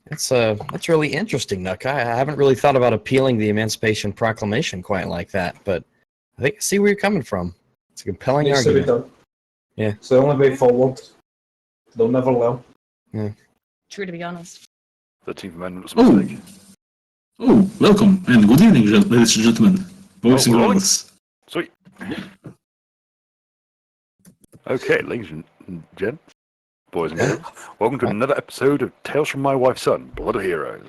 That's really interesting, Nook. I haven't really thought about appealing the Emancipation Proclamation quite like that, but I think I see where you're coming from. It's a compelling Needs to be argument. done. Yeah. It's the only way forward. They'll never learn. Yeah. True, to be honest. The 13th Amendment was a mistake. Oh, welcome and good evening, ladies and gentlemen, boys and rolling. girls. Sweet. Okay, ladies and gents, boys and girls, welcome to another episode of Tales from My Wife's Son, Blood of Heroes.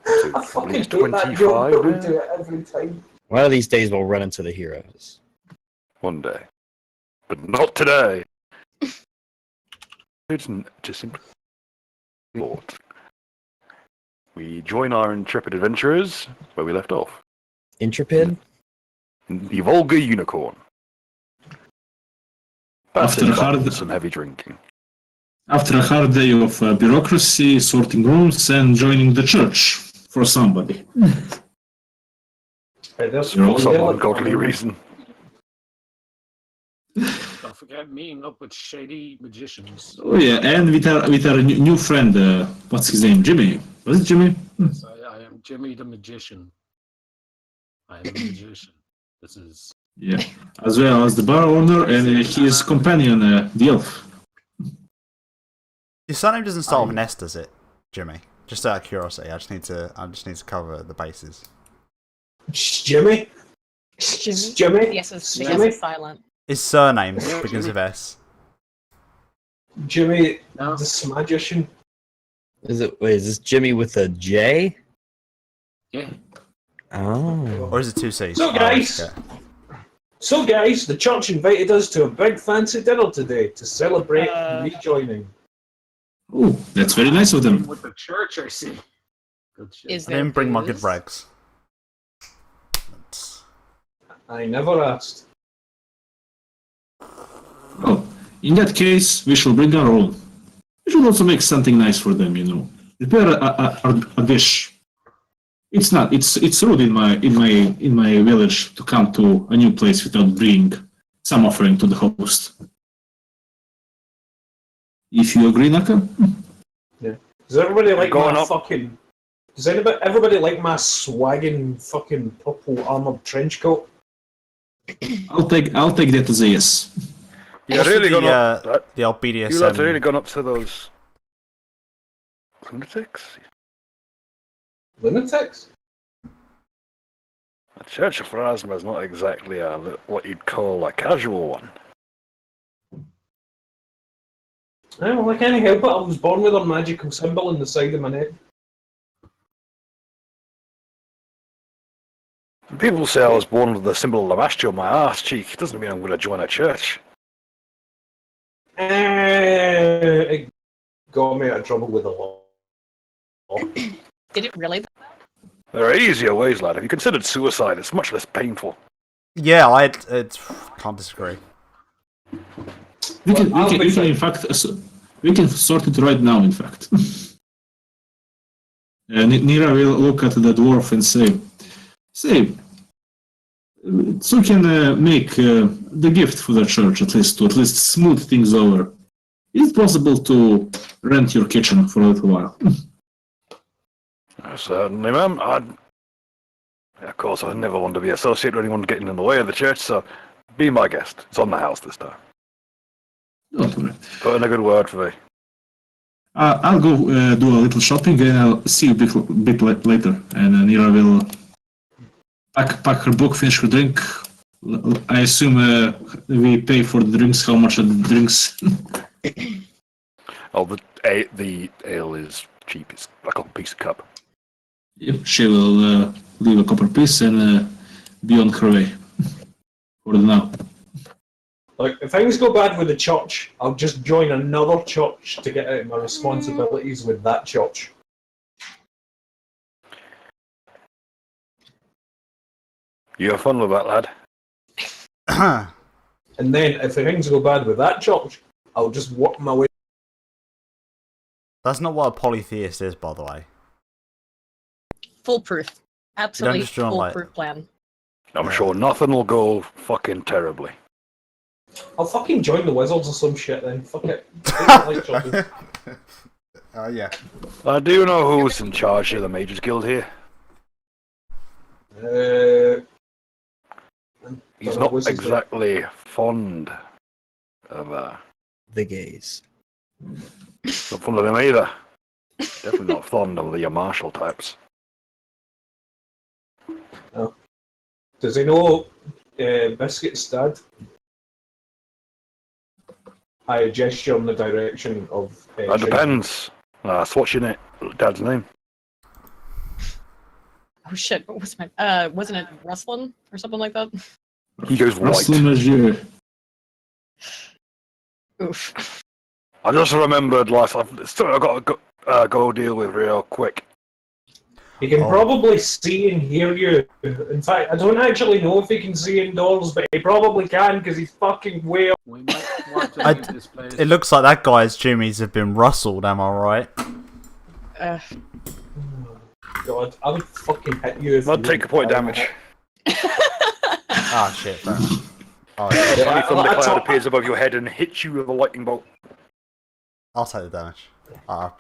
I Episode fucking hate 25. that joke, but we do it every time. One of these days we'll run into the heroes. One day. But not today. It's just simply Lord. We join our intrepid adventurers where we left off. Intrepid? The Volga Unicorn. After a hard, some heavy drinking. after a hard day of bureaucracy, sorting rooms, and joining the church for somebody. Hey, there's For some Yellow ungodly Corn. reason. Don't forget meeting up with shady magicians. Oh yeah, and with our new friend, what's his name? Jimmy. Was it Jimmy? Yes, I am Jimmy the Magician. I am a magician. This is... Yeah, as well as the bar owner and his companion, the elf. Your surname doesn't start with an S, does it, Jimmy? Just out of curiosity, I just need to cover the bases. Jimmy? Jimmy? Yes, it's Jimmy? silent. His surname begins with S. Jimmy, No. the magician. Is this Jimmy with a J? Yeah. Oh. Or is it two C's? So, guys, the church invited us to a big fancy dinner today to celebrate rejoining. Oh, that's very nice of them. With the church, I see. Good shit. Is I there didn't bring my good booze? rags. I never asked. Well, in that case, we shall bring our own. We should also make something nice for them, you know. Prepare a dish. It's not. It's rude in my village to come to a new place without bringing some offering to the host. If you agree, Naka. Does everybody like Going my up. fucking... Does everybody like my swagging fucking purple armoured trench coat? I'll take that as a yes. You What's really with gone up. the old BDSM. You lads really gone up to those lunatics. Lunatics? The Church of Pharasma is not exactly what you'd call a casual one. Well, I can't help it. I was born with a magical symbol in the side of my neck. People say I was born with the symbol of Lamastro on my arse cheek. It doesn't mean I'm going to join a church. It got me out of trouble with the law. Did it really? There are easier ways, lad. Have you considered suicide? It's much less painful. Yeah, I can't disagree. We can I'll be fine. in fact, we can sort it right now. In fact, Nira will look at the dwarf and say, so we can make the gift for the church at least smooth things over. Is it possible to rent your kitchen for a little while? Certainly, ma'am. Of course, I never want to be associated with anyone getting in the way of the church, so be my guest. It's on the house this time. Don't worry. Put in a good word for me. I'll go do a little shopping and I'll see you a bit later. And Nira will pack her book, finish her drink. I assume we pay for the drinks. How much are the drinks? Oh, the ale is cheap. It's like a piece of cup. Yep, she will leave a copper piece and be on her way. For now. Like, if things go bad with the church, I'll just join another church to get out of my responsibilities with that church. You have fun with that, lad. And then, if things go bad with that church, I'll just work my way. That's not what a polytheist is, by the way. Foolproof. Absolutely just draw, like- foolproof plan. I'm sure nothing will go fucking terribly. I'll fucking join the Wizards or some shit then. Fuck it. I don't like churches. Yeah. Do you know who's in charge of the Mages Guild here? He's Dunno, not what's his name? exactly fond of The gays. not fond of him either. Definitely not fond of the martial types. Does he know Biscuit's dad? I gesture in the direction of. That depends. What's your dad's name? Oh shit! What was my? Wasn't it Rustlin or something like that? He goes white. Russell Magier. Oof. I just remembered last. I've got to go deal with real quick. He can Oh. probably see and hear you. In fact, I don't actually know if he can see indoors, but he probably can because he's fucking way up. We might want to I- leave this place. It looks like that guy's jimmies have been rustled, am I right? God, I would fucking hit you if I'd you take a point of damage. Ah, shit, fair enough. Oh, yeah. Yeah, Tiny thunder I cloud thought- appears above your head and hits you with a lightning bolt. I'll take the damage. I'll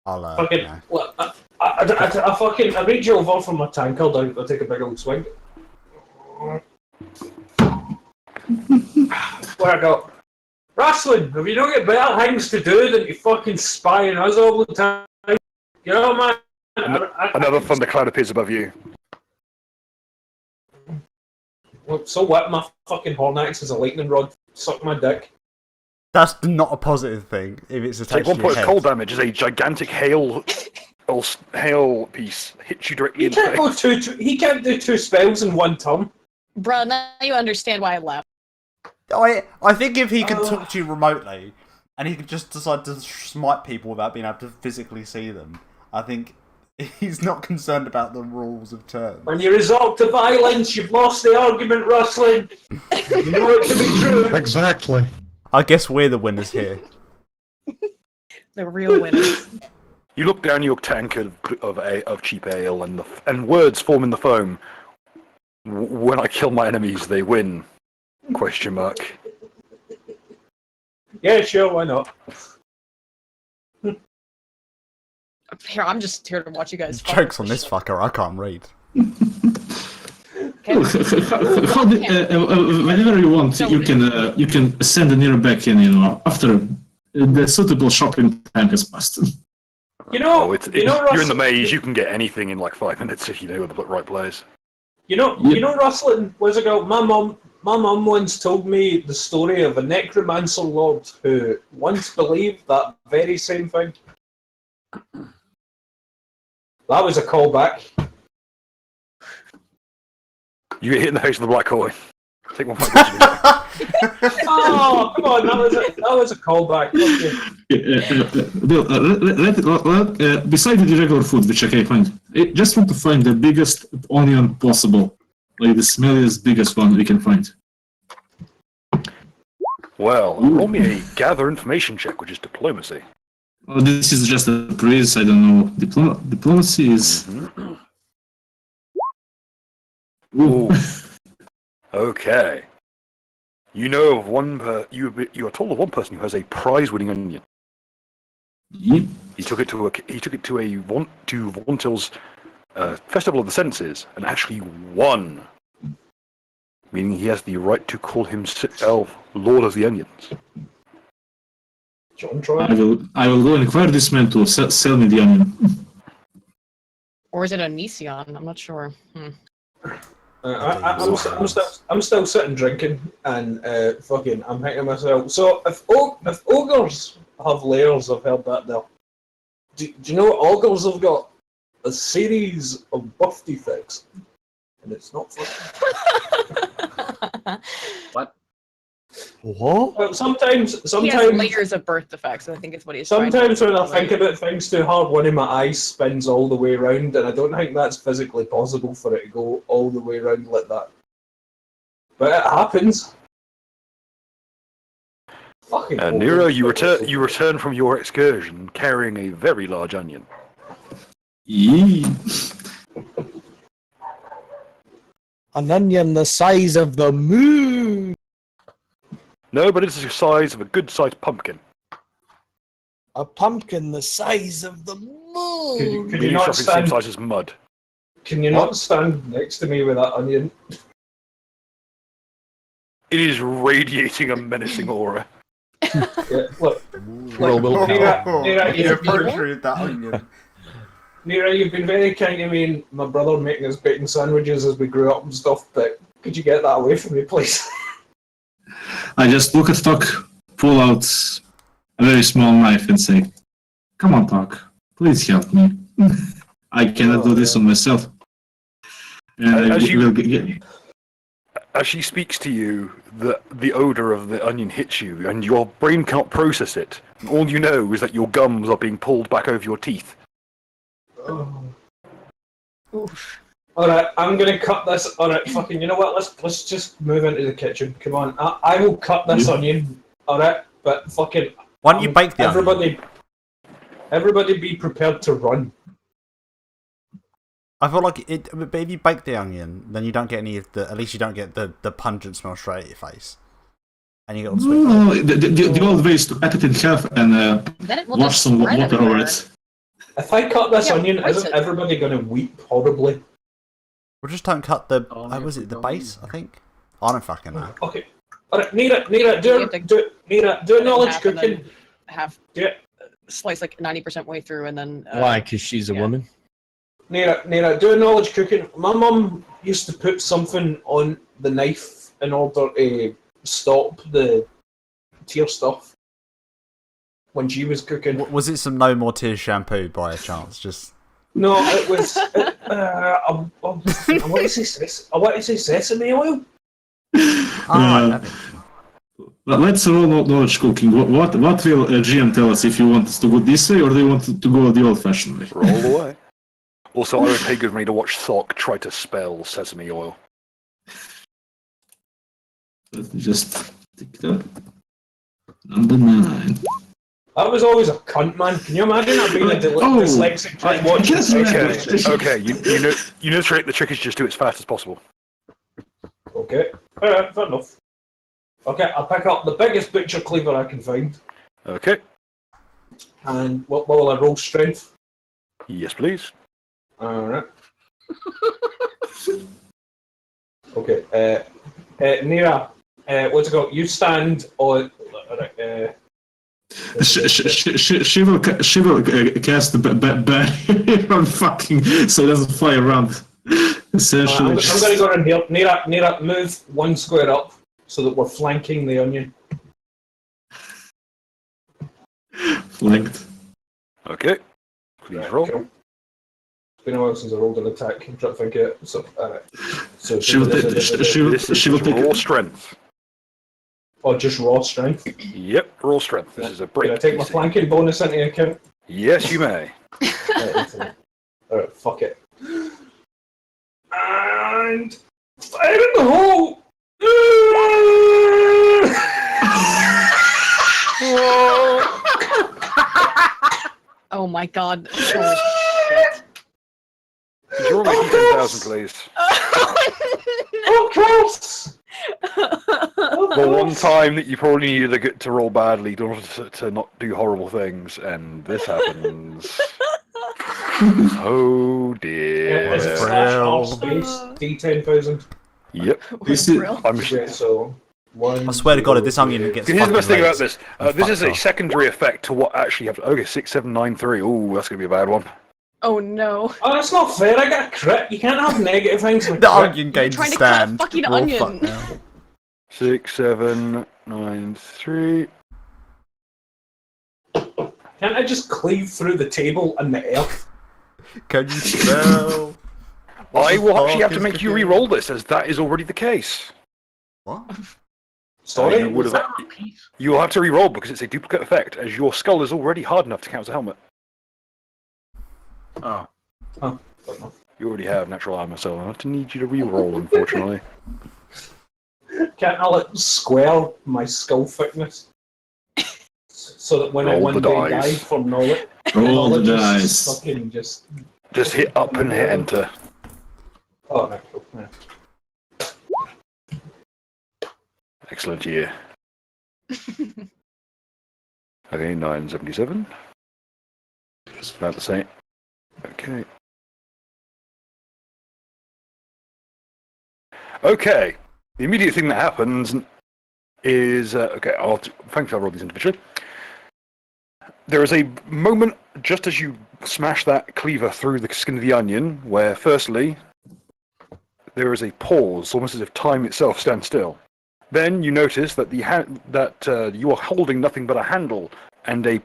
Fucking, yeah. look, I fucking, I reach over from my tankard, I take a big old swing. Where I go, wrestling, have you not got better things to do than to fucking spy on us all the time? You know, man? Another thundercloud appears above you. Well, so what? My fucking horn axe is a lightning rod. Suck my dick. That's not a positive thing if it's Take attached 1 to your point of head. cold damage as a gigantic hail piece hits you directly He in the can't go face. he can't do 2 spells in one turn. Bruh, now you understand why I left. I think if he could talk to you remotely, and he could just decide to smite people without being able to physically see them, I think he's not concerned about the rules of turn. When you resort to violence, you've lost the argument, wrestling. You know it to be true. Exactly. I guess we're the winners here. The real winners. You look down your tankard of cheap ale, and words form in the foam. When I kill my enemies, they win. Question mark. Yeah, sure, why not? Here, I'm just here to watch you guys. fuck. Jokes on this fucker, I can't read. Okay. Whenever you want, you can send an ear back in, after the suitable shopping time has passed. You know, You're in the Russell- maze. You can get anything in like 5 minutes if you know the right place. You know, wrestling was ago. My mum once told me the story of a necromancer lord who once believed that very same thing. That was a callback. You get hit in the face with a black coin. Take 1 point. Oh, come on, that was a callback. Bill, besides the regular food, which I can find, I just want to find the biggest onion possible, like the smelliest, biggest one we can find. Well, roll me a gather information check, which is diplomacy. Oh, this is just a praise. I don't know. Diplomacy is. Ooh. Okay. You know of you are told of one person who has a prize-winning onion. Yep. He took it to Vontil's Festival of the Senses and actually won, meaning he has the right to call himself Lord of the Onions. John Troy. I will go and inquire this man to sell me the onion. Or is it a Nision? I'm not sure. I'm still sitting drinking and fucking I'm thinking to myself. So if ogres have layers, I've heard that there. Do you know ogres have got a series of birth defects, and it's not funny. What? What? Well, sometimes He has layers of birth defects, I think is what he's trying to Sometimes when I say. think about things too hard, one of my eyes spins all the way around, and I don't think that's physically possible for it to go all the way around like that. But it happens. Fucking Nero, ogres. you return from your excursion carrying a very large onion. Yee. An onion the size of the moon. No, but it's the size of a good-sized pumpkin. A pumpkin the size of the Could moon. you Mini not shopping the same stand? size as mud. Can you not stand next to me with that onion? It is radiating a menacing aura. Yeah, look, Roll willpower. Nira, You you've been, appropriate that onion. Nira, you've been very kind to me and my brother making us bacon sandwiches as we grew up and stuff, but could you get that away from me, please? I just look at Tuck, pull out a very small knife, and say, "Come on, Tuck, please help me. I cannot do this on myself." And As I you- will get. As she speaks to you, the odor of the onion hits you, and your brain cannot process it. And all you know is that your gums are being pulled back over your teeth. Oof. Alright, I'm gonna cut this. Alright, fucking, you know what? Let's just move into the kitchen. Come on, I will cut this onion. Alright, but fucking. Why don't you bake the onion? Everybody be prepared to run. I feel like it. But if you bake the onion, then you don't get any of the. At least you don't get the pungent smell straight at your face, and you get all the sweet. No, the old way is to cut it in half and Then it will wash just some spread water over everywhere. it. If I cut this Yeah, onion, price isn't it. everybody gonna weep horribly? We just don't cut the. Oh, was it the yeah. base? I think. I don't fucking know. Okay. Alright, Nira, You have to do knowledge half and then cooking. half Yeah. slice like 90% way through and then. Why? Because she's a yeah. woman. Nira, do knowledge cooking. My mum used to put something on the knife in order to stop the tear stuff when she was cooking. Was it some No More Tears shampoo by a chance? Just. No, it was. I want to say sesame oil. Ah, But let's roll knowledge cooking. What will GM tell us if you want us to go this way or do you want to go the old-fashioned way? Roll away. Also, I would pay good money to watch Thok try to spell sesame oil. Let me just take it up. Number 9. I was always a cunt, man. Can you imagine that being a dyslexic trying to watch Yes, Okay, you know the trick. The trick is just do it as fast as possible. Okay, alright, fair enough. Okay, I'll pick up the biggest butcher cleaver I can find. Okay. And what will I roll? Strength? Yes, please. Alright. Okay, Nira, what's it called? You stand on. She will cast the barrier on fucking so it doesn't fly around. Essentially, I'm going to go in here. Nira, move one square up so that we're flanking the onion. flanked. Okay. Please roll. Cool. It's been a while since I rolled an attack. I'm trying to think it. So, alright. So She will take. This is She will take. raw strength. Oh, just raw strength. Yep, raw strength. This is a break. Can I take my flanking bonus into account? Yes, you may. Alright, fuck it. And fire in the hole! Oh my god. Oh, Could you roll me 10,000, please? Of course! The one time that you probably needed to roll badly in order to not do horrible things, and this happens. Oh dear. Is it Frill. slash R space D10,000? Yep. This is- Real? I'm Okay, so one. I swear to God, if this onion gets. Here's the best thing fucking about this. I'm This is fucked a off. secondary effect to what actually happened. Okay, 6, 7, 9, 3. Ooh, that's gonna be a bad one. Oh no. Oh, that's not fair. I got a crit. You can't have negative things like The crit. onion gains a trying to cut a stand. fucking We're all onion. fucked now. 6, 7, 9, 3. Can't I just cleave through the table and the earth? Can you spell? I will the actually fuck have to is make the you game? re-roll this, as that is already the case. What? Sorry? You would have. You will have to re-roll because it's a duplicate effect, as your skull is already hard enough to count as a helmet. Oh, You already have natural armor, so I have to need you to re-roll, unfortunately. Can't I like square my skull thickness? So that when I Roll one the day dice. die for knowledge, Roll the knowledge is dice. fucking just. Just hit up and hit enter. Oh, no, cool. Yeah. Excellent year. Okay, 977. about to say. Okay. Okay. The immediate thing that happens is okay. Thankfully, I'll roll these individually. There is a moment just as you smash that cleaver through the skin of the onion, where firstly there is a pause, almost as if time itself stands still. Then you notice that you are holding nothing but a handle, and a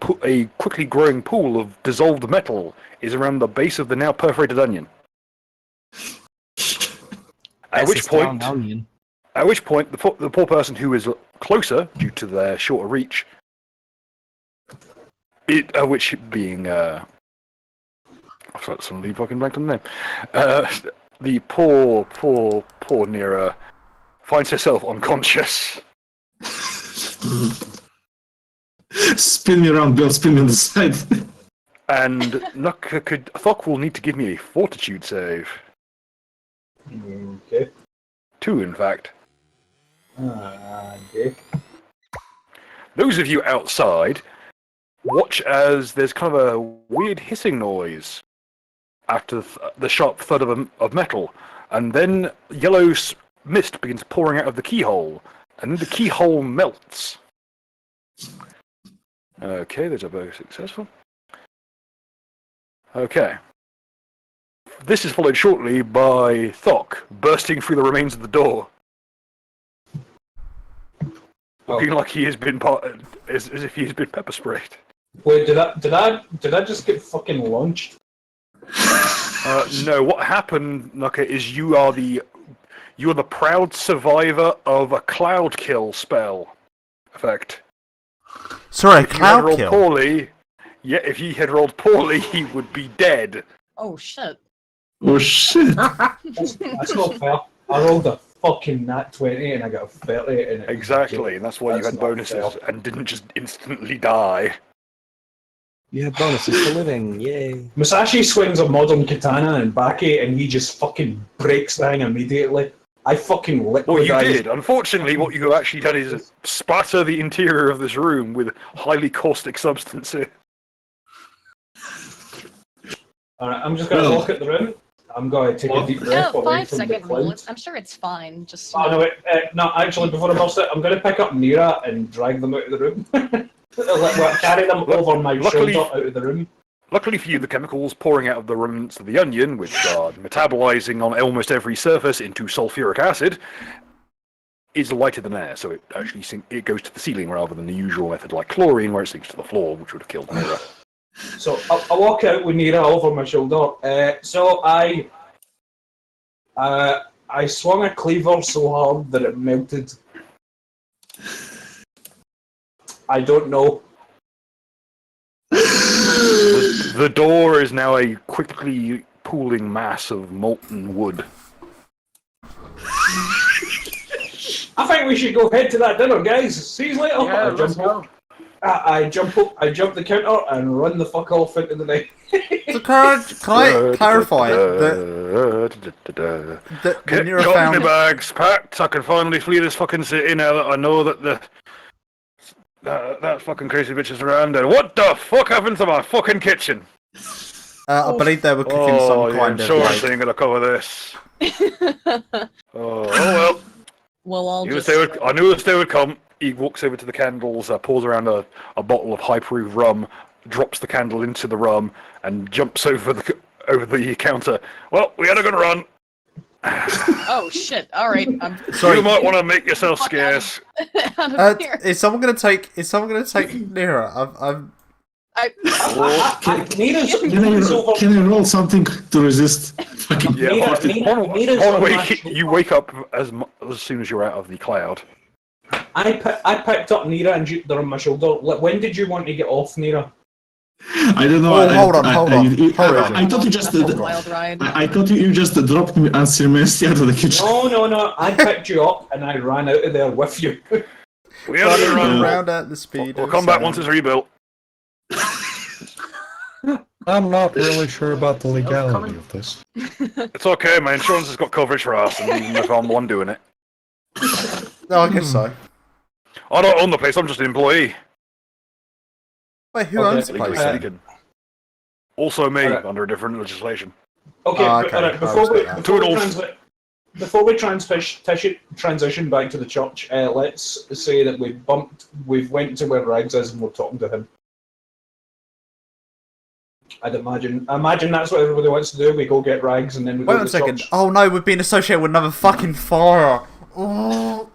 quickly growing pool of dissolved metal is around the base of the now perforated onion. At which point, the poor person who is closer, due to their shorter reach, which being I've suddenly fucking blanked on the name. The poor Nira finds herself unconscious. Spin me around, Bill. Spin me on the side. And Thok will need to give me a fortitude save. Okay. 2, in fact. Okay. Those of you outside watch as there's kind of a weird hissing noise after the sharp thud of metal, and then yellow mist begins pouring out of the keyhole, and then the keyhole melts. Okay, those are both successful. Okay. This is followed shortly by Thok bursting through the remains of the door. Looking like he has been as if he has been pepper sprayed. Wait, did I just get fucking launched? No, what happened, Nuka, is you are the proud survivor of a cloud kill spell effect. Sorry, If you had cloud rolled kill. poorly, if he had rolled poorly, he would be dead. Oh shit. Oh shit! That's not fair. I rolled a fucking nat 20 and I got a 30 in it. Exactly, and that's why you That's had not bonuses fair. and didn't just instantly die. You have bonuses for living. Yay. Musashi swings a modern katana and Baki and he just fucking breaks the thing immediately. I fucking liquidized. Well, you did. Unfortunately, what you have actually done is spatter the interior of this room with highly caustic substances. Alright, I'm just gonna look at the room. I'm gonna take a deep Yeah, breath away 5 from the second rule. clouds. I'm sure it's fine. Just Oh no, wait, no, actually, before I burst it, I'm gonna pick up Nira and drag them out of the room. Carry them over my Luckily- shoulder out of the room. Luckily for you, the chemicals pouring out of the remnants of the onion, which are metabolizing on almost every surface into sulfuric acid, is lighter than air, so it actually it goes to the ceiling rather than the usual method like chlorine, where it sinks to the floor, which would have killed Nira. So I walk out with Nira over my shoulder. So I swung a cleaver so hard that it melted. I don't know. The door is now a quickly pooling mass of molten wood. I think we should go head to that dinner, guys. See you later. Yeah, I let's jump up. go. I jump up. I jump the counter and run the fuck off into the night. So can I clarify that the Nira Got my found... bags packed. I can finally flee this fucking city now that I know that that fucking crazy bitch is around. And what the fuck happened to my fucking kitchen? I believe they were cooking Oh, some your kind of insurance like... ain't gonna cover this. Oh well. We'll all I just. knew this day would come. He walks over to the candles, pours around a bottle of high-proof rum, drops the candle into the rum, and jumps over the counter. Well, we had a good run. Oh shit! All right, I'm Sorry, You might want to make yourself Fuck out. scarce. out of here. is someone gonna take Nira? I'm Can I roll something to resist? Fucking Yeah, Nina's on on wake, my you wake up as soon as you're out of the cloud. I picked up Nira and they're on my shoulder. When did you want to get off, Nira? I don't know. Oh, hold on. I thought you just. Wild ride. I thought you just dropped me unceremoniously out of the kitchen. No. I picked you up and I ran out of there with you. We had a good running run. around at the speed. We'll of come back sound. once it's rebuilt. I'm not really sure about the legality coming. of this. It's okay, my insurance has got coverage for us, and even if I'm one doing it. No, I guess so. I don't own the place, I'm just an employee. Wait, who Okay. owns the Legally place? speaking. Also me, Alright. under a different legislation. Okay, Oh, okay. alright, I before we, respect that. before we, Toodles. transition back to the church, let's say that we've went to where Rags is and we're talking to him. I imagine that's what everybody wants to do. We go get Rags and then we Wait go to one the second. church. Oh no, we've been associated with another fucking fire. Oh.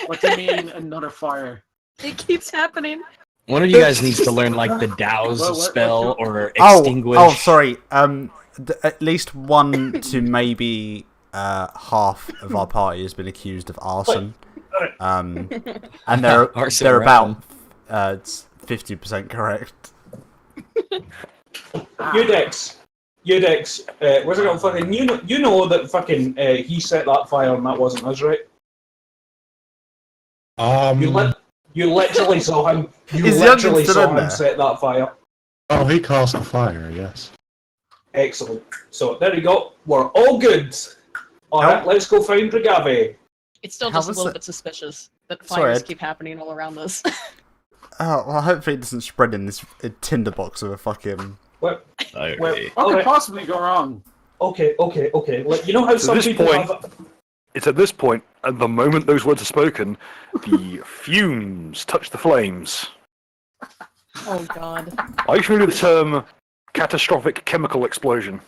What do you mean another fire? It keeps happening. One of you guys needs to learn like the Dows What- spell what- or extinguish. Oh, sorry. At least one to maybe half of our party has been accused of arson. And Arson they're around. about 50% correct. Udex, where's it going? Fucking, you know that fucking he set that fire and that wasn't us, right? You literally saw him. You Is the literally onion still saw in him there? set that fire. Oh, he caused the fire, yes. Excellent. So there you go. We're all good. All right, let's go find Regave. It's still How just a was little it- bit suspicious that Sorry, fires Ed. keep happening all around us. Oh, well, hopefully it doesn't spread in this tinderbox of a fucking... Well, Okay. What could alright. possibly go wrong? Okay. Like, you know how some this people point- have. It's at this point, at the moment those words are spoken, the fumes touch the flames. Oh god. Are you familiar with the term catastrophic chemical explosion?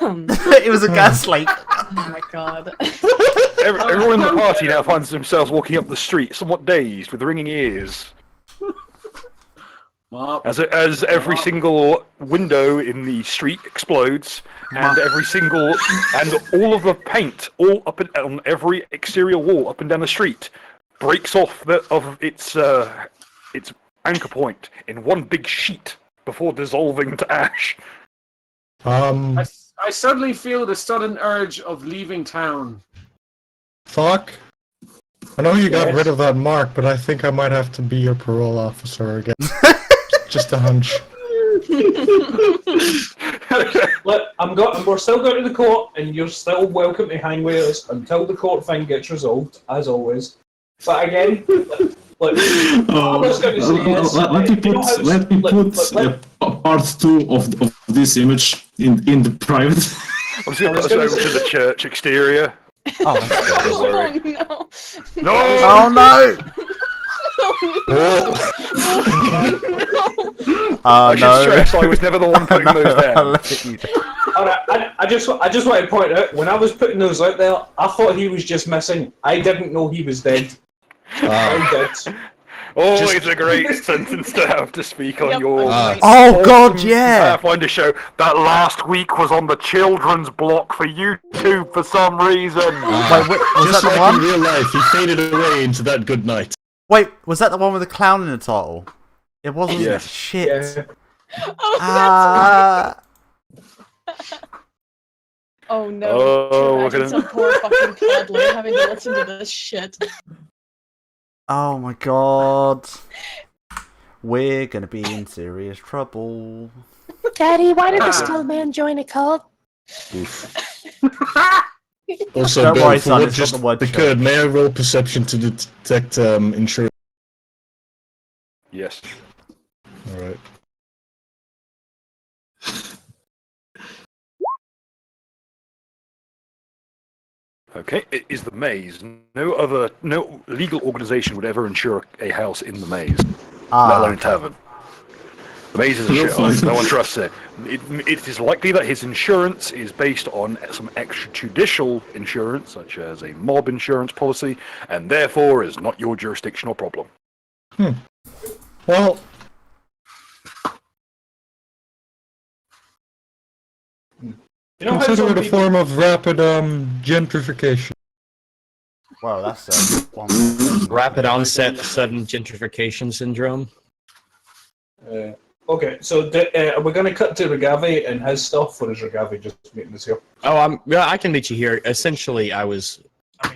Oh It was a gas leak. my god. Everyone in the party now finds themselves walking up the street, somewhat dazed, with ringing ears, Well, as every single window in the street explodes, and all of the paint, all up and on every exterior wall up and down the street, breaks off of its anchor point in one big sheet before dissolving to ash. I suddenly feel the sudden urge of leaving town. Fuck. I know you got Yes. rid of that mark, but I think I might have to be your parole officer again. Just a hunch. Look, we're still going to the court, and you're still welcome to hang with us until the court thing gets resolved, as always. But again, look, what I was going to say is, let me put part 2 of this image in the private. I'm just going to put us over to the church exterior. Oh, that's good. Oh no. No! Oh no! I should no. stress I was never the one putting those I'll down. let you down. alright, I just want to point out, when I was putting those out there, I thought he was just missing. I didn't know he was dead. I did. Always a great sentence to have to speak on Yep, your I'm Oh god, awesome yeah! Pathfinder show. That last week was on the children's block for YouTube for some reason. Wait, was Just that the like in one? real life, he faded away into that good night. Wait, was that the one with the clown in the title? It wasn't. Yes. Shit. Yeah. Oh, Ah. oh no. Oh, we're Imagine gonna- some poor fucking toddler having to listen to this shit. Oh my god. We're gonna be in serious trouble. Daddy, why did the still man join a cult? Also, Don't Bill, worry, for son, what it's not just the word occurred, church. may I roll perception to detect insurance? Yes. Alright. Okay, it is the maze. No legal organization would ever insure a house in the maze, let alone a tavern. The maze is a You're shithole. fine. No one trusts it. It is likely that his insurance is based on some extrajudicial insurance, such as a mob insurance policy, and therefore is not your jurisdictional problem. Well, You know how consider some it a people, form of rapid gentrification. Well, that's one. Rapid onset sudden gentrification syndrome. okay, so are we going to cut to Regave and his stuff, or is Regave just meeting us here? Oh, I can meet you here. Essentially, I was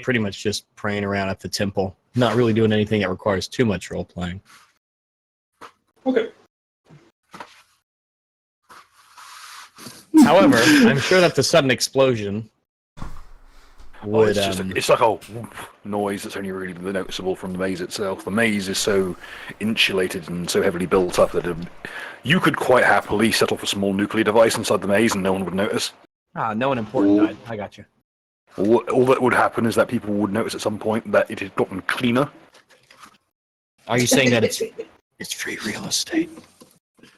pretty much just praying around at the temple, not really doing anything that requires too much role playing. Okay. However, I'm sure that the sudden explosion. would it's like a whoop noise that's only really noticeable from the maze itself. The maze is so insulated and so heavily built up that you could quite happily set off a small nuclear device inside the maze and no one would notice. no one important died. I got you. All that would happen is that people would notice at some point that it had gotten cleaner. Are you saying that it's free real estate?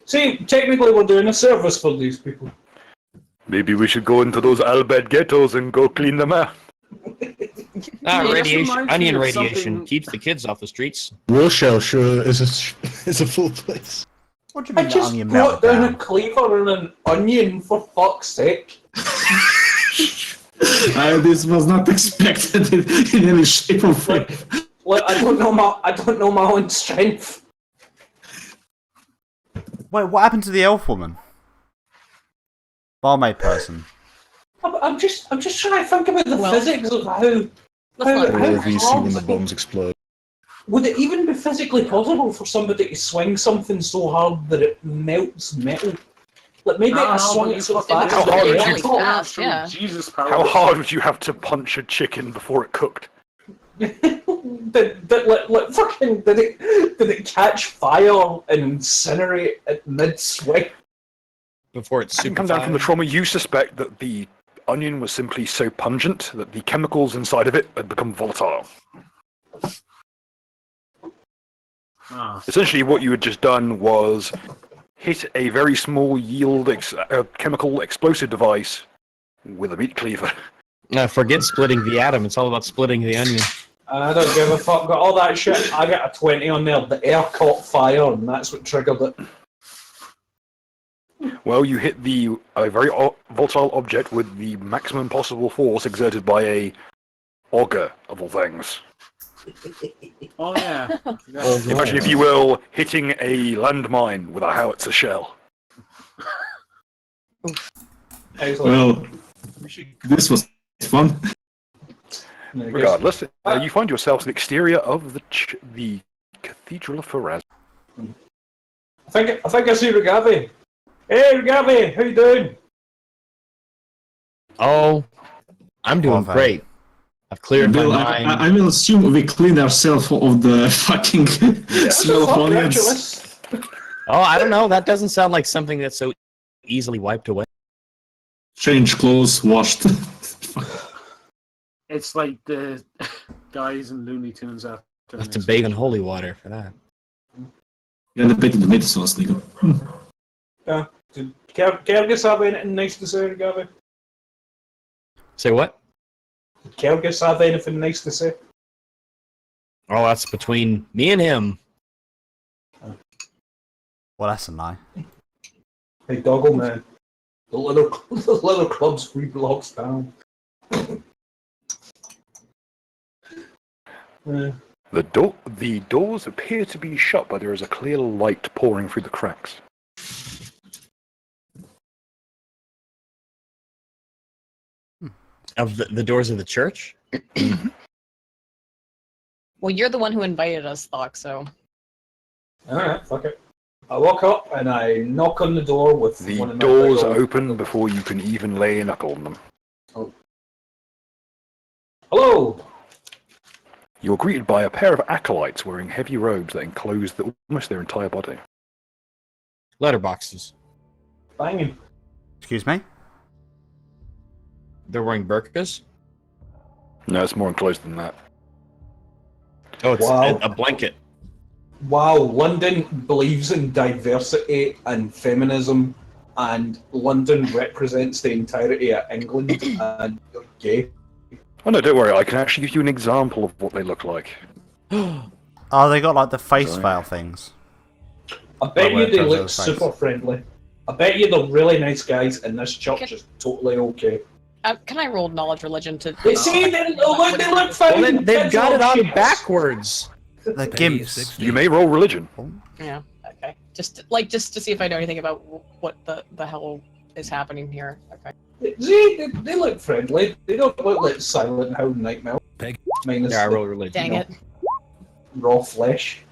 See, technically we're doing a service for these people. Maybe we should go into those Albed ghettos and go clean them out. this Radiation, reminds me onion of radiation something- keeps the kids off the streets. Rochelle sure is a full place. What do you I mean the just onion brought melted down a down? cleaver and an onion, for fuck's sake. This was not expected in any shape or form. Like, I don't know my own strength. Wait, what happened to the elf woman? Barmaid person. I'm just trying to think about the Well, physics of how Let's not How- All of you see how- when the bombs explode. would it even be physically possible for somebody to swing something so hard that it melts metal? Like maybe I swung it so fast. How that hard it would you- melted. fast, yeah. Jesus power. How hard would you have to punch a chicken before it cooked? did it catch fire and incinerate at mid swing? Before it's It can super come down from the trauma. You suspect that the onion was simply so pungent that the chemicals inside of it had become volatile. Ah, Essentially, what you had just done was hit a very small yield chemical explosive device with a meat cleaver. Forget splitting the atom. It's all about splitting the onion. I don't give a fuck. Got all that shit. I got a 20 on there. The air caught fire, and that's what triggered it. Well, you hit a very volatile object with the maximum possible force exerted by a auger, of all things. oh yeah. Imagine, if you will, hitting a landmine with a howitzer shell. Excellent. Well, this was fun. I guess- Regardless, you find yourselves in the exterior of the Cathedral of Faraz. I think I see Regavi. Hey, Regavi, how you doing? Oh, I'm doing Well, great. I've cleared my Bill, mind. I will assume we cleaned ourselves of the fucking smell of Fuck, onions. actually. Oh, I don't know. That doesn't sound like something that's so easily wiped away. Change clothes, washed. It's like the guys in Looney Tunes after. I have to bathe in holy water for that. Yeah, the bit of tomato sauce, nigga. Yeah. Did Kyrgyz have anything nice to say, Regavi? Say what? Did Kyrgyz have anything nice to say? Oh, that's between me and him. Well, that's a lie. Hey, Doggle Man. The little club's 3 blocks down. The doors appear to be shut, but there is a clear light pouring through the cracks. Of the doors of the church? Well, you're the one who invited us, Thok, so. Alright, fuck it. I walk up and I knock on the door with The one of my doors big old- open before you can even lay a knuckle on them. Hello! You're greeted by a pair of acolytes wearing heavy robes that enclose almost their entire body. Letterboxes. Banging. Excuse me? They're wearing burqas? No, it's more enclosed than that. Oh, it's Wow. a blanket. Wow, London believes in diversity and feminism, and London represents the entirety of England, and you're gay. Oh no, don't worry, I can actually give you an example of what they look like. Oh, they got like the face Sorry. veil things. I bet Oh, you wait, they those are look the face. super friendly. I bet you they're really nice guys, and this church is totally okay. Can I roll knowledge religion to? They see, they look Well, fine. they've got it on backwards. The gimps. You may roll religion. Yeah. Okay. Just to see if I know anything about what the hell is happening here. Okay. See, they look friendly. They don't look like Silent Hill Nightmare. Minus Yeah, I the roll religion. Dang it. raw flesh.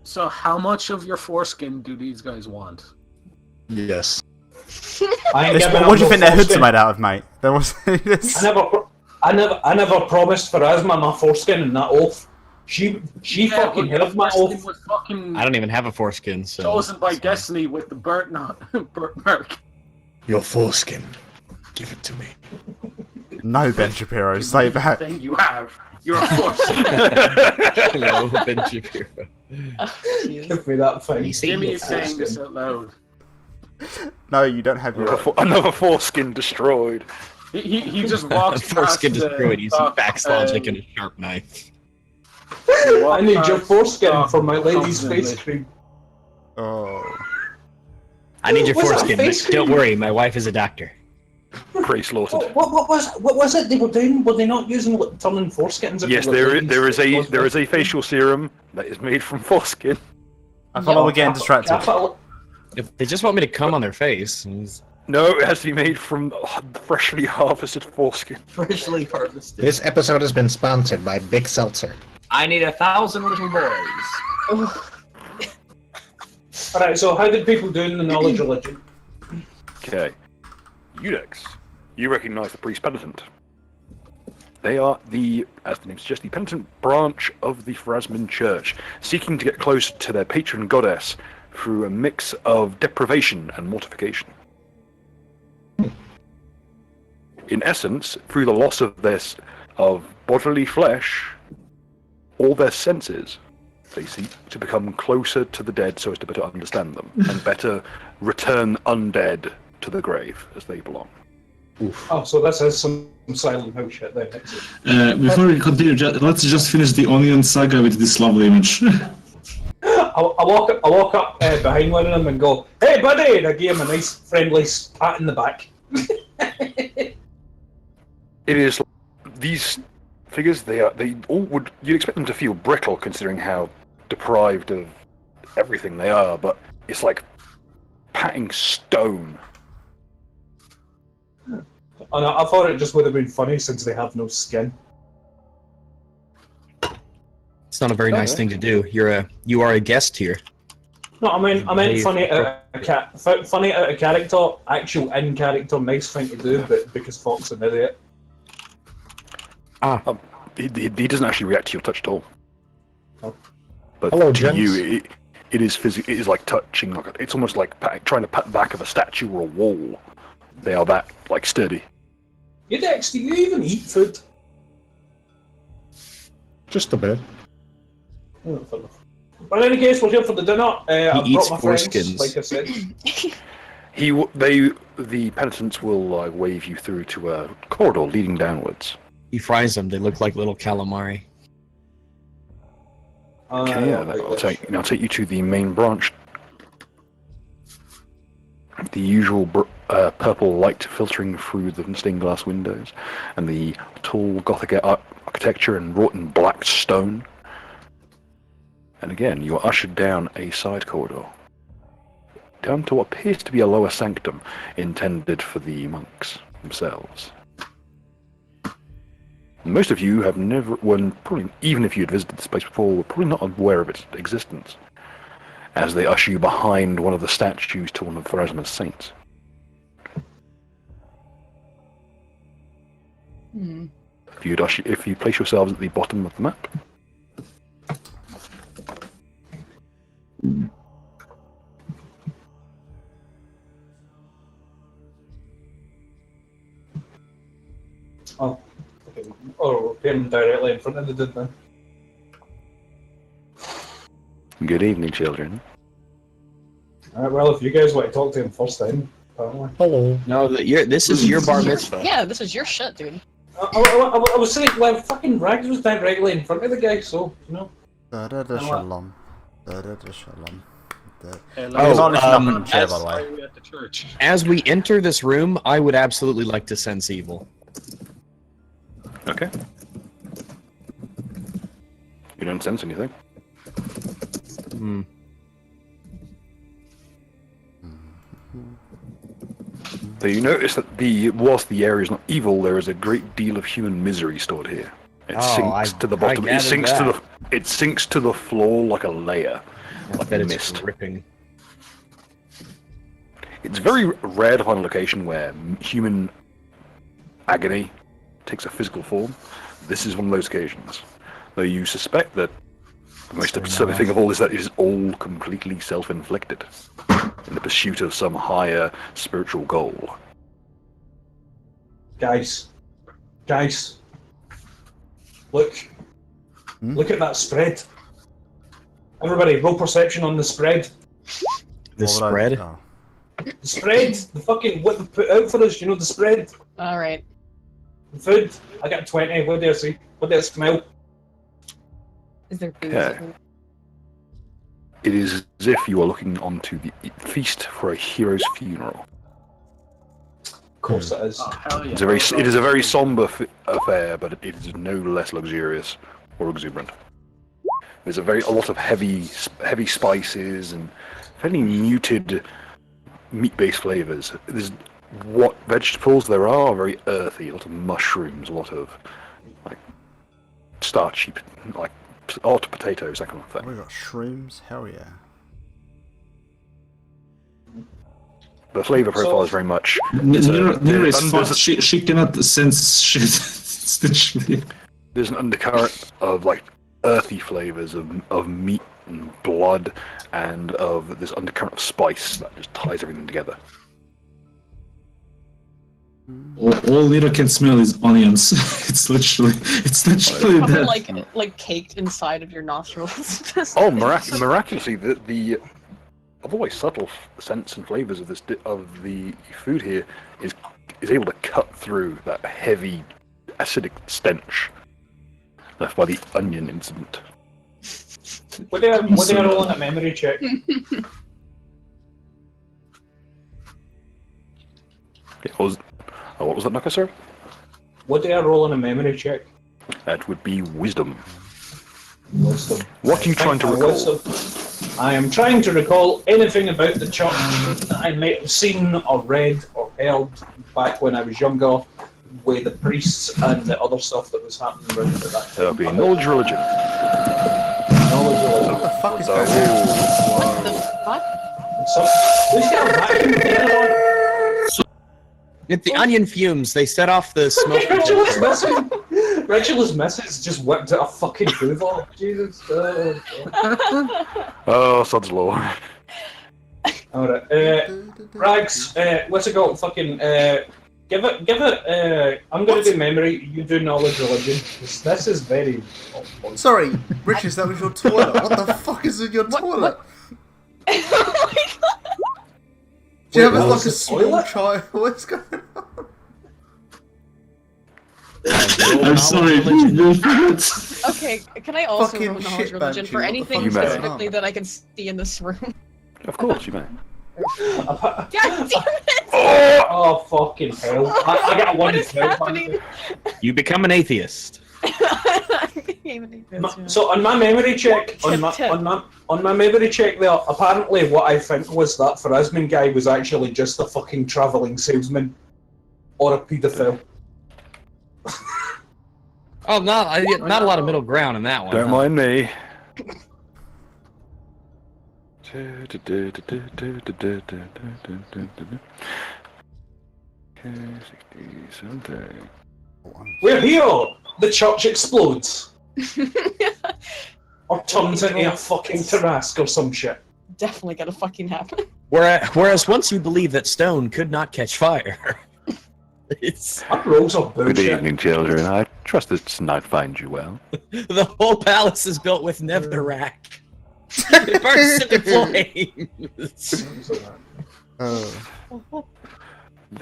So, how much of your foreskin do these guys want? Yes. I ain't This, giving what do you up think no their hoods are foreskin. made out of, mate? There was. I I never promised Pharasma my foreskin in that oath. She fucking held my oath. Was fucking I don't even have a foreskin, so. chosen by it's fine. destiny with the burnt mark. Your foreskin. Give it to me. No, Ben Shapiro, say that. Thing you have. You're a force. Hello, Ben Shapiro. Give me that thing. Jimmy is saying this out loud. No, you don't have your. Another foreskin destroyed. He just walks past Foreskin the destroyed. He's dock, backsliding in a sharp knife. I need your foreskin dock, for my lady's constantly. face cream. Oh. I need your What's that foreskin. face But don't cream? worry, my wife is a doctor. Pretty slaughtered. What was it they were doing? Were they not using turning foreskins? Yes, there is a facial serum that is made from foreskin. I feel like we're getting distracted. If they just want me to come on their face. No, it has to be made from freshly harvested foreskin. Freshly harvested. This episode has been sponsored by Big Seltzer. I need 1,000 little boys. Alright, so how did people do in the knowledge religion? Okay. Eudex, you recognize the priest penitent. They are the, as the name suggests, the penitent branch of the Pharasman Church, seeking to get closer to their patron goddess through a mix of deprivation and mortification. In essence, through the loss of bodily flesh, all their senses, they seek to become closer to the dead so as to better understand them, and better return undead to the grave as they belong. Oh, so this is some Silent Hill shit then. Before we continue, let's just finish the Onion Saga with this lovely image. I walk up behind one of them and go, "Hey, buddy!" And I give him a nice, friendly pat in the back. It is these figures. They all would you'd expect them to feel brittle considering how deprived of everything they are, but it's like patting stone. And I thought it just would have been funny since they have no skin. It's not a very nice thing to do. You are a guest here. No, I meant funny out of a character, actual in character, nice thing to do, but because Fox is an idiot. He doesn't actually react to your touch at all. Oh. But Hello, to gents. you, it is like touching. It's almost like trying to pat the back of a statue or a wall. They are that sturdy. Eudex, do you even eat food? Just a bit. Oh, fair enough. But in any case, we're here for the dinner. I've eats brought my friends, foreskins. like I said. The penitents will wave you through to a corridor leading downwards. He fries them. They look like little calamari. Okay, yeah, I'll take you to the main branch. The usual purple light filtering through the stained glass windows, and the tall Gothic architecture and wrought in black stone. And again, you are ushered down a side corridor, down to what appears to be a lower sanctum intended for the monks themselves. Most of you have probably, even if you had visited this place before, were probably not aware of its existence, as they usher you behind one of the statues to one of Pharasma's saints. If you place yourselves at the bottom of the map. Oh, okay. Or him directly in front of the dude then. Good evening, children. Alright, well, if you guys want to talk to him first then, apparently. Hello. No, this is your bar mitzvah. Yeah, this is your shit, dude. I was saying, well, fucking Rags was directly in front of the guy, so, you know. Shalom. Shalom. Hello. He's not lifting up in the chair, as- by the way. Why are we at the church? As we enter this room, I would absolutely like to sense evil. Okay. You don't sense anything. Hmm. So you notice that whilst the area is not evil, there is a great deal of human misery stored here. It sinks to the bottom. It sinks to the floor like a layer, like That mist. is dripping. It's very rare to find a location where human agony takes a physical form. This is one of those occasions. Though you suspect that the most absurd thing of all is that it is all completely self-inflicted in the pursuit of some higher spiritual goal. Guys, look at that spread. Everybody, roll perception on the spread. The What would I- spread? oh. The spread, the fucking what they put out for us. You know the spread, All right. the food. I got a 20. What do I see? What do I smell? Is there booze? Yeah. It is as if you are looking onto the feast for a hero's funeral. Of course it is. Oh, hell yeah. It is a very somber affair, but it is no less luxurious or exuberant. There's a lot of heavy spices and fairly muted meat-based flavors. There's what vegetables there are very earthy. A lot of mushrooms, a lot of like starchy, like potatoes, that kind of thing. We got shrooms. Hell yeah. The flavor profile is very much. Nira is fucked. She cannot sense shit. It's literally. There's an undercurrent of like earthy flavors of meat and blood, and of this undercurrent of spice that just ties everything together. All Nira can smell is onions. It's literally Probably that. like caked inside of your nostrils. Oh, miraculously, the otherwise subtle scents and flavors of of the food here is able to cut through that heavy acidic stench left by the onion incident. What do I roll on a memory check? What was that, Naka, sir? What do I roll on a memory check? That would be wisdom. Wisdom. What are you trying to recall? Wisdom. I am trying to recall anything about the church that I might have seen or read or heard back when I was younger, with the priests and the other stuff that was happening around at that time. That would be knowledge religion. Knowledge religion. What the fuck is So- going on? What the fuck? So, who's got a vacuum cleaner on? Get the onion fumes. They set off the smoke. Rachel's message. Rachel's message just whipped out a fucking Hoover. Jesus. Oh, sod's law. Alright. Rags, what's it called? Fucking, give it, I'm gonna do memory, you do knowledge religion. This is very... Sorry, Riches, that was your toilet. What the fuck is in your toilet? Oh my god! Do you have Wait, like was a it small toilet? child? What's going on? I'm sorry. Okay, can I also Fucking roll knowledge shit, religion Banshee, for what the anything fuck is going specifically on? that I can see in this room? Of course, you may. God damn it! Oh, fucking hell. I got What one is happening? You become an atheist. So on my memory check, on my memory check there, apparently what I think was that Pharasman guy was actually just a fucking travelling salesman. Or a paedophile. Oh, not a lot of middle ground in that one. Don't huh? mind me. We're here! The church explodes. Or turns into a fucking Tarrasque or some shit. Definitely gonna fucking happen. Whereas once you believe that stone could not catch fire, it's That rolls are Good bullshit. evening, children. I trust this night finds you well. the whole palace is built with netherrack. It burns into flames.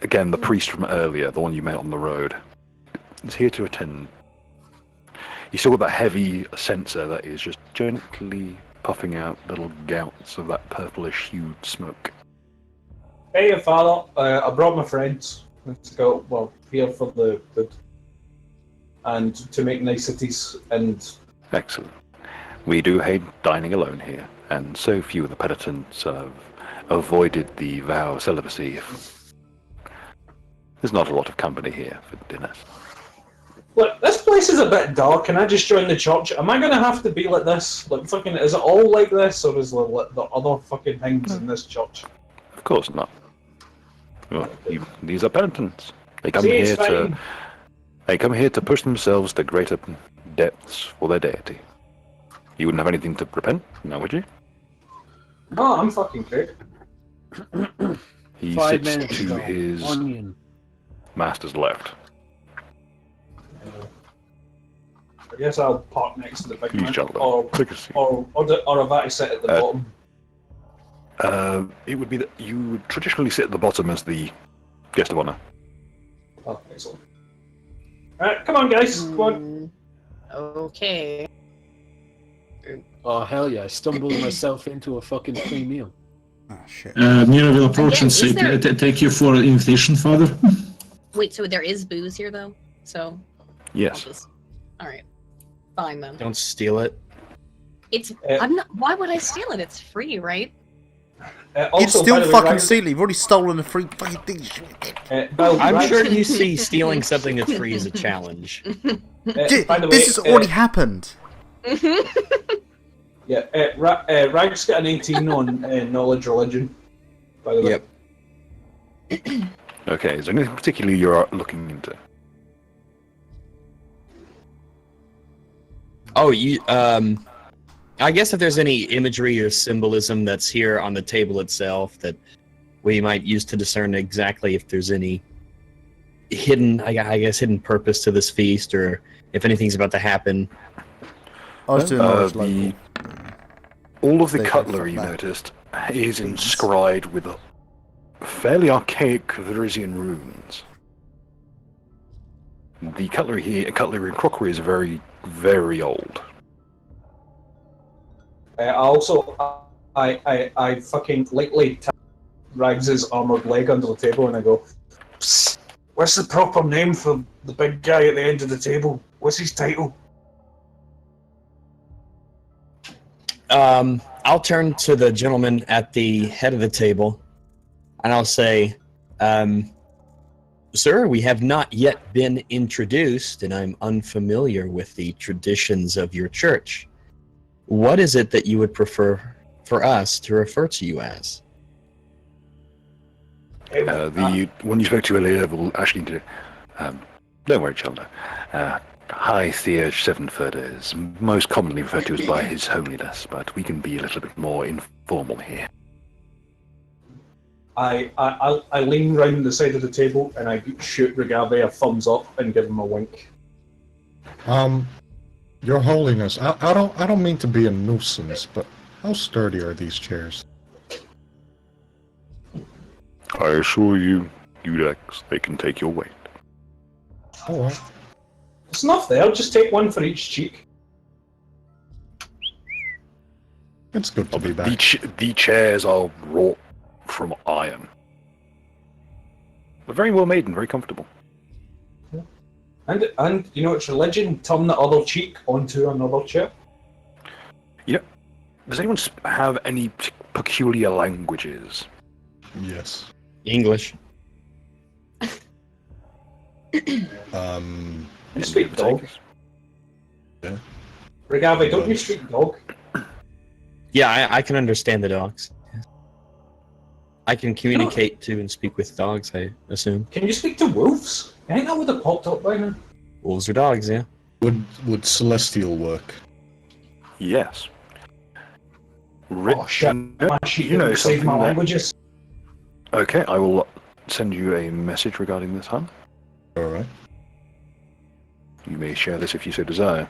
Again, the priest from earlier, the one you met on the road, is here to attend. You still got that heavy censer that is just gently puffing out little gouts of that purplish-hued smoke. Hey, father, I brought my friends. Let's go, well, here for the food. And to make niceties, and Excellent. We do hate dining alone here, and so few of the penitents have avoided the vow of celibacy. There's not a lot of company here for dinner. look, this place is a bit dark. Can I just join the church? Am I gonna have to be like this? Like, fucking, is it all like this, or is there like the other fucking things in this church? Of course not. Well, these are penitents. They come See, it's here to fine. They come here to push themselves to greater depths for their deity. You wouldn't have anything to repent, now would you? No, I'm fucking great. He 5 sits minutes to ago. his Onion. master's left. I guess I'll park next to the big He's man. jumped Or, up. Take a seat. or have I sit at the bottom? It would be that you would traditionally sit at the bottom as the guest of honor. Oh, excellent. Alright, come on, guys. Come on. Okay. Oh, hell yeah. I stumbled myself into a fucking free meal. Oh shit. Mira will approach Again, and say, is there- "Take you for an invitation, Father." Wait, so there is booze here though? So I'll Yes. just. All right, fine then. Don't steal it. It's. I'm not. Why would I steal it? It's free, right? You'd Also, by still the way, fucking Ryan- steal it. You've already stolen the free fucking thing. Bill, I'm Ryan- sure you see stealing something that's free as a challenge. by the way, This has already happened. Yeah, Rag's got an 18 on knowledge religion. By the way. Yep. Okay, is there anything particularly you're looking into? Oh, I guess if there's any imagery or symbolism that's here on the table itself that we might use to discern exactly if there's any hidden, I guess, hidden purpose to this feast, or if anything's about to happen. I was doing knowledge the- local. All of the They can cutlery, you fuck that. noticed, is inscribed with fairly archaic Varisian runes. The cutlery here, cutlery and crockery is very, very old. I fucking lightly tap Rags' armoured leg under the table and I go, "Psst, what's the proper name for the big guy at the end of the table? What's his title?" I'll turn to the gentleman at the head of the table, and I'll say, "Sir, we have not yet been introduced, and I'm unfamiliar with the traditions of your church. What is it that you would prefer for us to refer to you as?" The one you spoke to earlier will actually do. Don't worry, Chandler. High Theurge Sevenfoot is most commonly referred to as by His Holiness, but we can be a little bit more informal here. I lean round the side of the table and I shoot Regave a thumbs up and give him a wink. Your Holiness, I don't mean to be a nuisance, but how sturdy are these chairs? I assure you, Udex, they can take your weight. Oh, well. It's enough there, just take one for each cheek. It's good to be back. The chairs are wrought from iron. But very well made and very comfortable. And you know it's religion, turn the other cheek onto another chair. Does anyone have any peculiar languages? Yes. English. You speak dog. Yeah. Regave, don't you speak dog? Yeah, I can understand the dogs. I can communicate to and speak with dogs, I assume. Can you speak to wolves? I think that would have popped up by now. Wolves are dogs, yeah. Would Celestial work? Yes. Oh shit, my sheet didn't save my languages. Okay, I will send you a message regarding this, huh? Alright. You may share this if you so desire.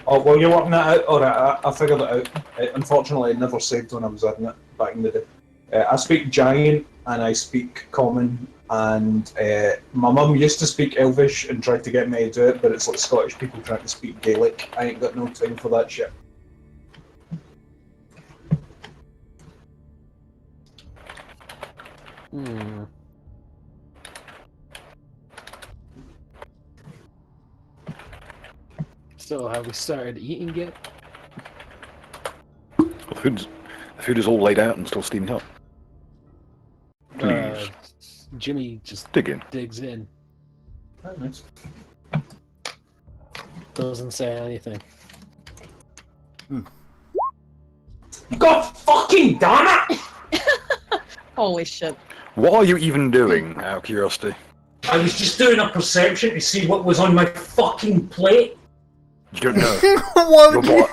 Oh, well, you're working that out? Alright, I figured it out. Unfortunately, it never saved when I was in it back in the day. I speak Giant and I speak Common, and my mum used to speak Elvish and tried to get me to do it, but it's like Scottish people trying to speak Gaelic. I ain't got no time for that shit. So have we started eating yet? The food is all laid out and still steaming up. Please. Jimmy just Dig in. digs in. Oh, nice. Doesn't say anything. God fucking damn it! Holy shit. What are you even doing, out of curiosity? I was just doing a perception to see what was on my fucking plate. You don't know. Why You're would you? what?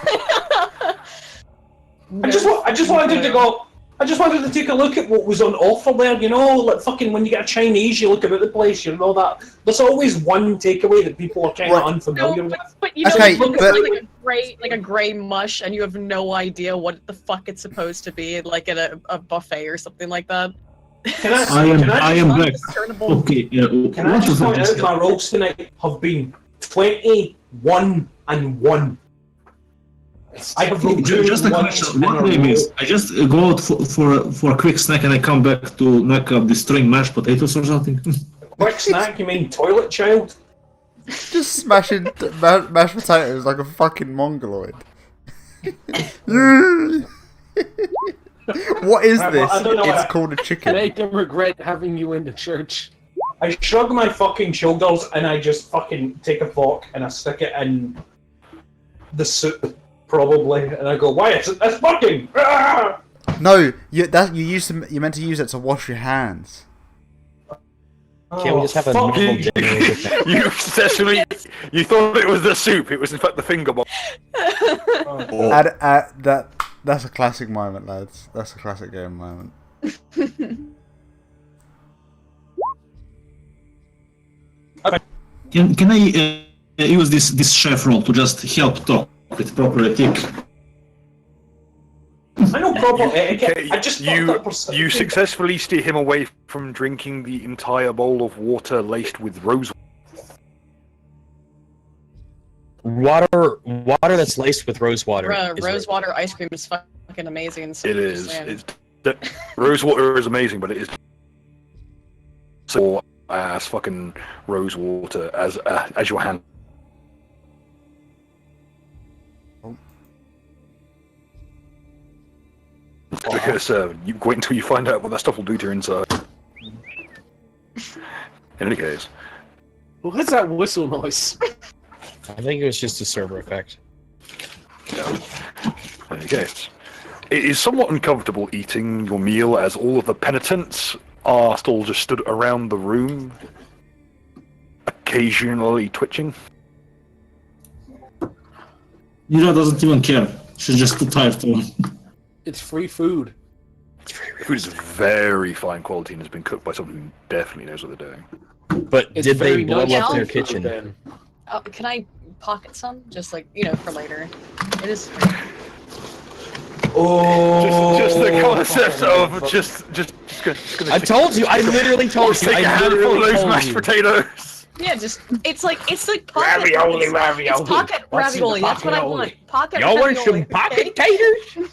I just wanted to go. I just wanted to take a look at what was on offer there. You know, like fucking when you get a Chinese, you look about the place. You know that there's always one takeaway that people are kind of unfamiliar with. But you know, Okay, you look but- at like a gray mush, and you have no idea what the fuck it's supposed to be, like at a buffet or something like that. Can I? I am back. Discernible. Okay, Can I what just was I point just out my rolls tonight have been 21 and 1. I have been doing just a one question. in What a do I row. miss? I just go out for a quick snack and I come back to knock up the string mashed potatoes or something. Quick snack? You mean toilet child? Just smashing mashed potatoes like a fucking mongoloid. What is Right, this? well, I don't know It's what- called a chicken. Make them regret having you in the church. I shrug my fucking shoulders and I just fucking take a fork and I stick it in the soup, probably, and I go, "Why is it this fucking?" Ah! No, you meant to use it to wash your hands. Can't we just have a fuck. normal dinner with that? You essentially, you thought it was the soup. It was in fact the finger bowl. That's a classic moment, lads. That's a classic game moment. Can I use this chef role to just help talk with proper ethic? I know proper etiquette. Okay, I just fucked up perception. you successfully steer him away from drinking the entire bowl of water laced with rose. Water that's laced with rose water. is Rose water ice cream is fucking amazing. So It I'm is. just saying. Rose water is amazing, but it is so ass fucking rose water as your hand. Because you wait until you find out what that stuff will do to your inside. In any case, What's that whistle noise? I think it was just a server effect. in any case, it is somewhat uncomfortable eating your meal as all of the penitents are still just stood around the room, occasionally twitching. Mira doesn't even care. She's just too tired to. It's free food. Food is very fine quality and has been cooked by someone who definitely knows what they're doing. But It's did they very blow nice up their food, kitchen? then. Oh, can I pocket some? Just like, for later. It is. Oh, Just the concept of just gonna I told you. I literally told you. take a I handful of literally those told mashed you. potatoes. Yeah, it's like pocket Ravioli, it's ravioli. pocket What's in the ravioli. That's what I ravioli? want. Pocket Y'all want ravioli. some pocket taters?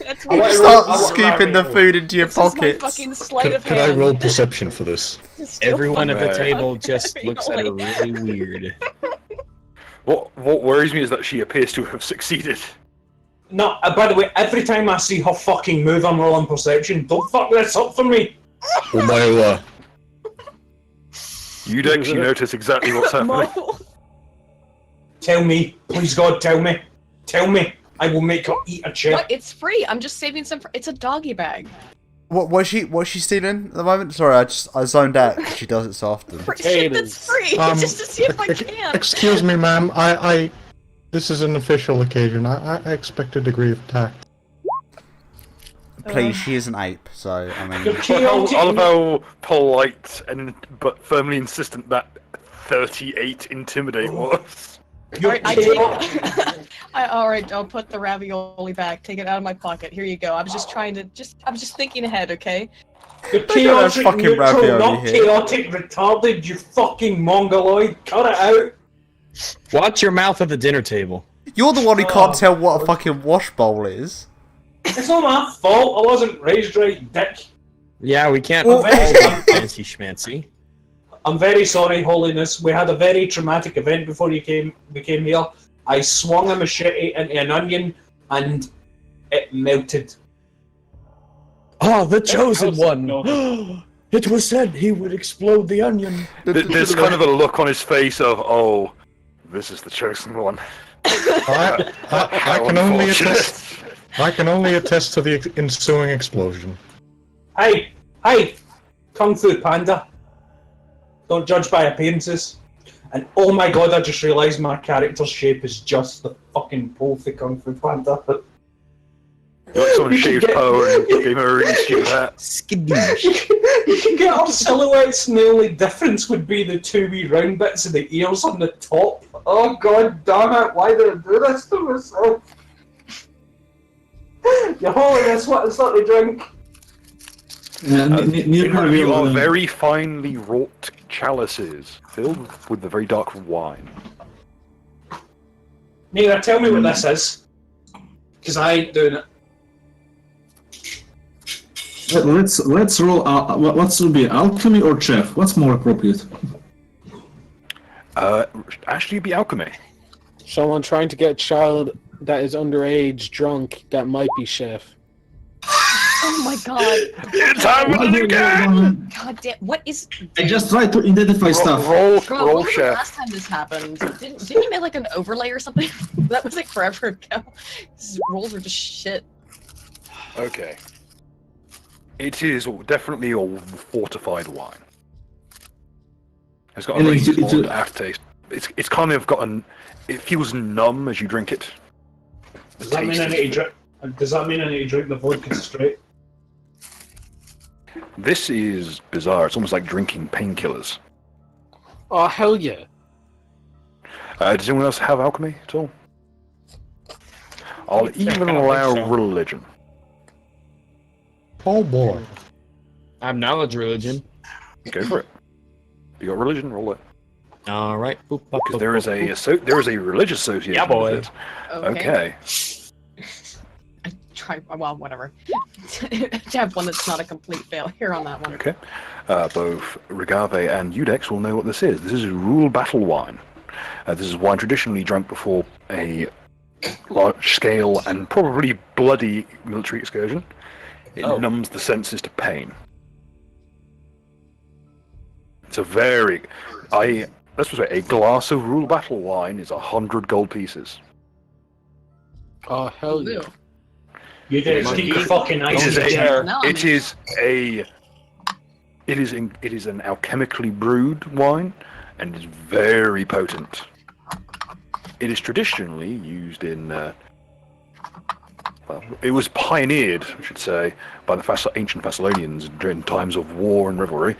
That's I what want- Start I want scooping the ravioli. food into your This is my pockets. fucking sleight of Could I hand. roll perception for this? Everyone at the Right. table just looks at her Ravioli. really weird. What worries me is that she appears to have succeeded. No, by the way, every time I see her fucking move, I'm rolling perception. Don't fuck this up for me. Omaewa. You'd actually notice exactly what's happening. Mo. Tell me, please God, tell me. Tell me. I will make her eat a chair. What? It's free. I'm just saving some. It's a doggy bag. What's she stealing at the moment? Sorry, I zoned out. 'Cause she does it so often. Shit, that's free. Just to see if I can. Excuse me, ma'am. This is an official occasion. I expect a degree of tact. Please, she is an ape, so I mean. I love how polite but firmly insistent that 38 intimidate was. Alright, I take alright, I'll put the ravioli back. Take it out of my pocket. Here you go. I was just trying to I'm just thinking ahead, okay? You're chaotic, fucking neutral, ravioli not here. chaotic, retarded, you fucking mongoloid. Cut it out. Watch your mouth at the dinner table. You're the one who can't tell what a fucking wash bowl is. It's not my fault. I wasn't raised right, dick. Yeah, we can't Well- all be fancy schmancy. I'm very sorry, Holiness. We had a very traumatic event before we came here. I swung a machete into an onion, and it melted. Ah, the chosen How's it one! melted? It was said he would explode the onion. There's kind of a look on his face of, oh, this is the chosen one. I How can only unfortunate. attest. I can only attest to the ensuing explosion. Hey, Kung Fu Panda. Don't judge by appearances. And oh my god, I just realised my character's shape is just the fucking pole for Kung Fu Panda. Like someone shaved Poe and gave him a really stupid hat. Skadoosh. You can get our silhouettes, and the only difference would be the two wee round bits of the ears on the top. Oh god damn it, why did I do this to myself? Your Holiness, what is that to drink? You are very finely wrought chalices filled with the very dark wine. Nina, tell me what this is. Because I ain't doing it. Let's roll. What should be alchemy or chef? What's more appropriate? Actually, it'd be alchemy. Someone trying to get a child that is underage drunk. That might be chef. Oh my god. It's happening again! God damn. What is. I just tried to identify stuff. Roll Bro, when was the chef. last time this happened? Didn't you make like an overlay or something? That was like forever ago. These rolls are just shit. Okay. It is definitely a fortified wine. It's got a And really it's- small aftertaste. It's kind of got an. It feels numb as you drink it. Does that mean I need to drink? Does that mean I need to drink the vodka straight? This is bizarre. It's almost like drinking painkillers. Oh, hell yeah. Does anyone else have alchemy at all? I'll even allow religion. Oh boy. I have knowledge religion. Go for it. You got religion? Roll it. All right. Because there is a religious association. Yeah, boy. With it. Okay. Try. Well, whatever. To have one that's not a complete failure on that one. Okay. Both Regave and Udex will know what this is. This is rule battle wine. This is wine traditionally drunk before a large-scale and probably bloody military excursion. It numbs the senses to pain. It's a very... let's just say, a glass of rule battle wine is 100 gold pieces. Oh, hell yeah. You did it. You fucking ice It is it. it is an alchemically brewed wine, and is very potent. It is traditionally used in. Well, it was pioneered, I should say, by the ancient Thessalonians during times of war and revelry,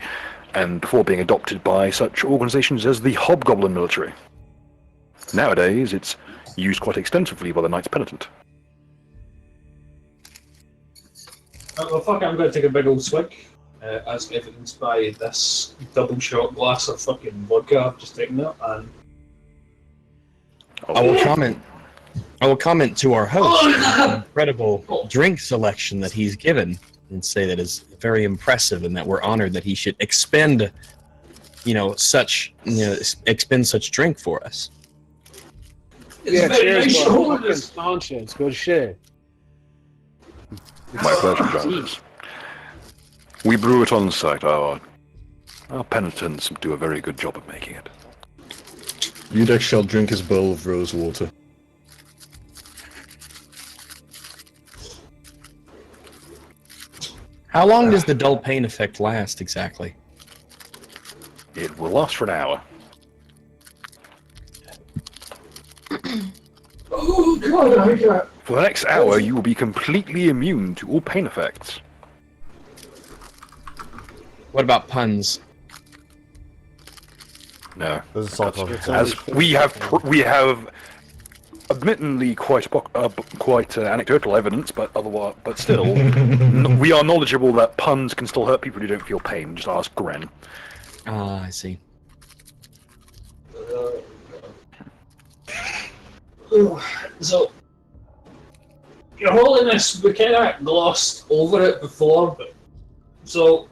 and before being adopted by such organizations as the Hobgoblin military. Nowadays, it's used quite extensively by the Knights Penitent. Well, fuck it, I'm going to take a big old swig, as evidenced by this double shot glass of fucking vodka I've just taken out, and... I will comment to our host the incredible drink selection that he's given, and say that is very impressive, and that we're honored that he should expend such drink for us. Yeah, cheers, nice bro. show, Fucking nonsense. Good shit. My pleasure, Jones. We brew it on site. Our penitents do a very good job of making it. Udex shall drink his bowl of rose water. How long does the dull pain effect last exactly? It will last for an hour. Oh god, I hate that. For the next hour, you will be completely immune to all pain effects. What about puns? No. There's a salt of As we have admittedly quite anecdotal evidence, but still, we are knowledgeable that puns can still hurt people who don't feel pain. Just ask Gren. Ah, I see. So, Your Holiness, we kind of glossed over it before, but so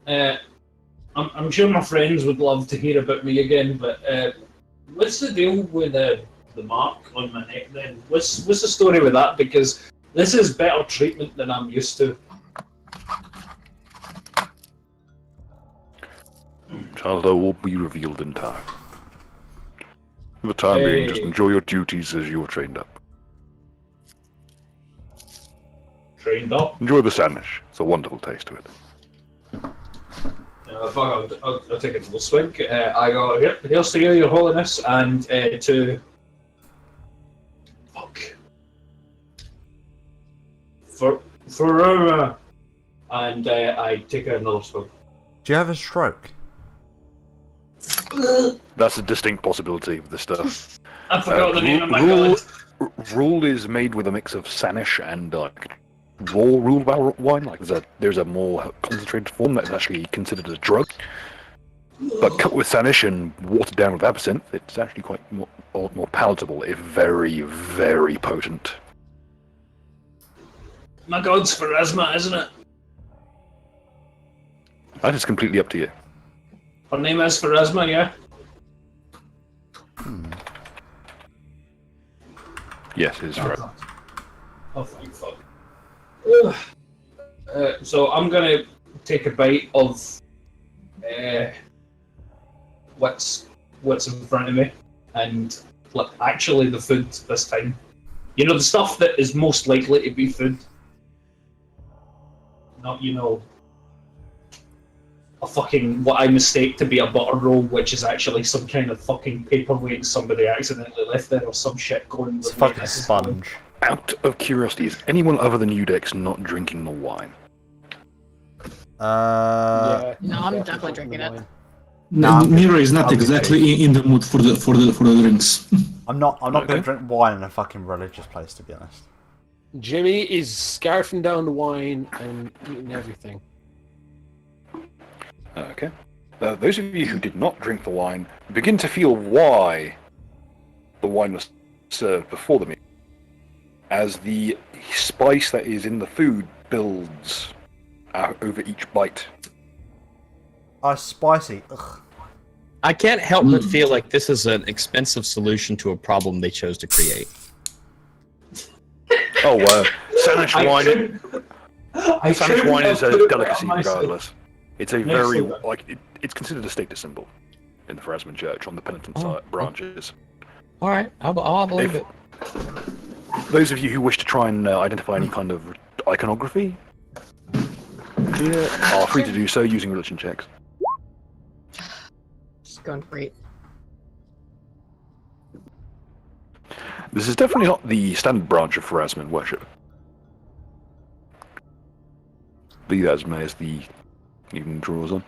I'm sure my friends would love to hear about me again. But what's the deal with the mark on my neck, then what's the story with that? Because this is better treatment than I'm used to. Child, that will be revealed in time. For the time being, just enjoy your duties as you're trained up. Trained up? Enjoy the sandwich. It's a wonderful taste to it. I'll take a little swig. I got here's to you, Your Holiness, and to for and I take another swig. Do you have a stroke? That's a distinct possibility with this stuff. I forgot the name of my god. Rule is made with a mix of Sanish and raw rule barrel wine. Like there's a more concentrated form that's actually considered a drug. But cut with Sanish and watered down with absinthe, it's actually quite more palatable, if very, very potent. My god's Pharasma, isn't it? That is completely up to you. Her name is Pharasma, yeah? Yes, it is right. Oh, thank fuck. So I'm gonna take a bite of what's in front of me, and actually the food this time. You know, the stuff that is most likely to be food. Not, a fucking, what I mistake to be a butter roll, which is actually some kind of fucking paperweight somebody accidentally left there or some shit going It's with fucking me. sponge. Out of curiosity, is anyone other than Udex not drinking the wine? No, I'm definitely drinking it. Mira is not I'll be exactly in the mood for the drinks. I'm not going to drink wine in a fucking religious place, to be honest. Jimmy is scarfing down the wine and eating everything. Okay. Those of you who did not drink the wine begin to feel why the wine was served before the meal, as the spice that is in the food builds over each bite. Spicy. Ugh. I can't help but feel like this is an expensive solution to a problem they chose to create. Oh, Sanish wine. Sanish wine is a delicacy, regardless. It's a very it's considered a status symbol in the Pharasman Church on the penitent branches. All right, I'll believe it. Those of you who wish to try and identify any kind of iconography are free to do so using religion checks. It's going great. This is definitely not the standard branch of Pharasman worship. Be that as may as the evening draws on.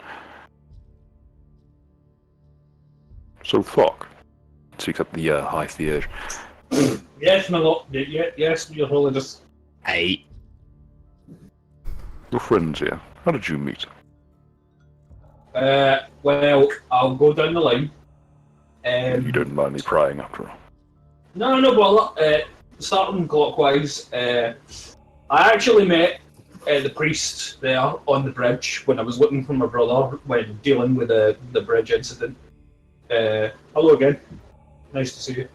So fuck. Speaks up the High Theurge. Yes, my lord. Yes, Your Holiness. Hey. Your friends here. How did you meet? Well, I'll go down the line. You don't mind me prying after all. No, but starting clockwise, I actually met the priest there on the bridge when I was looking for my brother when dealing with the bridge incident. Hello again. Nice to see you.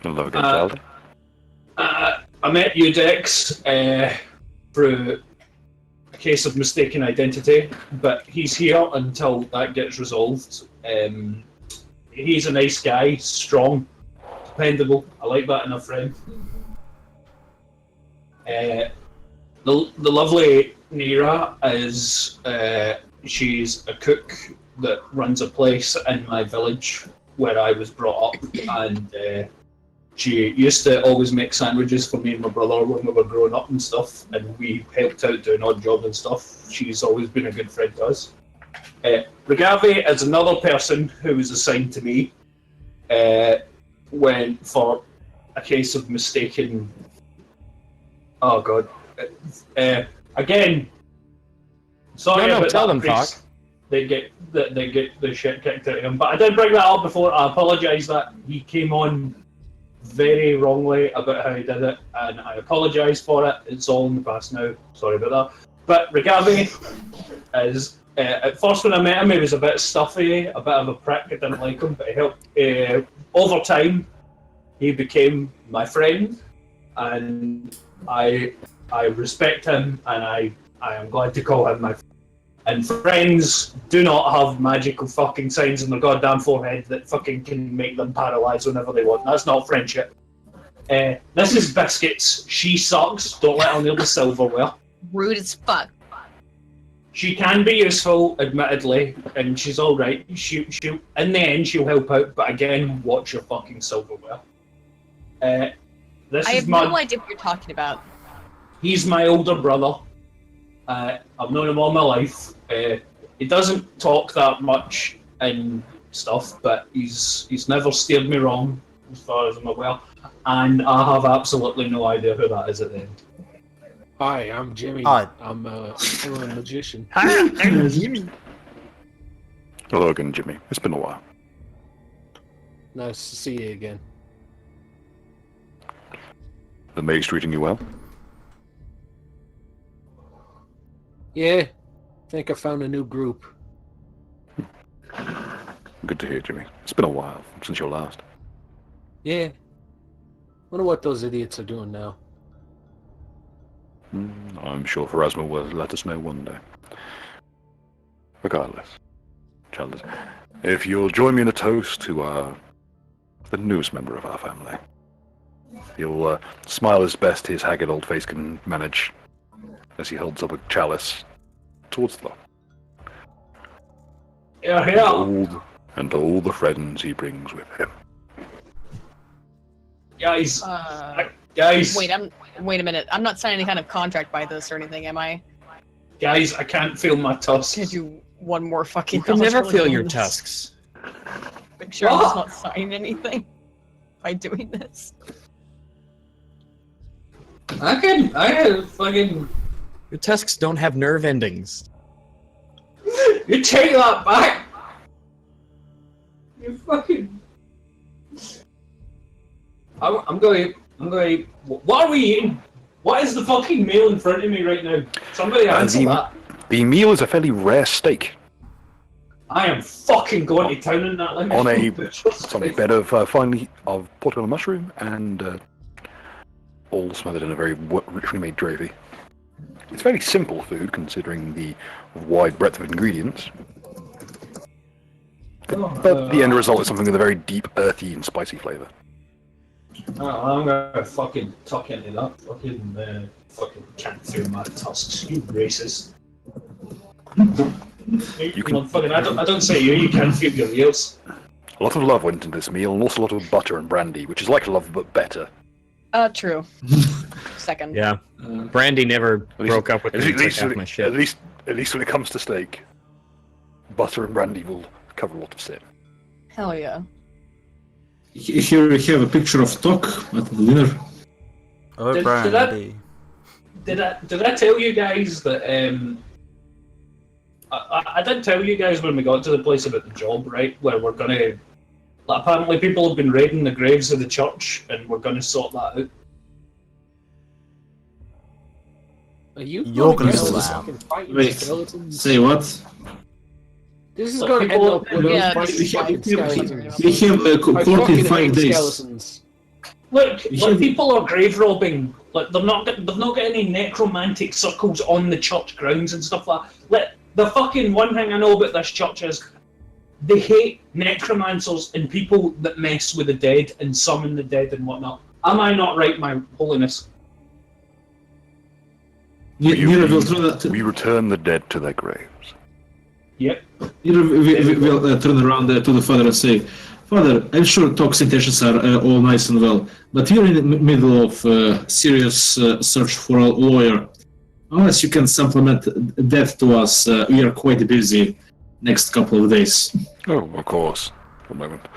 Hello again, child. I met Udex through a case of mistaken identity, but he's here until that gets resolved. He's a nice guy, strong, dependable. I like that in a friend. The lovely Nira is she's a cook that runs a place in my village where I was brought up, and she used to always make sandwiches for me and my brother when we were growing up and stuff, and we helped out doing odd job and stuff. She's always been a good friend to us. Regave is another person who was assigned to me when for a case of mistaken. Oh god. Again. Sorry about tell that, them, priest. Talk. They get the shit kicked out of him. But I did bring that up before. I apologise that he came on very wrongly about how he did it, and I apologise for it. It's all in the past now. Sorry about that. But Regave is At first, when I met him, he was a bit stuffy, a bit of a prick. I didn't like him, but he helped. Over time, he became my friend, and I respect him, and I am glad to call him my friend. And friends do not have magical fucking signs on their goddamn forehead that fucking can make them paralyzed whenever they want. That's not friendship. This is Biscuits. She sucks. Don't let her near the silverware. Rude as fuck. She can be useful, admittedly, and she's all right. She in the end she'll help out, but again, watch your fucking silverware. I have no idea what you're talking about. He's my older brother. I've known him all my life. He doesn't talk that much and stuff, but he's never steered me wrong, as far as I'm aware. And I have absolutely no idea who that is at the end. Hi, I'm Jimmy. Hi. I'm a magician. Hi, I'm Jimmy. Hello again, Jimmy. It's been a while. Nice to see you again. The maid's treating you well? Yeah, I think I found a new group. Good to hear, Jimmy. It's been a while since your last. Yeah. Wonder what those idiots are doing now. I'm sure Pharasma will let us know one day. Regardless, Chalders, if you'll join me in a toast to the newest member of our family. He'll smile as best his haggard old face can manage as he holds up a chalice towards the lot. Yeah. And all the friends he brings with him. Guys. Wait a minute. I'm not signing any kind of contract by this or anything, am I? Guys, I can't feel my tusks. Could you one more fucking... You can never feel your tusks. Make sure I'm just not signing anything by doing this. I fucking... Your tusks don't have nerve endings. You take that back! You fucking... I'm going... What are we eating? What is the fucking meal in front of me right now? Somebody answer that. The meal is a fairly rare steak. I am fucking going to town on that. It's on a bed of Portobello mushroom and all smothered in a very richly made gravy. It's very simple food considering the wide breadth of ingredients. But the end result is something with a very deep, earthy and spicy flavour. I'm gonna fucking tuck into that. Fucking can't feel my tusks, you racist. I don't say you can't feel your ears. A lot of love went into this meal, and also a lot of butter and brandy, which is like love but better. True. Second. Yeah. Brandy never broke up with me. At least when it comes to steak, butter and brandy will cover a lot of sin. Hell yeah. Here we have a picture of Tok at the dinner. Oh, brandy. Did I tell you guys that I did tell you guys when we got to the place about the job, right? Where we're gonna apparently people have been raiding the graves of the church and we're gonna sort that out. Are you You're gonna gonna get sort fucking fighting Wait, skeletons? say what? This is gonna end up with Yeah, us this fighting is why skeletons. We have a I court in fucking 5 hate days. skeletons. Look, people are grave robbing. Like they've not got any necromantic circles on the church grounds and stuff like that. The fucking one thing I know about this church is they hate necromancers and people that mess with the dead and summon the dead and whatnot. Am I not right, my holiness? We return the dead to their graves. Yep. We'll turn around to the father and say, Father, I'm sure Tok's intentions are all nice and well, but we're in the middle of a serious search for a lawyer. Unless you can supplement that to us, we are quite busy next couple of days. Oh, of course. For a moment.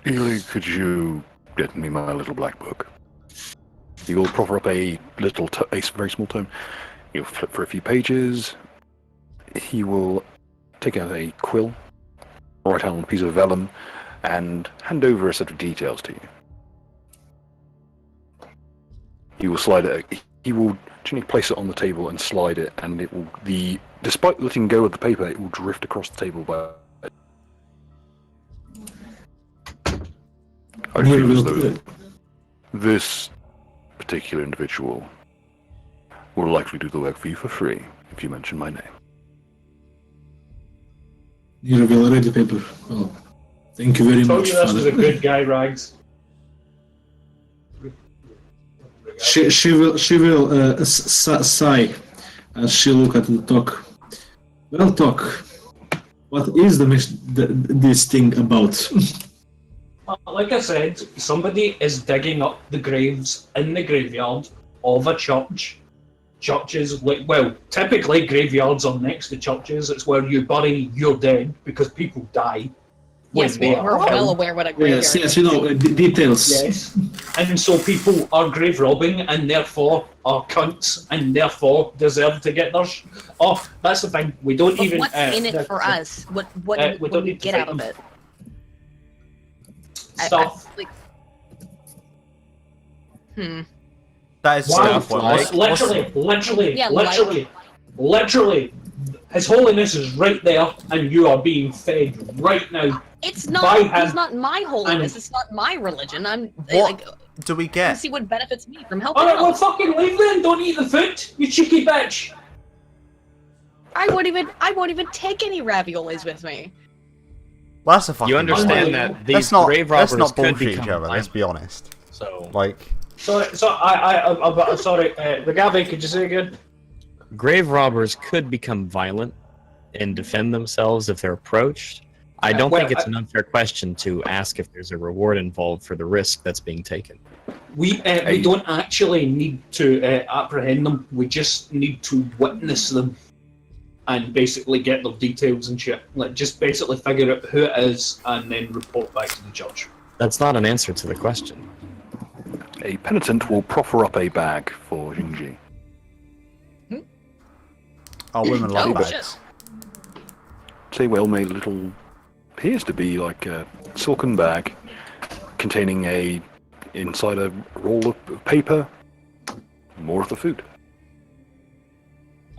Ely, could you get me my little black book? You will proffer up a very small tome. You'll flip for a few pages. He will take out a quill, write out on a piece of vellum, and hand over a set of details to you. He will he will gently place it on the table and slide it, and it will. Despite letting go of the paper, it will drift across the table by. I feel as though this particular individual will likely do the work for you for free if you mention my name. You reveal already paper. Oh, thank you very Told much, you this was a Father. good guy, Rags. She will sigh as she look at the talk. Well, talk. What is this thing about? Like I said, somebody is digging up the graves in the graveyard of a church. Churches, typically graveyards are next to churches. It's where you bury your dead because people die. Yes, we're well aware what a graveyard is. Yes, you know, details. Yes. And so people are grave robbing and therefore are cunts and therefore deserve to get theirs off. That's the thing. We don't But even. what's in it for us? What we do don't we need to get fight out of them. it? Stuff. That is Wow, stuff. What's- literally, His Holiness is right there, and you are being fed right now. It's by not. him. It's not my holiness. It's not my religion. I'm What like. do we I get? see what benefits me from helping Alright, well, out. fucking leave then. Don't eat the food, you cheeky bitch. I won't even take any raviolis with me. Well, that's a fucking. You understand lie. that these let's not, grave let's robbers not could bullshit each become other. Let's violent. be honest. So, Like, Sorry, the Gabby, could you say again? grave robbers could become violent and defend themselves if they're approached. I don't think it's an unfair question to ask if there's a reward involved for the risk that's being taken. We don't actually need to apprehend them. We just need to witness them and basically get their details and shit. Like, just basically figure out who it is and then report back to the judge. That's not an answer to the question. A penitent will proffer up a bag for Jingji. oh, women like Oh, bags. shit. It's a well-made little, appears to be like a silken bag containing inside a roll of paper, more of the food.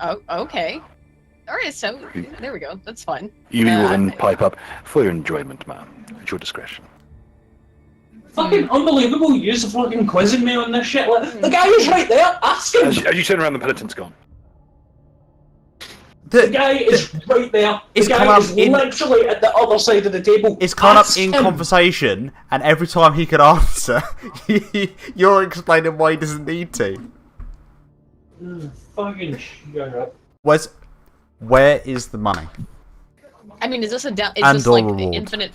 Oh, okay. All right, so there we go. That's fine. Evie will then I- pipe up, for your enjoyment, ma'am, at your discretion. Fucking unbelievable. You're fucking quizzing me on this shit. Like, the guy is right there. Ask him. As you turn around, the penitent's gone. The guy is right there. The It's come guy up is in- literally at the other side of the table. It's come up Ask in him. conversation, and every time he could answer, you're explaining why he doesn't need to. Fucking shut up. Where is the money? I mean, is this a down? Is And this like or reward. infinite?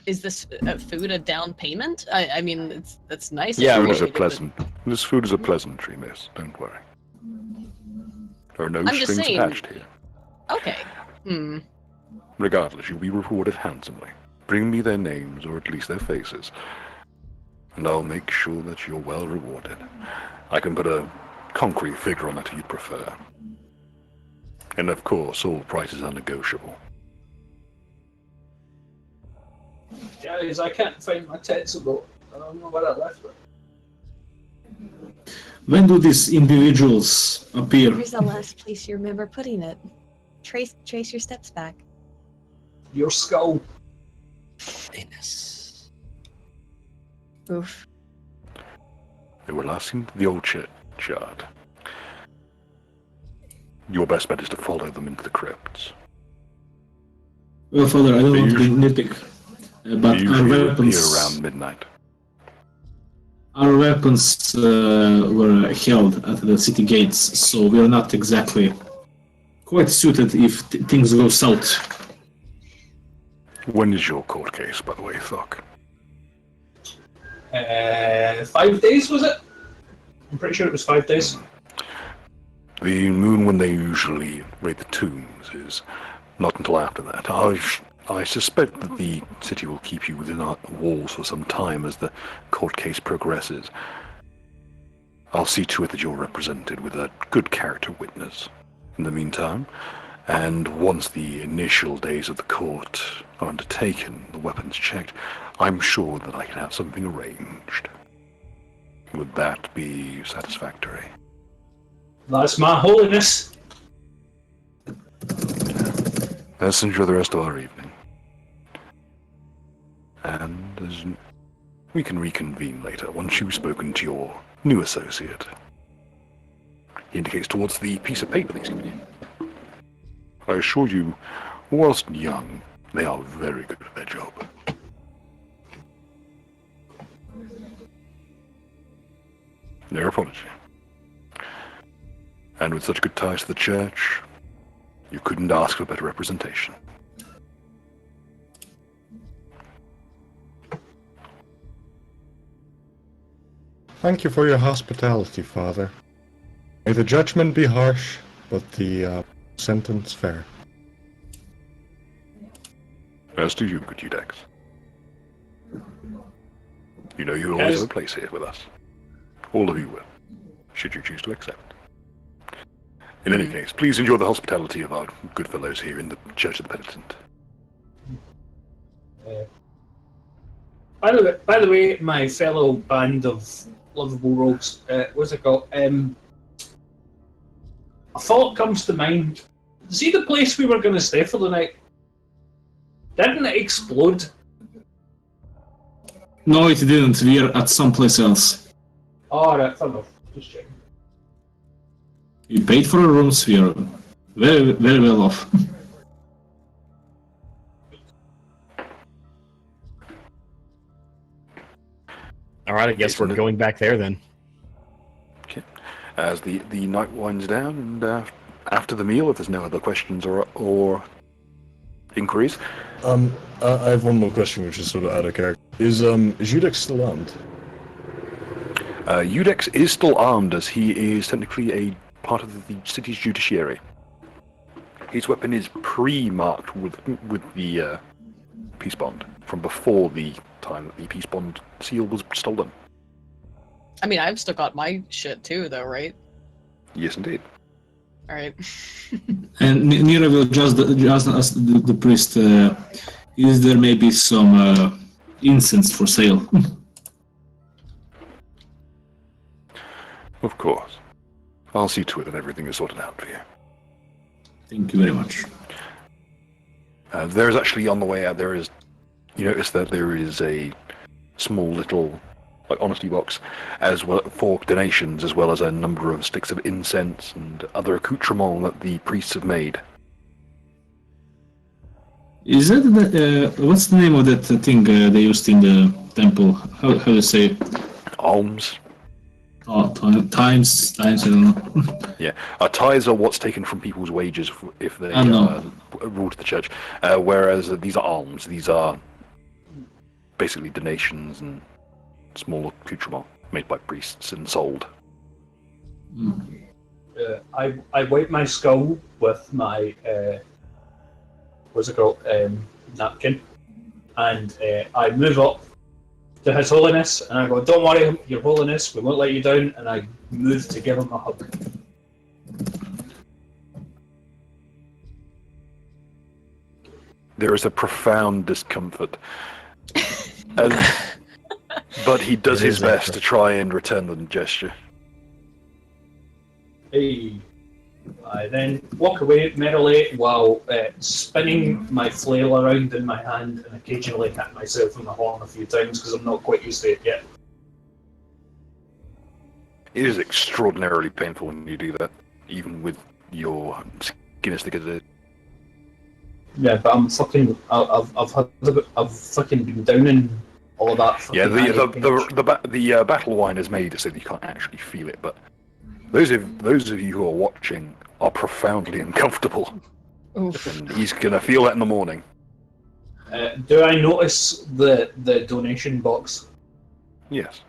Is this food a down payment? I mean, that's nice. Yeah, Food It's is a really good, pleasant. This food is a pleasantry, miss. Don't worry. There are no I'm just strings saying- attached here. but- Okay. Regardless, you'll be rewarded handsomely. Bring me their names, or at least their faces, and I'll make sure that you're well rewarded. I can put a concrete figure on that if you'd prefer. And of course, all prices are negotiable. Guys, I can't find my Tetsubo. I don't know where I left it. When do these individuals appear? Where's the last place you remember putting it? Trace your steps back. Your skull. Venus. Oof. They were last seen at the old churchyard. Your best bet is to follow them into the crypts. Well, Father, I don't They want to be usually- nitpick, They but our usually weapons, appear around midnight. our weapons were held at the city gates, so we are not exactly quite suited if things go south. When is your court case, by the way, Thok? 5 days, was it? I'm pretty sure it was 5 days. The moon when they usually raid the tombs is not until after that. I suspect that the city will keep you within our walls for some time as the court case progresses. I'll see to it that you're represented with a good character witness in the meantime, and once the initial days of the court are undertaken, the weapons checked, I'm sure that I can have something arranged. Would that be satisfactory? That's my holiness. Let's enjoy the rest of our evening. And we can reconvene later once you've spoken to your new associate. He indicates towards the piece of paper that he's given you. I assure you, whilst young, they are very good at their job. Their apology. And with such good ties to the church, you couldn't ask for better representation. Thank you for your hospitality, Father. May the judgment be harsh, but the sentence fair. As do you, good Eudex. You know you always have a place here with us. All of you will, should you choose to accept. In any case, please enjoy the hospitality of our good fellows here in the Church of the Penitent. By the way, my fellow band of lovable rogues, what's it called? A thought comes to mind. See the place we were going to stay for the night? Didn't it explode? No, it didn't. We are at someplace else. Alright, fair enough. Just checking. We paid for our rooms. We are very, very well off. All right, I guess we're going back there then. Okay. As the night winds down, and after the meal, if there's no other questions or inquiries. I have one more question, which is sort of out of character. Is Eudex still armed? Eudex is still armed, as he is technically a part of the city's judiciary. His weapon is pre-marked with the peace bond from before the time that the peace bond seal was stolen. I mean, I've still got my shit too, though, right? Yes, indeed. All right. And Nira will just ask the priest, is there maybe some incense for sale? Of course. I'll see to it that everything is sorted out for you. Thank you very much. There's actually, on the way out, you notice that there is a small little honesty box as well for donations, as well as a number of sticks of incense and other accoutrements that the priests have made. Is that what's the name of that thing they used in the temple? How do you say it? Alms. Oh, times, I don't know. Yeah, tithes are what's taken from people's wages if they rule to the church, whereas these are alms. These are basically donations and small accoutrements made by priests and sold. I wipe my skull with my what's it called, napkin, and I move up to His Holiness, and I go, "Don't worry, Your Holiness, we won't let you down." And I move to give him a hug. There is a profound discomfort, but he does his best to try and return the gesture. Hey. I then walk away merrily while spinning my flail around in my hand and occasionally hit myself in the horn a few times because I'm not quite used to it yet. It is extraordinarily painful when you do that, even with your skin as thick as it is. Yeah, but I'm fucking. I've fucking been down in all of that. Yeah, the battle wine is made so that you can't actually feel it, but those of you who are watching are profoundly uncomfortable. Oof. And he's gonna feel that in the morning. Do I notice the donation box? Yes.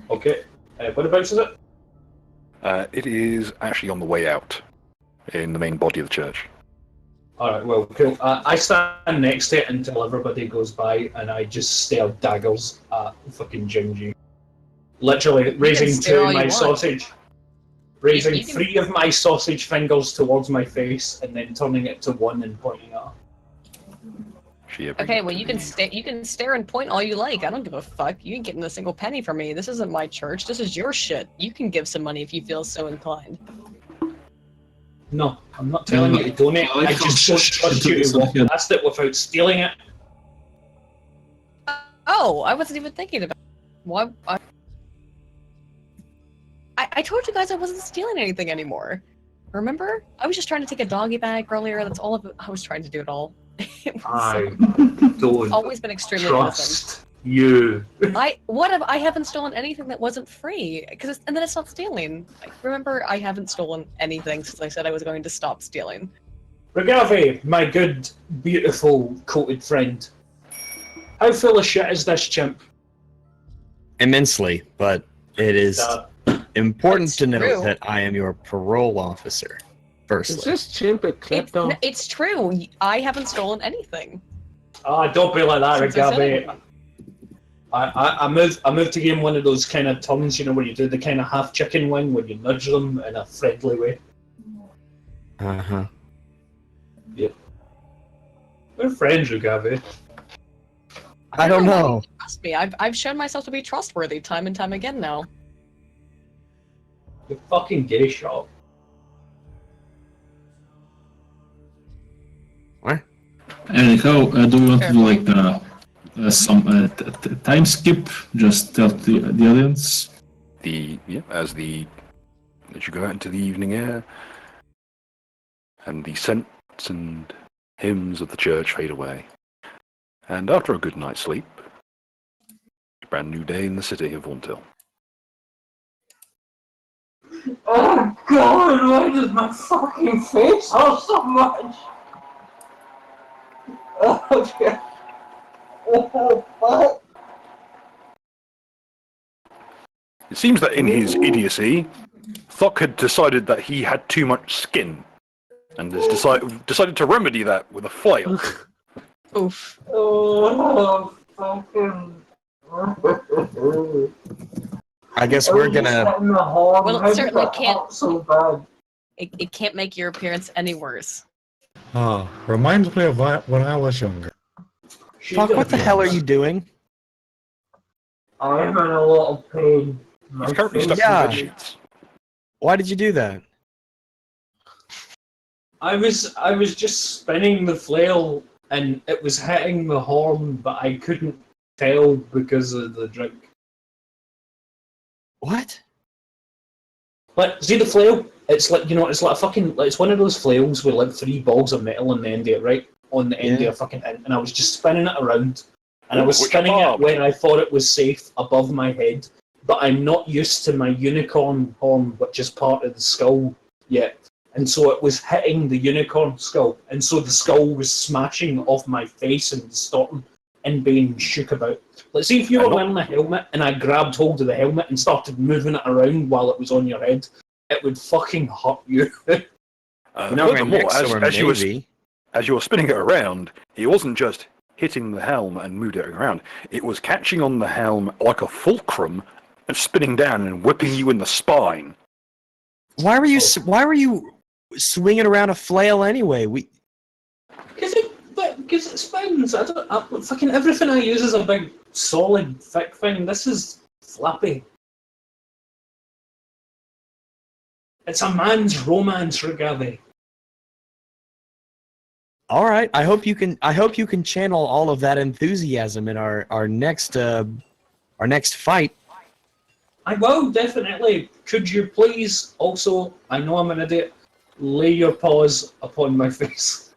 Okay. Whereabouts is it? It is actually on the way out, in the main body of the church. Alright, well, cool. I stand next to it until everybody goes by, and I just stare daggers at fucking Jinji. Literally raising two of my sausage. Raising three of my sausage fingers towards my face, and then turning it to one and pointing at her. Okay, well you can stare and point all you like. I don't give a fuck. You ain't getting a single penny from me. This isn't my church. This is your shit. You can give some money if you feel so inclined. No, I'm not telling you to donate. I just don't trust you to walk past it without stealing it. Oh, I wasn't even thinking about what. I told you guys I wasn't stealing anything anymore. Remember? I was just trying to take a doggy bag earlier. That's all of it. I was trying to do it all. I don't always been extremely trust you. I haven't stolen anything that wasn't free, and then it's not stealing. Remember, I haven't stolen anything since I said I was going to stop stealing. Regave, my good, beautiful, coated friend. How full of shit is this chimp? Immensely, but it is important to true. note that I am your parole officer. Firstly, Is this chimp a klepto? It's true. I haven't stolen anything. Don't be like that, Since I said Regave. I moved to give him one of those kind of tongues, you know, where you do the kind of half chicken wing, where you nudge them in a friendly way. Uh-huh. Yep. We're friends, Regave. I don't know. Trust me, I've shown myself to be trustworthy time and time again now. You're fucking gay shop. What? Anyhow, do you want to do like some time skip? Just tell the audience. As you go out into the evening air, and the scents and hymns of the church fade away, and after a good night's sleep, a brand new day in the city of Vauntil. Oh god, why does my fucking face hurt so much? Oh god. Oh fuck. It seems that in his idiocy, Thok had decided that he had too much skin, and has decided to remedy that with a flail. Oof. Oh fucking. I guess we're gonna. Well, it certainly can't. So bad. It can't make your appearance any worse. Reminds me of when I was younger. Fuck, what the hell are you doing? I'm in a lot of pain. He's currently stuck Yeah. in bed sheets. Why did you do that? I was just spinning the flail and it was hitting the horn, but I couldn't tell because of the drink. What? Like, see the flail? It's like, you know, it's like a fucking, it's one of those flails with like 3 balls of metal on the end of it, right? On the end of a fucking end. And I was just spinning it around. And I was Which spinning it bob? where I thought it was safe above my head. But I'm not used to my unicorn horn, which is part of the skull yet. And so it was hitting the unicorn skull. And so the skull was smashing off my face and distorting and being shook about. Let's see if you were wearing a helmet and I grabbed hold of the helmet and started moving it around while it was on your head. It would fucking hurt you. Furthermore, as you were spinning it around, it wasn't just hitting the helm and moving it around. It was catching on the helm like a fulcrum and spinning down and whipping you in the spine. Why were you swinging around a flail anyway? Because it spins. Fucking everything I use is a big, solid, thick thing. This is flappy. It's a man's romance, Regave. All right. I hope you can channel all of that enthusiasm in our next fight. I will, definitely. Could you please also, I know I'm an idiot, lay your paws upon my face?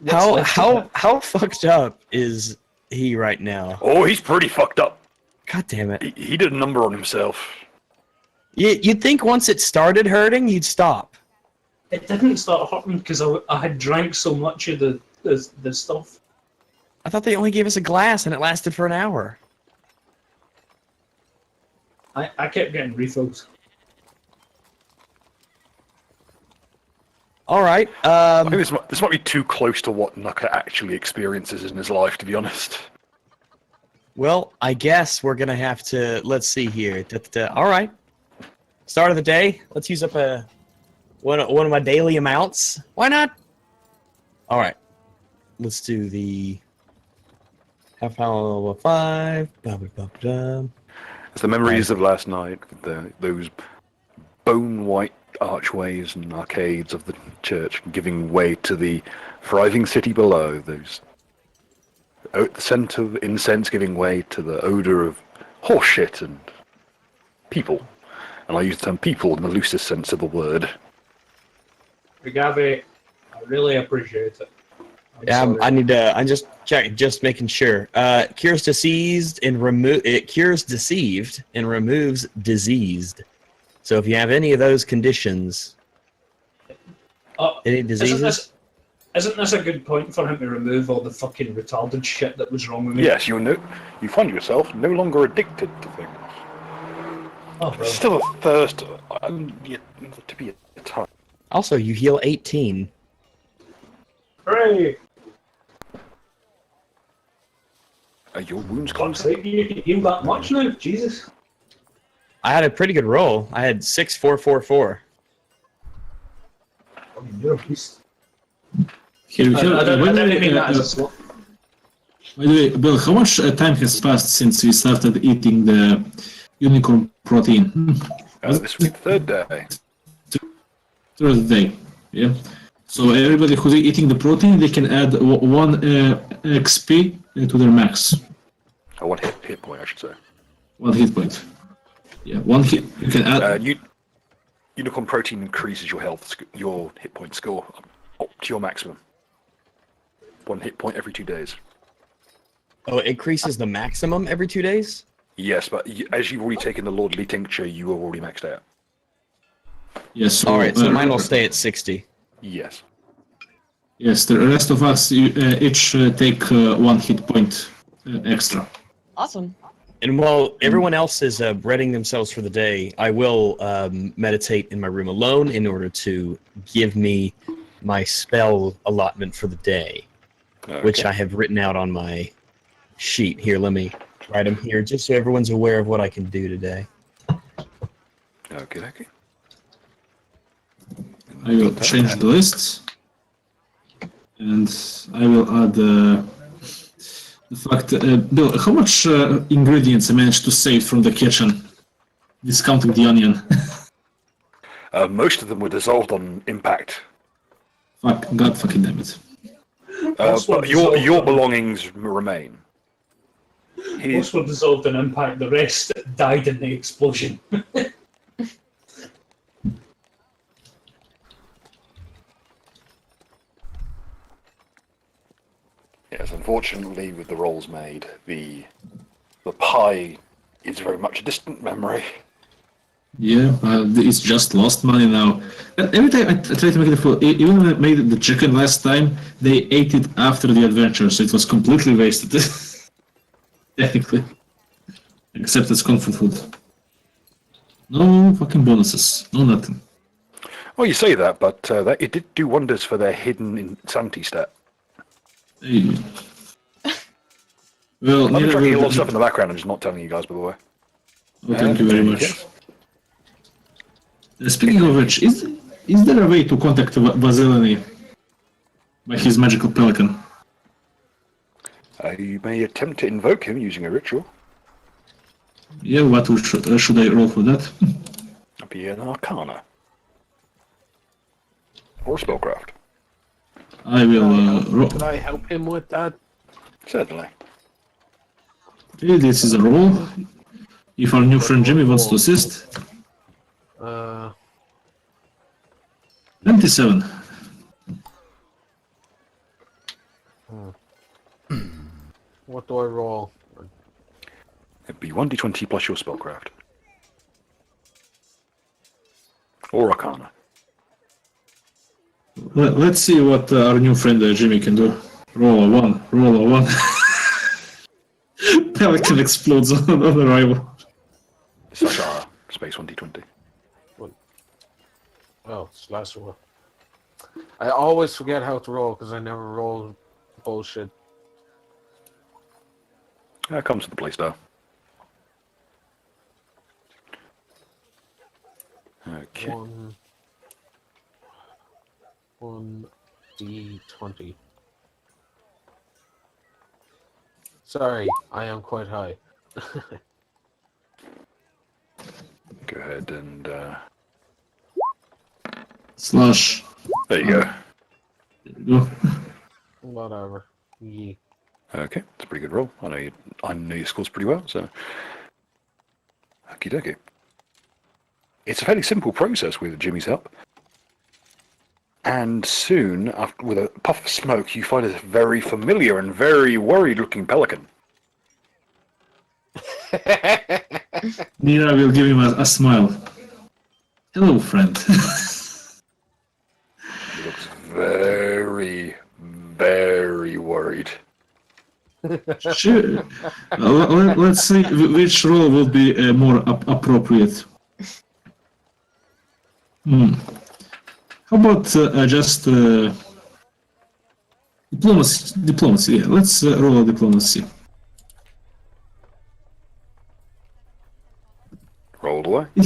How fucked up is he right now? Oh, he's pretty fucked up. God damn it. He did a number on himself. You'd think once it started hurting, you'd stop. It didn't start hurting because I had drank so much of the stuff. I thought they only gave us a glass and it lasted for an hour. I kept getting refills. All right. I think this might be too close to what Nuka actually experiences in his life, to be honest. Well, I guess we're gonna have to. Let's see here. All right. Start of the day. Let's use up one of my daily amounts. Why not? All right. let's do the half hour 5. It's the memories of last night, those bone white archways and arcades of the church giving way to the thriving city below, those the scent of incense giving way to the odor of horseshit and people. And I use the term people in the loosest sense of the word. Gabby, I really appreciate it. I need to. I'm just making sure. Cures deceased and it cures deceived and removes diseased. So if you have any of those conditions, any diseases. Isn't this a good point for him to remove all the fucking retarded shit that was wrong with me? Yes, you find yourself no longer addicted to things. Oh, bro. Still a thirst to be a time. Also, you heal 18. Hooray! Are your wounds Fuck's closed? sake, you can heal that much now? Jesus. I had a pretty good roll. I had 6, 4, 4, 4. I mean, you're a beast. Here we go. I don't mean that as a slot. By the way, Bill, how much time has passed since we started eating the unicorn protein? This will be the third day. Third day, yeah. So everybody who's eating the protein, they can add 1 XP to their max. Oh, 1 hit point, I should say. 1 hit point. Yeah, 1 hit. You can add. Unicorn protein increases your your hit point score up to your maximum. 1 hit point every 2 days. Oh, it increases the maximum every 2 days? Yes, but as you've already taken the Lordly Tincture, you are already maxed out. Yes. So, Alright, so mine will stay at 60. Yes. Yes, the rest of us each take 1 hit point extra. Awesome. And while everyone else is breading themselves for the day, I will meditate in my room alone in order to give me my spell allotment for the day, which I have written out on my sheet. Here, let me write them here just so everyone's aware of what I can do today. Okay. I will change the list, and I will add the fact. Bill, how much ingredients I managed to save from the kitchen, discounting the onion? Most of them were dissolved on impact. God fucking damn it. But your belongings remain. Most were dissolved in impact, the rest died in the explosion. Yes, unfortunately, with the rolls made, the pie is very much a distant memory. Yeah, it's just lost money now. Every time I try to make it full, even when I made the chicken last time, they ate it after the adventure, so it was completely wasted. Technically. Except it's comfort food. No fucking bonuses. No nothing. Well, you say that, but it did do wonders for their hidden insanity stat. Hey. Well, I've been tracking a lot of stuff in the background and just not telling you guys, by the way. Oh, thank you very much. Speaking of which, is there a way to contact Vasilini by his magical pelican? You may attempt to invoke him using a ritual. Yeah, what should I roll for that? That'd be an Arcana. Or Spellcraft. I will roll. Can I help him with that? Certainly. Okay, this is a roll. If our new friend Jimmy wants to assist. 27. What do I roll? It'd be 1d20 plus your Spellcraft. Or Arcana. Let's see what our new friend Jimmy can do. Roll a 1. Roll a 1. Pelican explodes on arrival. Sashara, space 1d20. Oh, slash roll. I always forget how to roll because I never roll bullshit. That comes with the playstyle. Okay. 1d20. Sorry, I am quite high. Go ahead and Slash. there you go. There we go. Whatever. Yeah. Okay, it's a pretty good roll. I know your scores pretty well, so okie dokie. It's a fairly simple process with Jimmy's help. And soon, after, with a puff of smoke, you find a very familiar and very worried-looking pelican. Nira will give him a smile. Hello, friend. He looks very, very worried. Sure. Let's see which role would be more appropriate. How about just diplomacy? Diplomacy. Yeah, let's roll a diplomacy. Rolled away. It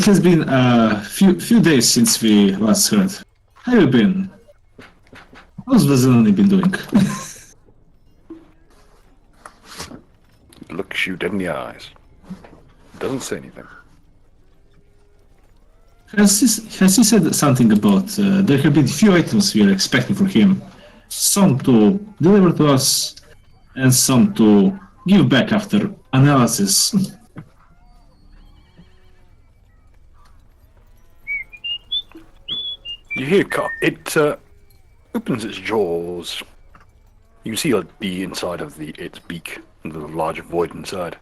has been a few days since we last heard. How have you been? How's Vasilani been doing? Looks you dead in the eyes. Doesn't say anything. Has he said something about there have been few items we are expecting from him? Some to deliver to us, and some to give back after analysis. You hear it opens its jaws. You can see the inside of its beak, and the large void inside.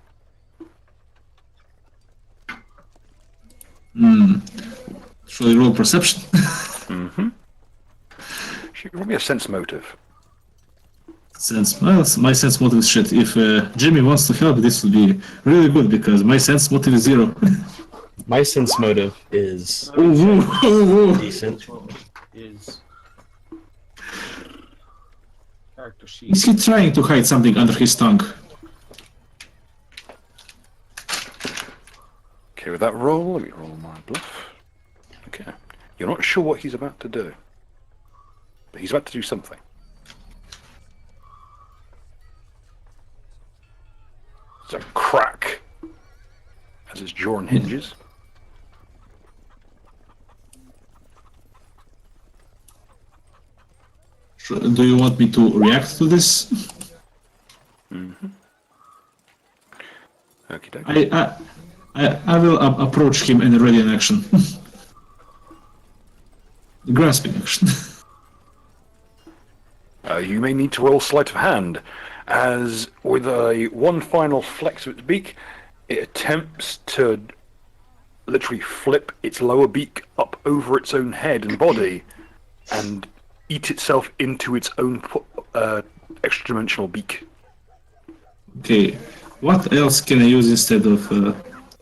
Shall I roll perception? Mm-hmm. Should roll me a sense motive. Sense, well, my sense motive is shit. If Jimmy wants to help, this will be really good because my sense motive is 0. My sense motive is decent. Is character sheet. Is he trying to hide something under his tongue? Okay, with that roll, let me roll my bluff. Okay. You're not sure what he's about to do. But he's about to do something. It's a crack as his jaw unhinges. Do you want me to react to this? Mm-hmm. Okay, I will approach him and ready an action. The grasping action. You may need to roll sleight of hand, as with one final flex of its beak, it attempts to literally flip its lower beak up over its own head and body, and eat itself into its own extra-dimensional beak. Okay, what else can I use instead of...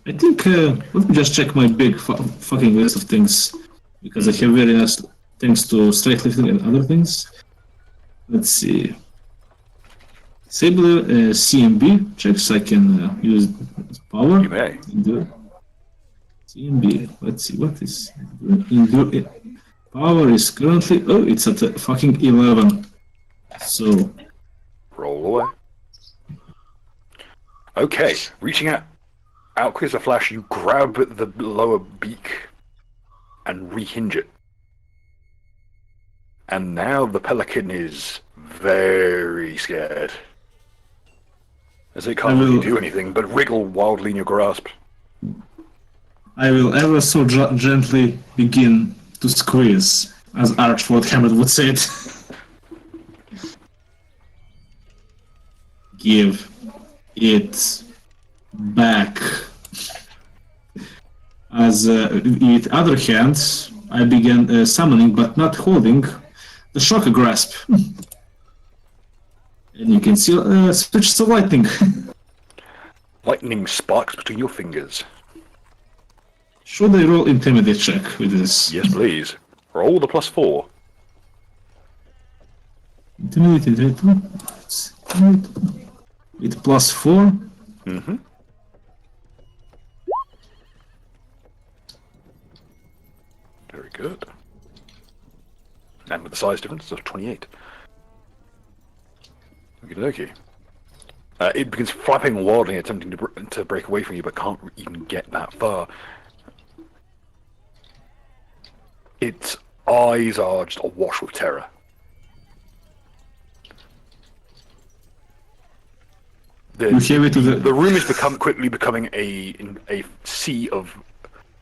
I think, let me just check my big fucking list of things, because I have very nice things to straight lifting and other things. Let's see. Disable CMB checks, I can use power. You may. CMB, let's see, what is... Power is currently... Oh, it's at fucking 11. So... Roll away. Okay, reaching out quick as a flash, you grab the lower beak and rehinge it. And now the pelican is very scared, as it can't really do anything but wriggle wildly in your grasp. I will ever so gently begin to squeeze, as Archford Hammett would say it. Give it back. As with other hand, I began summoning but not holding the shock grasp. And you can see switch to lightning. Lightning sparks between your fingers. Should I roll intimidate check with this? Yes, please. Roll the +4. Intimidate. With +4. Mm-hmm. Very good. And with the size difference of 28. Okie dokie. It begins flapping wildly, attempting to break away from you, but can't even get that far. Its eyes are just awash with terror. The room is quickly becoming a sea of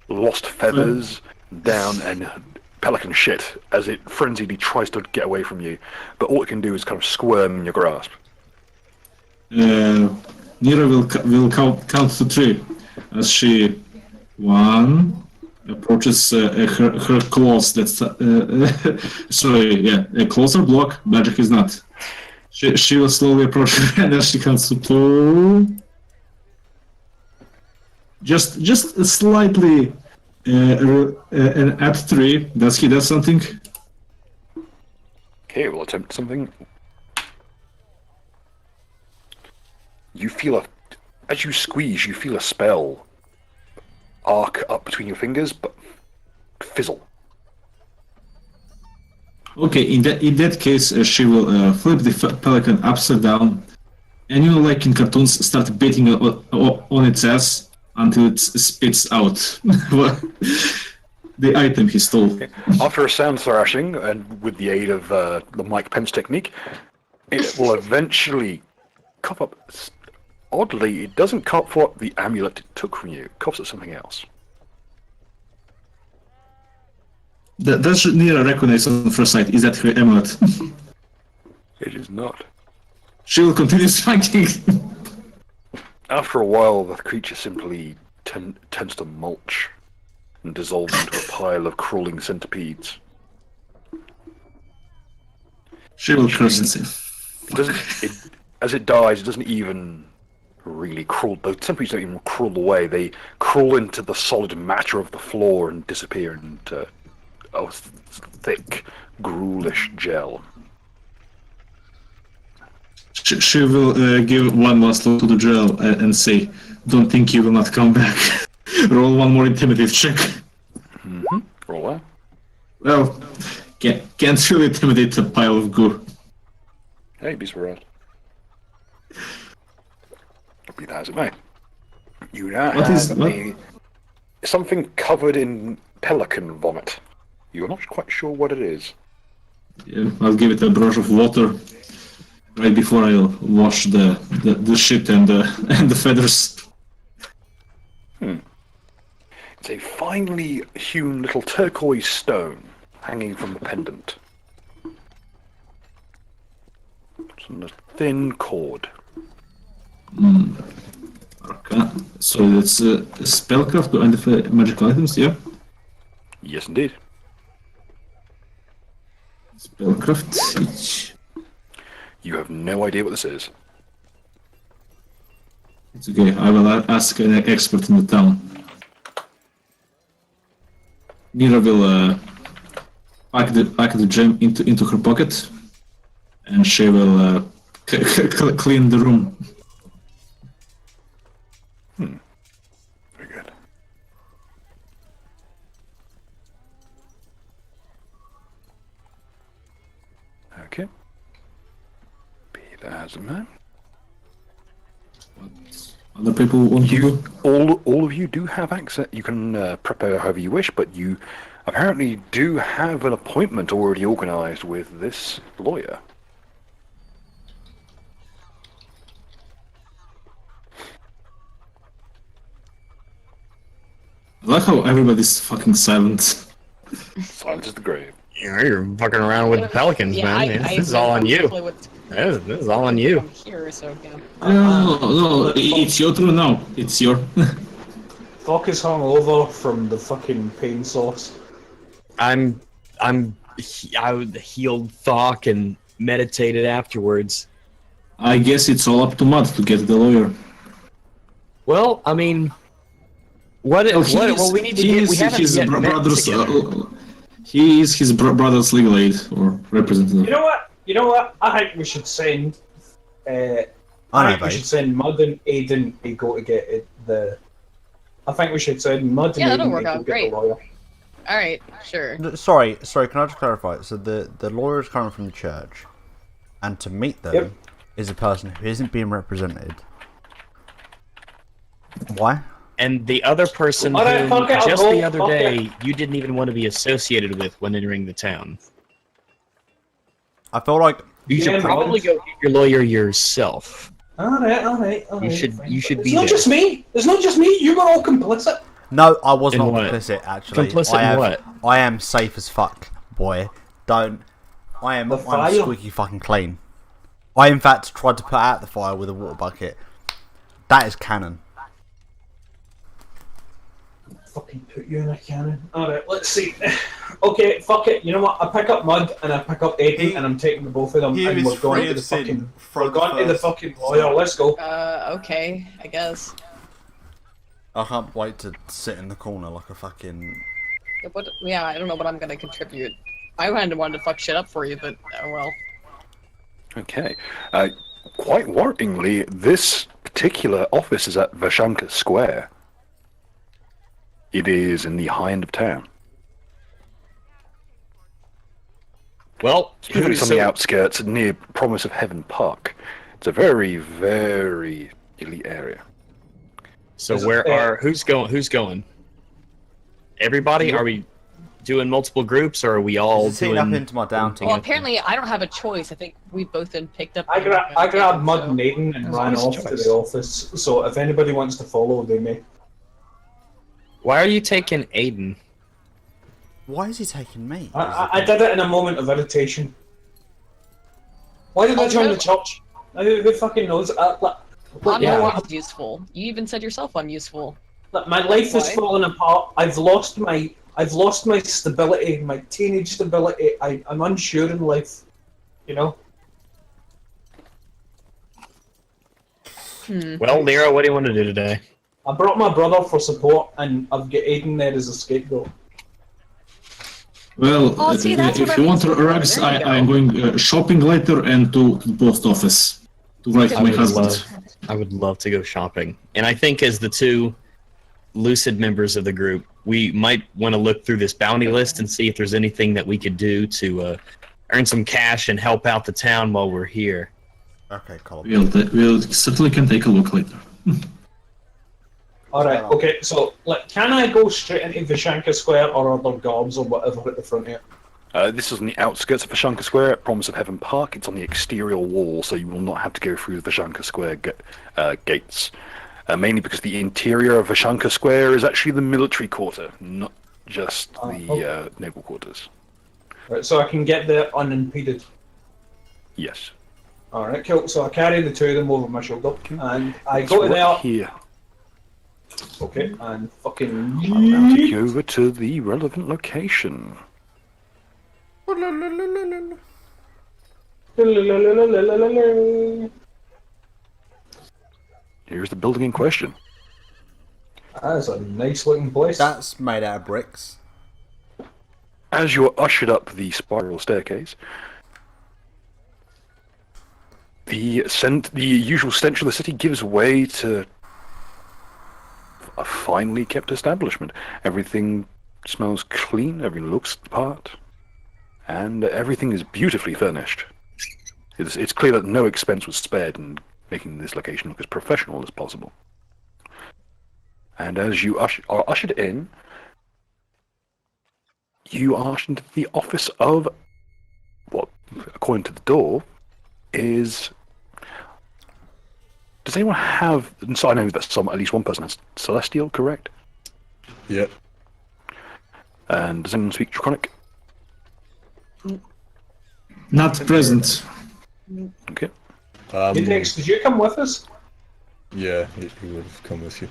lost feathers, down, and pelican shit as it frenziedly tries to get away from you, but all it can do is kind of squirm in your grasp. Nira will count to 3 as she approaches her claws. That's claws are block. Magic is not. She will slowly approach her, and as she counts to 2, just slightly, and at 3, does he do something? Okay, we'll attempt something. You feel as you squeeze, you feel a spell arc up between your fingers, but fizzle. Okay, in that case, she will flip the pelican upside down, and like in cartoons, start beating on its ass until it spits out the item he stole. Okay. After a sound thrashing, and with the aid of the Mike Pence technique, it will eventually cough up. Oddly, it doesn't cough up the amulet it took from you. It coughs at something else. Does Nira recognize on first sight? Is that her amulet? It is not. She will continue striking. After a while, the creature simply tends to mulch and dissolve into a pile of crawling centipedes. She will curse itself. As it dies, it doesn't even really crawl. The centipedes don't even crawl away. They crawl into the solid matter of the floor and disappear into a thick, gruelish gel. She will give one last look to the gel and say, "Don't think you will not come back." Roll one more intimidate check. Mm-hmm. Roll that. Well, can't really intimidate a pile of goo. Hey, be surprised. Be that as it may. You now have something covered in pelican vomit. You're not quite sure what it is. Yeah, I'll give it a brush of water right before I'll wash the shit and the feathers. It's a finely hewn little turquoise stone hanging from the pendant. It's on a thin cord. Okay. So that's spellcraft and the magical items, yeah? Yes, indeed. Spellcraft. You have no idea what this is. It's okay. I will ask an expert in the town. Nira will pack the gem into her pocket, and she will clean the room. Very good. Okay. Be that as it may. Other people want to go? All of you do have access. You can prepare however you wish, but you apparently do have an appointment already organized with this lawyer. I like how everybody's fucking silent. Silence is the grave. You're fucking around with pelicans, man. This is all on you. This is all on you. Here, so yeah. No, it's your turn now. It's your. Fuck is hungover from the fucking pain sauce. I healed Thok and meditated afterwards. I guess it's all up to Mud to get the lawyer. Well, I mean, we need to get. We haven't yet met together. He is his brother's legal aid or representative. You know what? I think we should send. We should send Mud and Aiden to go to get it. I think we should send Mud and Yeah, Aiden that'll work to go out get great. the lawyer. All right, sure. Sorry, can I just clarify? So the lawyer is coming from the church, and to meet them, Yep. is a person who isn't being represented. Why? And the other person who, Alright, fuck it, I'll just go, the other fuck day, you didn't even want to be associated with when entering the town. I feel like You should Yeah, probably man. go get your lawyer yourself. Alright. You should It's be not there. just me. It's not just me. You were all complicit. no, I was In not what? complicit. Actually, Complicit in what? I am safe as fuck, boy. Don't. I'm fire. squeaky fucking clean. I in fact tried to put out the fire with a water bucket. That is canon. Fucking put you in a cannon. Alright, let's see. Okay, fuck it. You know what? I pick up Mud and I pick up Aiden and I'm taking the both of them he and was we're going free to of the sin fucking. from We're going to the first. fucking lawyer. Let's go. Okay, I guess. I can't wait to sit in the corner like a fucking. Yeah, I don't know what I'm gonna contribute. I kinda wanted to fuck shit up for you, but oh well. Okay. Quite worryingly, this particular office is at Vashanka Square. It is in the high end of town. Well, It's on the outskirts near Promise of Heaven Park. It's a very, very elite area. So who's going? Everybody? Are we doing multiple groups, or are we all Is it doing? up into my downtown? Well, apparently I don't have a choice. I think we've both been picked up. I grabbed Mud and Aiden and There's ran always a off to choice. the office. So if anybody wants to follow, they may. Why are you taking Aiden? Why is he taking me? I did it in a moment of irritation. Why did I join the church? Who fucking knows? I'm you know not what? useful. You even said yourself unuseful. Look, my life is Why? falling apart. I've lost my stability, my teenage stability. I'm unsure in life. You know. Well, Nero, what do you want to do today? I brought my brother for support, and I've got Aiden there as a scapegoat. Well, Oh, see, that's if what you I want mean. rugs, There you go. I'm going shopping later and to the post office to write to my husband. I would love to go shopping. And I think as the two lucid members of the group, we might want to look through this bounty list and see if there's anything that we could do to earn some cash and help out the town while we're here. Okay, Colin. We'll certainly can take a look later. Alright, okay, so can I go straight into Vishanka Square, or are there guards or whatever at the front here? This is on the outskirts of Vashanka Square at Promise of Heaven Park. It's on the exterior wall, so you will not have to go through the Vashanka Square gates. Mainly because the interior of Vashanka Square is actually the military quarter, not just the naval quarters. Right, so I can get there unimpeded. Yes. Alright, cool. So I carry the two of them over my shoulder, and I It's go to right there. here. Okay, and fucking. I'll now take you over to the relevant location. Here's the building in question. That's a nice looking place. That's made out of bricks. As you're ushered up the spiral staircase, the usual stench of the city gives way to a finely kept establishment. Everything smells clean, everything looks the part, and everything is beautifully furnished. It's clear that no expense was spared in making this location look as professional as possible. And as you are ushered in, you are ushered into the office of what, according to the door, is... Does anyone have... So I know that at least one person has Celestial, correct? Yep. And does anyone speak Draconic? Not present. Okay. Dex, did you come with us? Yeah, he would have come with you.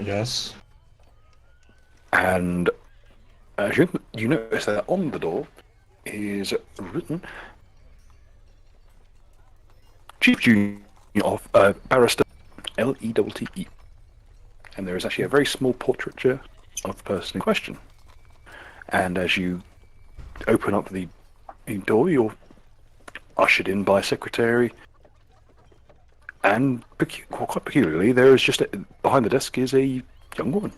Yes. And as you notice that on the door is written Chief Junior of Barrister Leette. And there is actually a very small portraiture of the person in question. And as you open up the door, you're ushered in by a secretary. And quite peculiarly, there is just behind the desk is a young woman.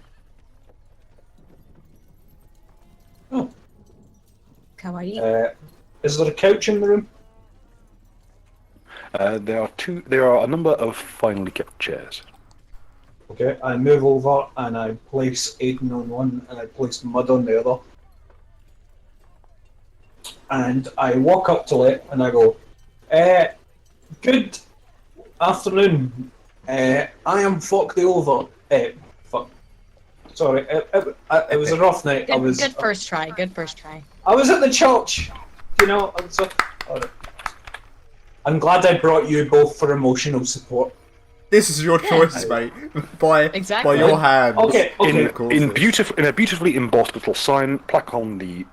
Kawaii. Is there a couch in the room? There are a number of finely kept chairs. Okay, I move over and I place Aiden on one and I place Mud on the other. And I walk up to it and I go, good afternoon. I am Fuck the Over. Fuck. Sorry, it was a rough night. Good first try. Good first try. I was at the church. You know, I'm glad I brought you both for emotional support. This is your choice, mate. By your hand. Okay. In a beautifully embossed little sign plaque on the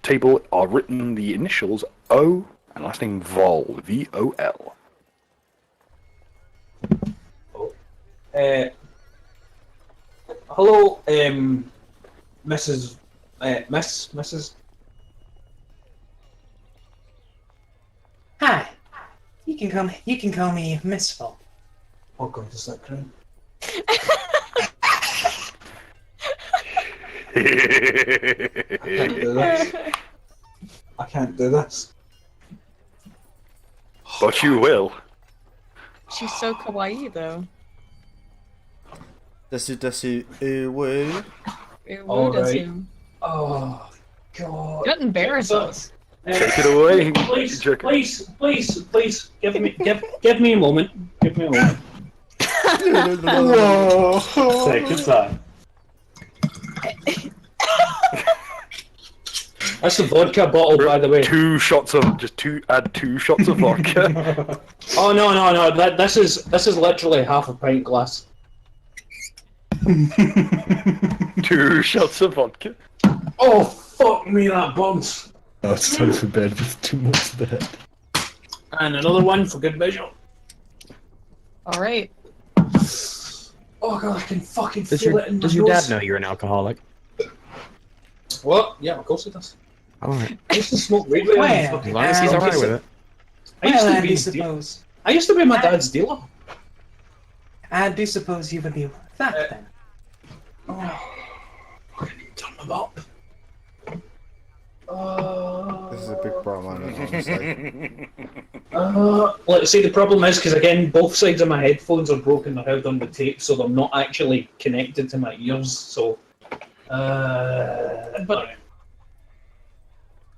table are written the initials O and last name Vol, V-O-L. Hello, Mrs. Hi. You can call me Miss Fall. Oh god, is that crime? I can't do this. But you will. She's so kawaii though. Desu uwu. All does right. you. Oh god. Don't embarrass us. Take it away. Please, give me a moment. Give me a moment. Whoa. Take your time. That's the vodka bottle, by the way. Add 2 shots of vodka. Oh no! This is literally half a pint glass. 2 shots of vodka. Oh fuck me, that burns. Oh, it's time for bed with 2 more to the head. And another one for good measure. All right. Oh god, I can fucking Does feel it in my your dad nose. know you're an alcoholic? What? Yeah, of course he does. Alright. I used to smoke weed with him. Well, As long as he's alright with it. I used to be my dad's dealer. I do suppose you would be that then. Turn them up. This is a big problem, honestly. Let's see, the problem is, because again, both sides of my headphones are broken, they're held on the tape, so they're not actually connected to my ears, so... But...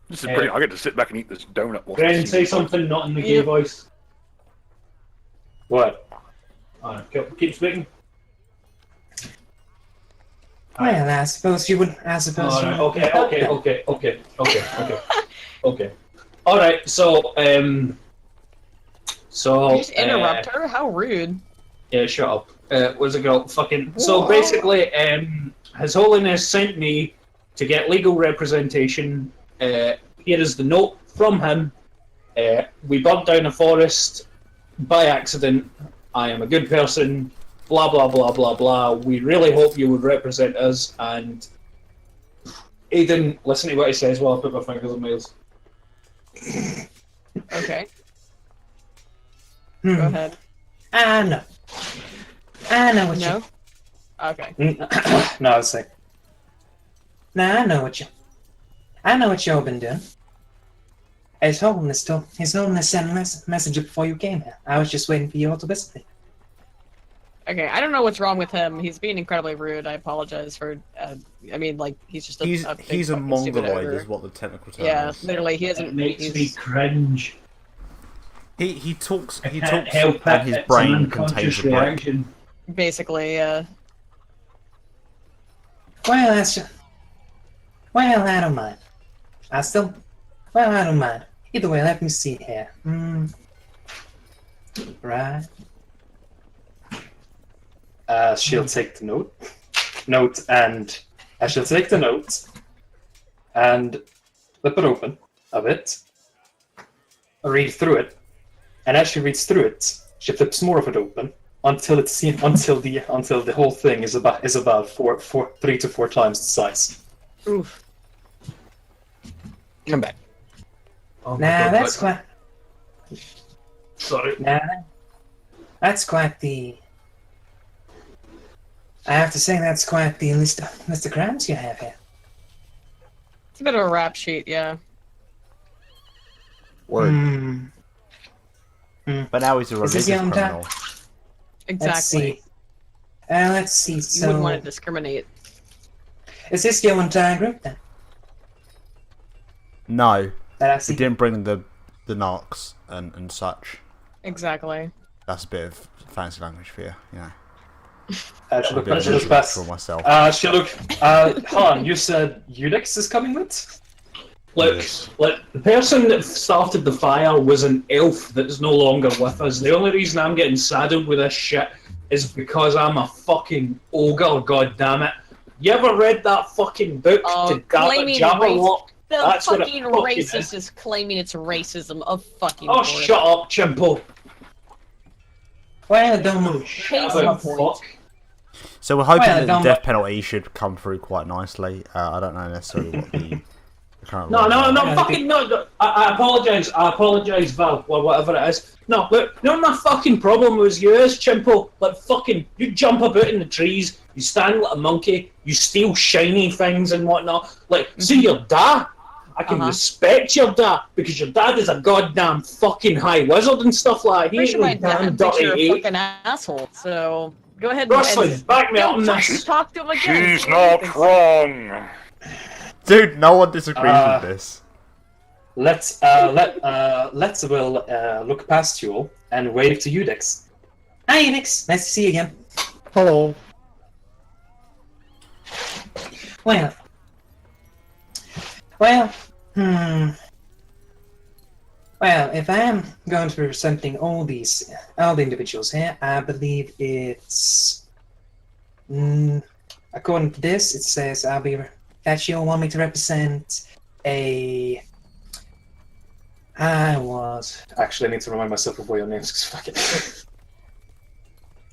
This is brilliant. I get to sit back and eat this donut. whilst Gren, listening say to something not in the gay voice. What? Keep speaking. Well, I suppose you would. I suppose you would. Okay. All right. So, You just interrupt her? How rude. Yeah, shut up. What's it called? Fucking. So basically, His Holiness sent me to get legal representation. Here is the note from him. We burnt down a forest by accident. I am a good person. Blah blah blah blah blah. We really hope you would represent us. And Aiden, listen to what he says while I put my fingers on my ears. Okay. Go ahead. I know what No? you. Okay. No, it's like. Nah, I know what you've been doing. His Holiness sent a message before you came here. I was just waiting for you all to visit me. Okay, I don't know what's wrong with him. He's being incredibly rude. I apologize for. I mean, like he's just a. He's a big a fucking stupid mongoloid, ogre. is what the technical term Yeah, is. literally, he isn't. It makes he's- me cringe. He talks I can't help and it, his it's brain an contains unconscious a brain. reaction. Basically, yeah. Well, that's just. Well, I don't mind. I don't mind. Either way, let me see here. Right. She'll take the note, and she'll take the note and flip it open a bit, read through it, and as she reads through it, she flips more of it open until the whole thing is about 3 to 4 times the size. Oof. Come back. Oh Nah, that's quite. Sorry. Nah, that's quite the. I have to say that's quite the list of crimes you have here. It's a bit of a rap sheet, yeah. Word. But now he's a Is this religious the only time? criminal. Exactly. Let's see. You So, wouldn't want to discriminate. is this your entire group then? No, That I he see. didn't bring the narcs and such. Exactly. That's a bit of fancy language for you, you know. She I'm a look, bit she look visual past. for myself. She look. Han, you said Udex is coming with? Look, the person that started the fire was an elf that is no longer with us. The only reason I'm getting saddled with this shit is because I'm a fucking ogre, goddammit. You ever read that fucking book to claiming Jabberwock? The That's what it fucking fucking racist is claiming it's racism of fucking Oh, course. shut up, Chimpo. Well, don't move. Case Oh, in point. So we're hoping Well, that the don't- death penalty should come through quite nicely. I don't know necessarily what the current No, laws no, are. no, fucking no. I apologise, Val, or whatever it is. No, but no, my fucking problem was yours, Chimpo. Like, fucking, you jump about in the trees, you stand like a monkey, you steal shiny things and whatnot. Like, see your dad? I can respect your dad, because your dad is a goddamn fucking high wizard and stuff like that. He Pretty sure my ain't no damn dad thinks dirty you're a ape. fucking asshole, so go ahead Russell, and back me up on don't this. talk to him again. She's not wrong. Dude, no one disagrees with this. Let's look past you all and wave to Udex. Hi, Unix. Nice to see you again. Hello. Well, well, if I am going to be presenting all the individuals here, I believe it's, according to this, it says that you'll want me to represent a. Actually, I need to remind myself of what your names, because fuck it.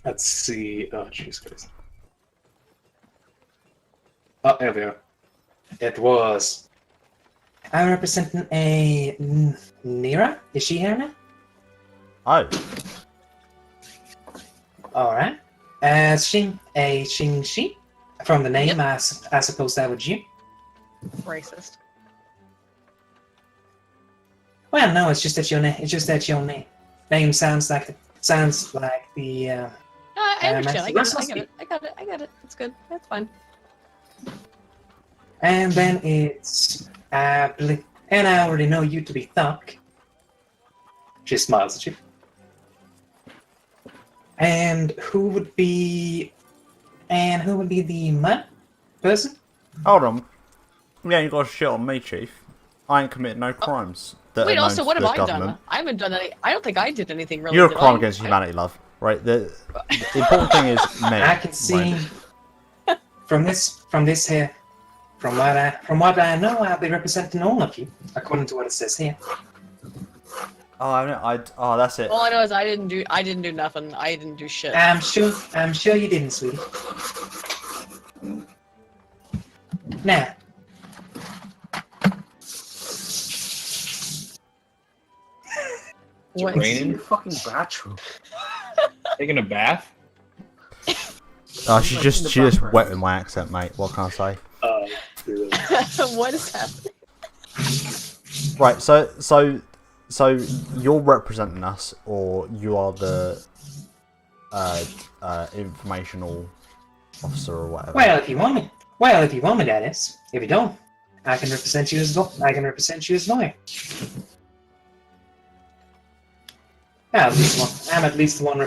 Let's see. Oh, jeez, Christ. Oh, there we are. It was. I'm representing a Nira. Is she here now? Oh. Alright. Xing. From the name, I suppose that was you. Racist. Well, no, it's just that your name. It's just that your name sounds like the. No, I understand. I Russell get it. It's good. That's fine. And then it's. And I already know you to be Thuck. She smiles at you. And who would be the mud person? Hold on. Yeah, you got shit on me, Chief. I ain't committed no crimes. That Wait, are known also, to what the have I government. done? I haven't done any. I don't think I did anything really. You're a did crime I? against humanity, love. Right? The important thing is me. I can see right? from what I know, I'll be representing all of you, according to what it says here. Oh, that's it. All I know is I didn't do nothing. I didn't do shit. I'm sure you didn't, sweetie. Now, What? Raining? Fucking bathroom. Taking a bath? Oh, she just wet with my accent, mate. What can I say? What is happening? Right, so you're representing us, or you are the informational officer or whatever. well, if you want me, that is. If you don't, I can represent you as well. Lawyer. I'm at least the one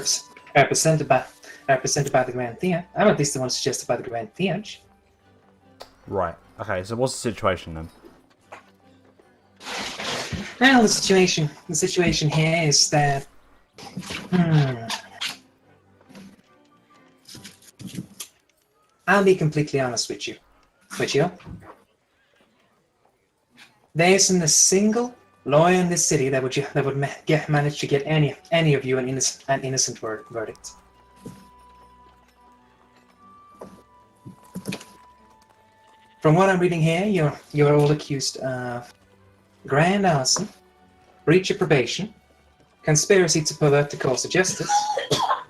represented by the Grand Theatre. I'm at least the one suggested by the Grand Theatre. Right. Okay. So what's the situation then? Well, the situation here is that. I'll be completely honest with you. There isn't a single lawyer in this city that would manage to get any of you an innocent verdict. From what I'm reading here, you're all accused of grand arson, breach of probation, conspiracy to pervert the course of justice,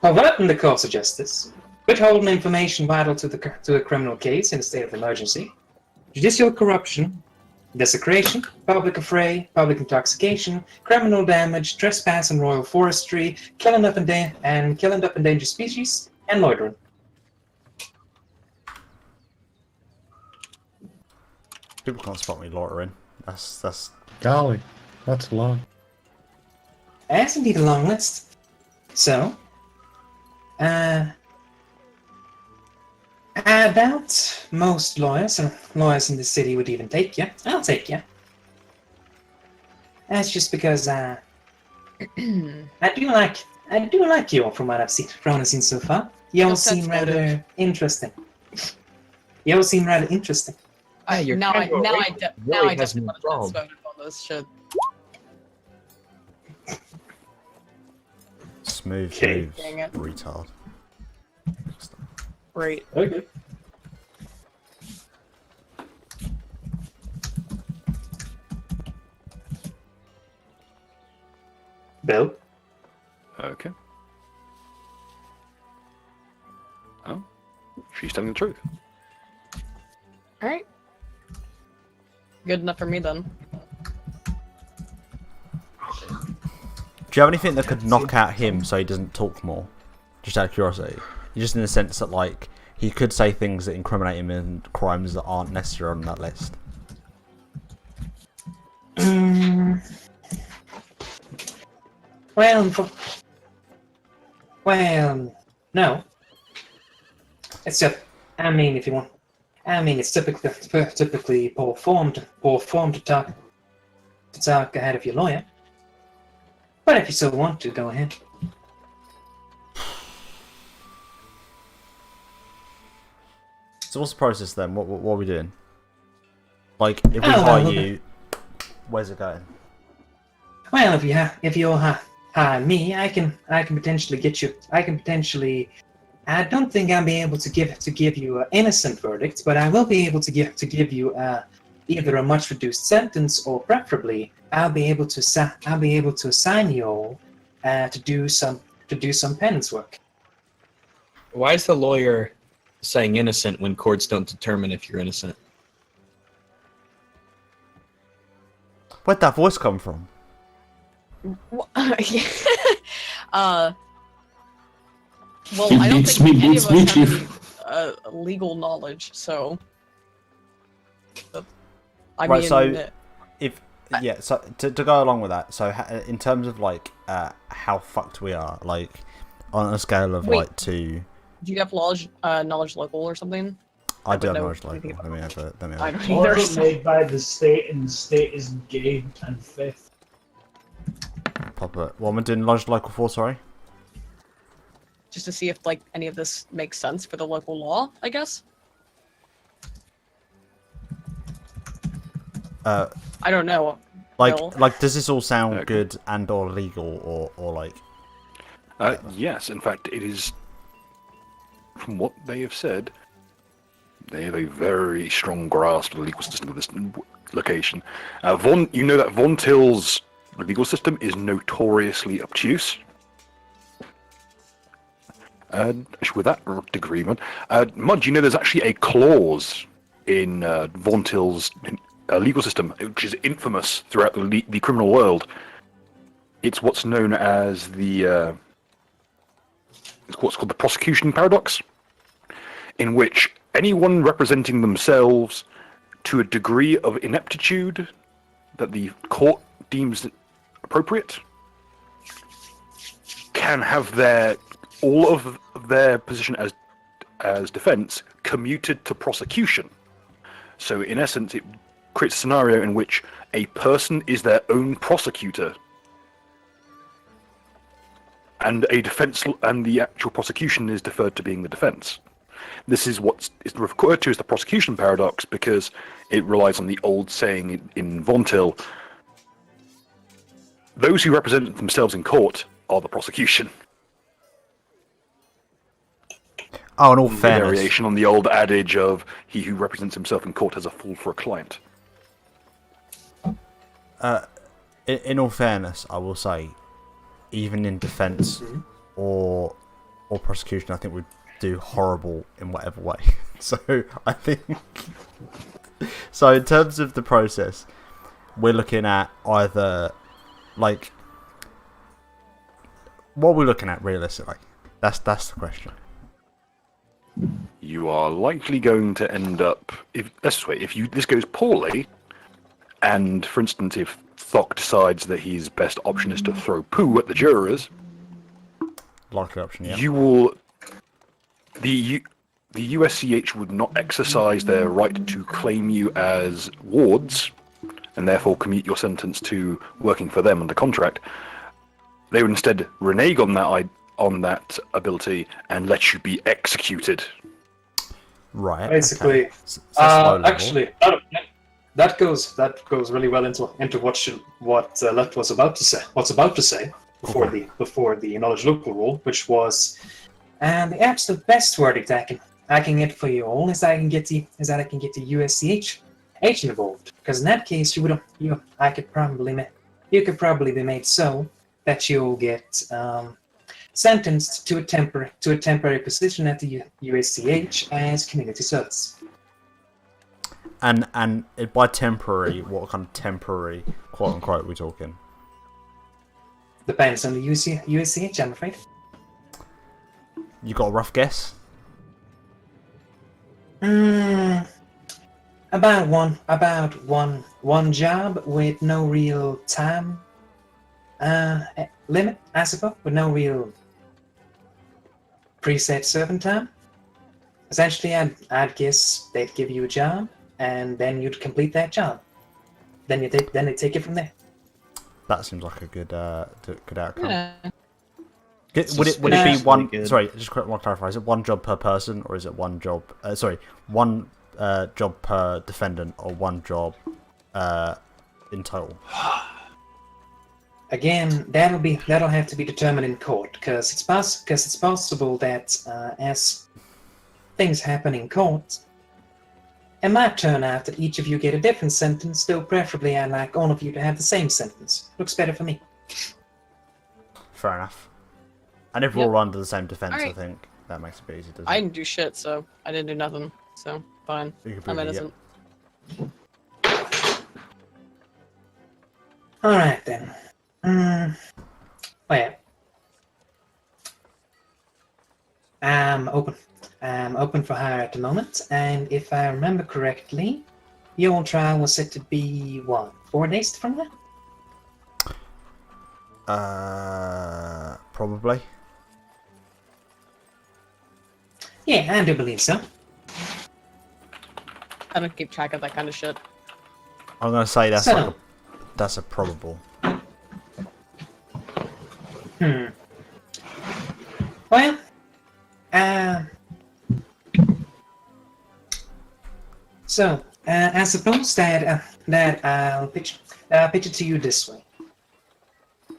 perverting the course of justice, withholding information vital to a criminal case in a state of emergency, judicial corruption, desecration, public affray, public intoxication, criminal damage, trespass in royal forestry, killing of endangered species, and loitering. People can't spot me loitering. That's. Golly, that's a lot. That's indeed a long list. So, I doubt most lawyers in the city would even take you. I'll take you. That's just because I do like you all from what I've seen so far. You all seem rather interesting. You all seem rather interesting. Now I definitely want to vote on this shit. Smooth Okay. moves, Dang it. retard. Great. Okay. Bill? Okay. Oh, she's telling the truth. Alright. Good enough for me then. Do you have anything that could knock out him so he doesn't talk more? Just out of curiosity. Just in the sense that, like, he could say things that incriminate him in crimes that aren't necessary on that list. Well, no. It's just, if you want. It's typically poor form to talk ahead of your lawyer. But if you still want to, go ahead. So what's the process then? What are we doing? Like, if we hire you, where's it going? Well, if you hire me, I can potentially get you. I don't think I'll be able to give you an innocent verdict, but I will be able to give you either a much reduced sentence, or preferably I'll be able to assign you all to do some penance work. Why is the lawyer saying innocent when courts don't determine if you're innocent? Where'd that voice come from? Well, I don't think any of us have any legal knowledge, so. I Right, mean, so so to go along with that, so in terms of like how fucked we are, like on a scale of Wait. like to. do you have knowledge local or something? I do have know knowledge local. Let me have it. I don't Laws either. are made by the state, and the state is gay and fifth. Pop it. What am I doing knowledge local for? Sorry. Just to see if like any of this makes sense for the local law, I guess. I don't know. Like, Bill. does this all sound good and or legal or like? Yes, in fact, it is. From what they have said, they have a very strong grasp of the legal system of this location. You know that Von Till's legal system is notoriously obtuse. With that agreement, Mud, you know there's actually a clause in Von Till's legal system which is infamous throughout the criminal world. It's what's known as it's what's called the prosecution paradox, in which anyone representing themselves to a degree of ineptitude that the court deems appropriate can have all of their position as defense commuted to prosecution. So in essence, it creates a scenario in which a person is their own prosecutor, and a defense and the actual prosecution is deferred to being the defense. This is what is referred to as the prosecution paradox because it relies on the old saying in Von Till: those who represent themselves in court are the prosecution. Oh, in all A fairness, variation on the old adage of he who represents himself in court has a fool for a client. in all fairness, I will say, even in defence or prosecution, I think we'd do horrible in whatever way. So I think So in terms of the process, we're looking at either like what we're looking at realistically. That's the question. You are likely going to end up if this goes poorly, and for instance, if Thok decides that his best option is to throw poo at the jurors, likely option, yeah. you will the USCH would not exercise their right to claim you as wards, and therefore commute your sentence to working for them under contract. They would instead renege on that ability and let you be executed. Right. Basically, okay. actually, that goes really well into what Left was about to say. What's about to say before the knowledge local rule, which was, and the absolute best verdict I can get for you all is that I can get the USCH agent involved, because in that case you could probably be made so that you'll get sentenced to a temporary position at the USCH as community service. And by temporary, what kind of temporary, quote unquote, are we talking? Depends on the USCH, I'm afraid. You got a rough guess? About one job with no real time limit, I suppose, with no real preset serving time. Essentially, I'd guess they'd give you a job, and then you'd complete that job. Then they take it from there. That seems like a good outcome. Yeah. Would it be one? Sorry, just want to clarify. Is it one job per person, or is it one job? One job per defendant, or one job in total? Again, that'll have to be determined in court, because it's possible that as things happen in court, it might turn out that each of you get a different sentence. Though preferably, I'd like all of you to have the same sentence. Looks better for me. Fair enough. And if we're all under the same defense, Alright. I think that makes it a bit easier. I didn't do shit, so I didn't do nothing. So fine. I'm innocent. All right then. Well, I'm open for hire at the moment, and if I remember correctly, your trial was set to be 4 days from now? Probably. Yeah, I do believe so. I don't keep track of that kind of shit. I'm gonna say that's a probable. Well, so I suppose that I'll pitch it to you this way.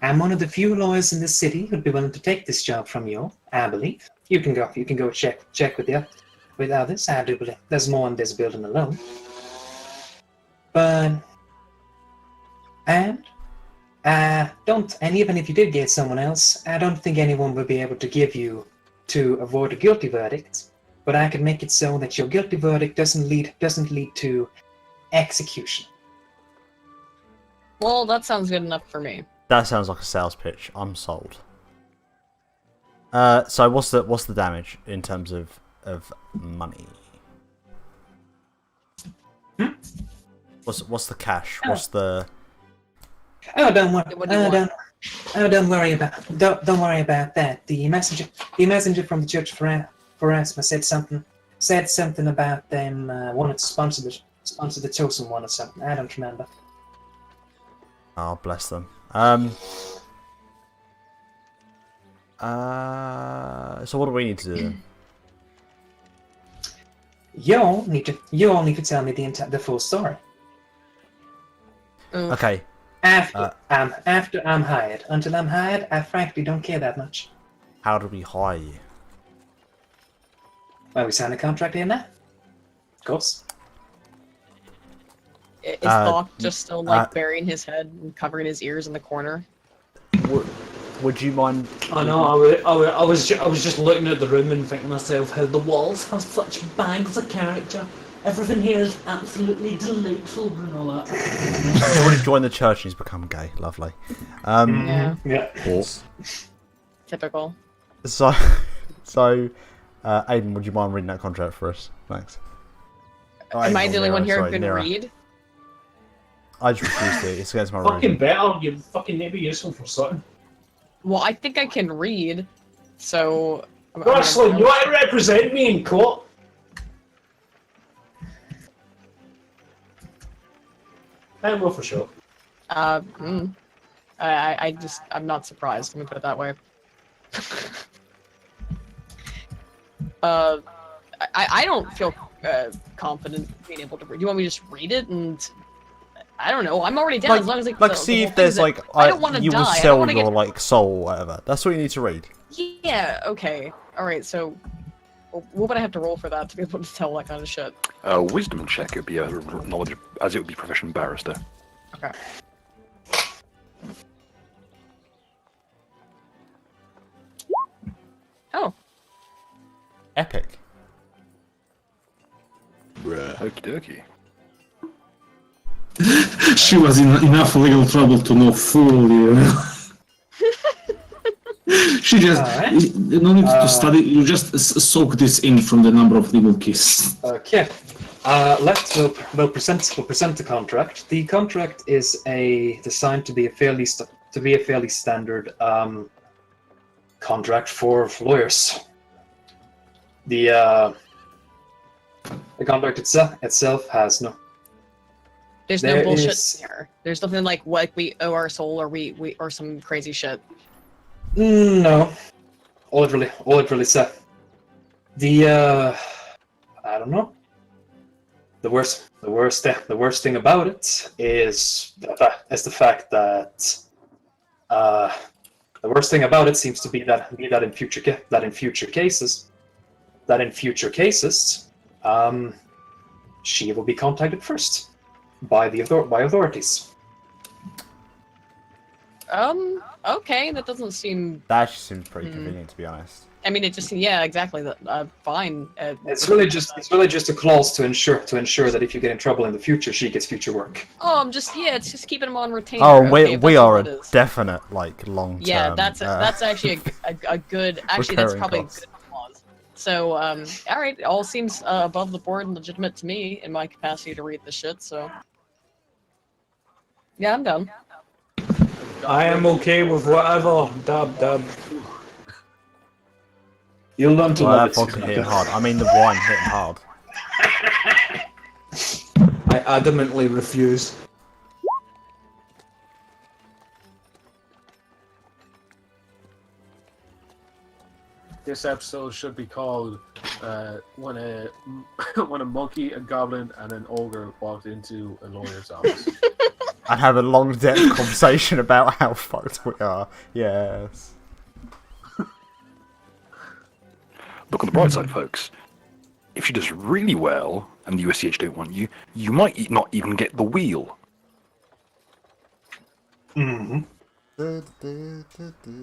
I'm one of the few lawyers in the city who'd be willing to take this job from you, I believe. You can go check with others. I do believe there's more in this building alone. But and even if you did get someone else, I don't think anyone would be able to give you to avoid a guilty verdict. But I can make it so that your guilty verdict doesn't lead to execution. Well, that sounds good enough for me. That sounds like a sales pitch. I'm sold. So what's the damage in terms of money? What's the cash? What's the? Oh, don't worry about that. The messenger from the Church for Erasmus said something about them wanted to sponsor the chosen one or something. I don't remember. Oh, bless them. So what do we need to do then? You all need to tell me the full story. Okay. After I'm hired. Until I'm hired, I frankly don't care that much. How do we hire you? Well, we sign a contract here now. Of course. Is Thok just still burying his head and covering his ears in the corner? Would you mind? I know. I was just looking at the room and thinking to myself how the walls have such bags of character. Everything here is absolutely delightful, Granola. He's already joined the church and he's become gay. Lovely. Yeah. Yeah. Typical. So, Aiden, would you mind reading that contract for us? Thanks. Oh, Am I Aiden, the only one here who sorry, can Nira. read? I just refused it. It's against my Fucking rules. better. You fucking need to be useful for something. Well, I think I can read, so. Gosling, you want to represent me in court? I will for sure. I'm not surprised. Let me put it that way. I don't feel confident being able to read. You want me to just read it and I don't know. I'm already down as long as Like, see if there's like I don't want to you die. will I don't sell want your to get. like soul or whatever. That's what you need to read. Yeah. Okay. All right. So, what would I have to roll for that to be able to tell that kind of shit? Wisdom check would be a knowledge, as it would be professional barrister. Okay. Oh. Epic. Okie dokie. She was in enough legal trouble to know fully. She just no need to study. You just soak this in from the number of legal cases. Okay. We'll present the contract. The contract is designed to be a fairly standard contract for lawyers. The contract itself has no. There's no bullshit here. There's nothing like we owe our soul or some crazy shit. No. All it really said. I don't know. The worst thing about it is the fact that the worst thing about it seems to be that in future cases, she will be contacted first by authorities. Okay, that doesn't seem. That actually seems pretty convenient, to be honest. I mean, it just exactly. That fine. It's really just a clause to ensure that if you get in trouble in the future, she gets future work. Oh, it's just keeping them on retainer. Oh, okay, we are what it a is. definite like long term. Yeah, that's actually a good. Actually, that's recurring probably cost. a good clause. So, all right, all seems above the board and legitimate to me in my capacity to read this shit. So, yeah, I'm done. I am okay with whatever. Dab. You'll learn to Well, love that it. vodka hitting hard. I mean, the wine hitting hard. I adamantly refuse. This episode should be called when a monkey, a goblin, and an ogre walked into a lawyer's office. And have a long depth conversation about how fucked we are. Yes. Look on the bright side, folks. If she does really well, and the USCH don't want you, you might not even get the wheel. Mm-hmm.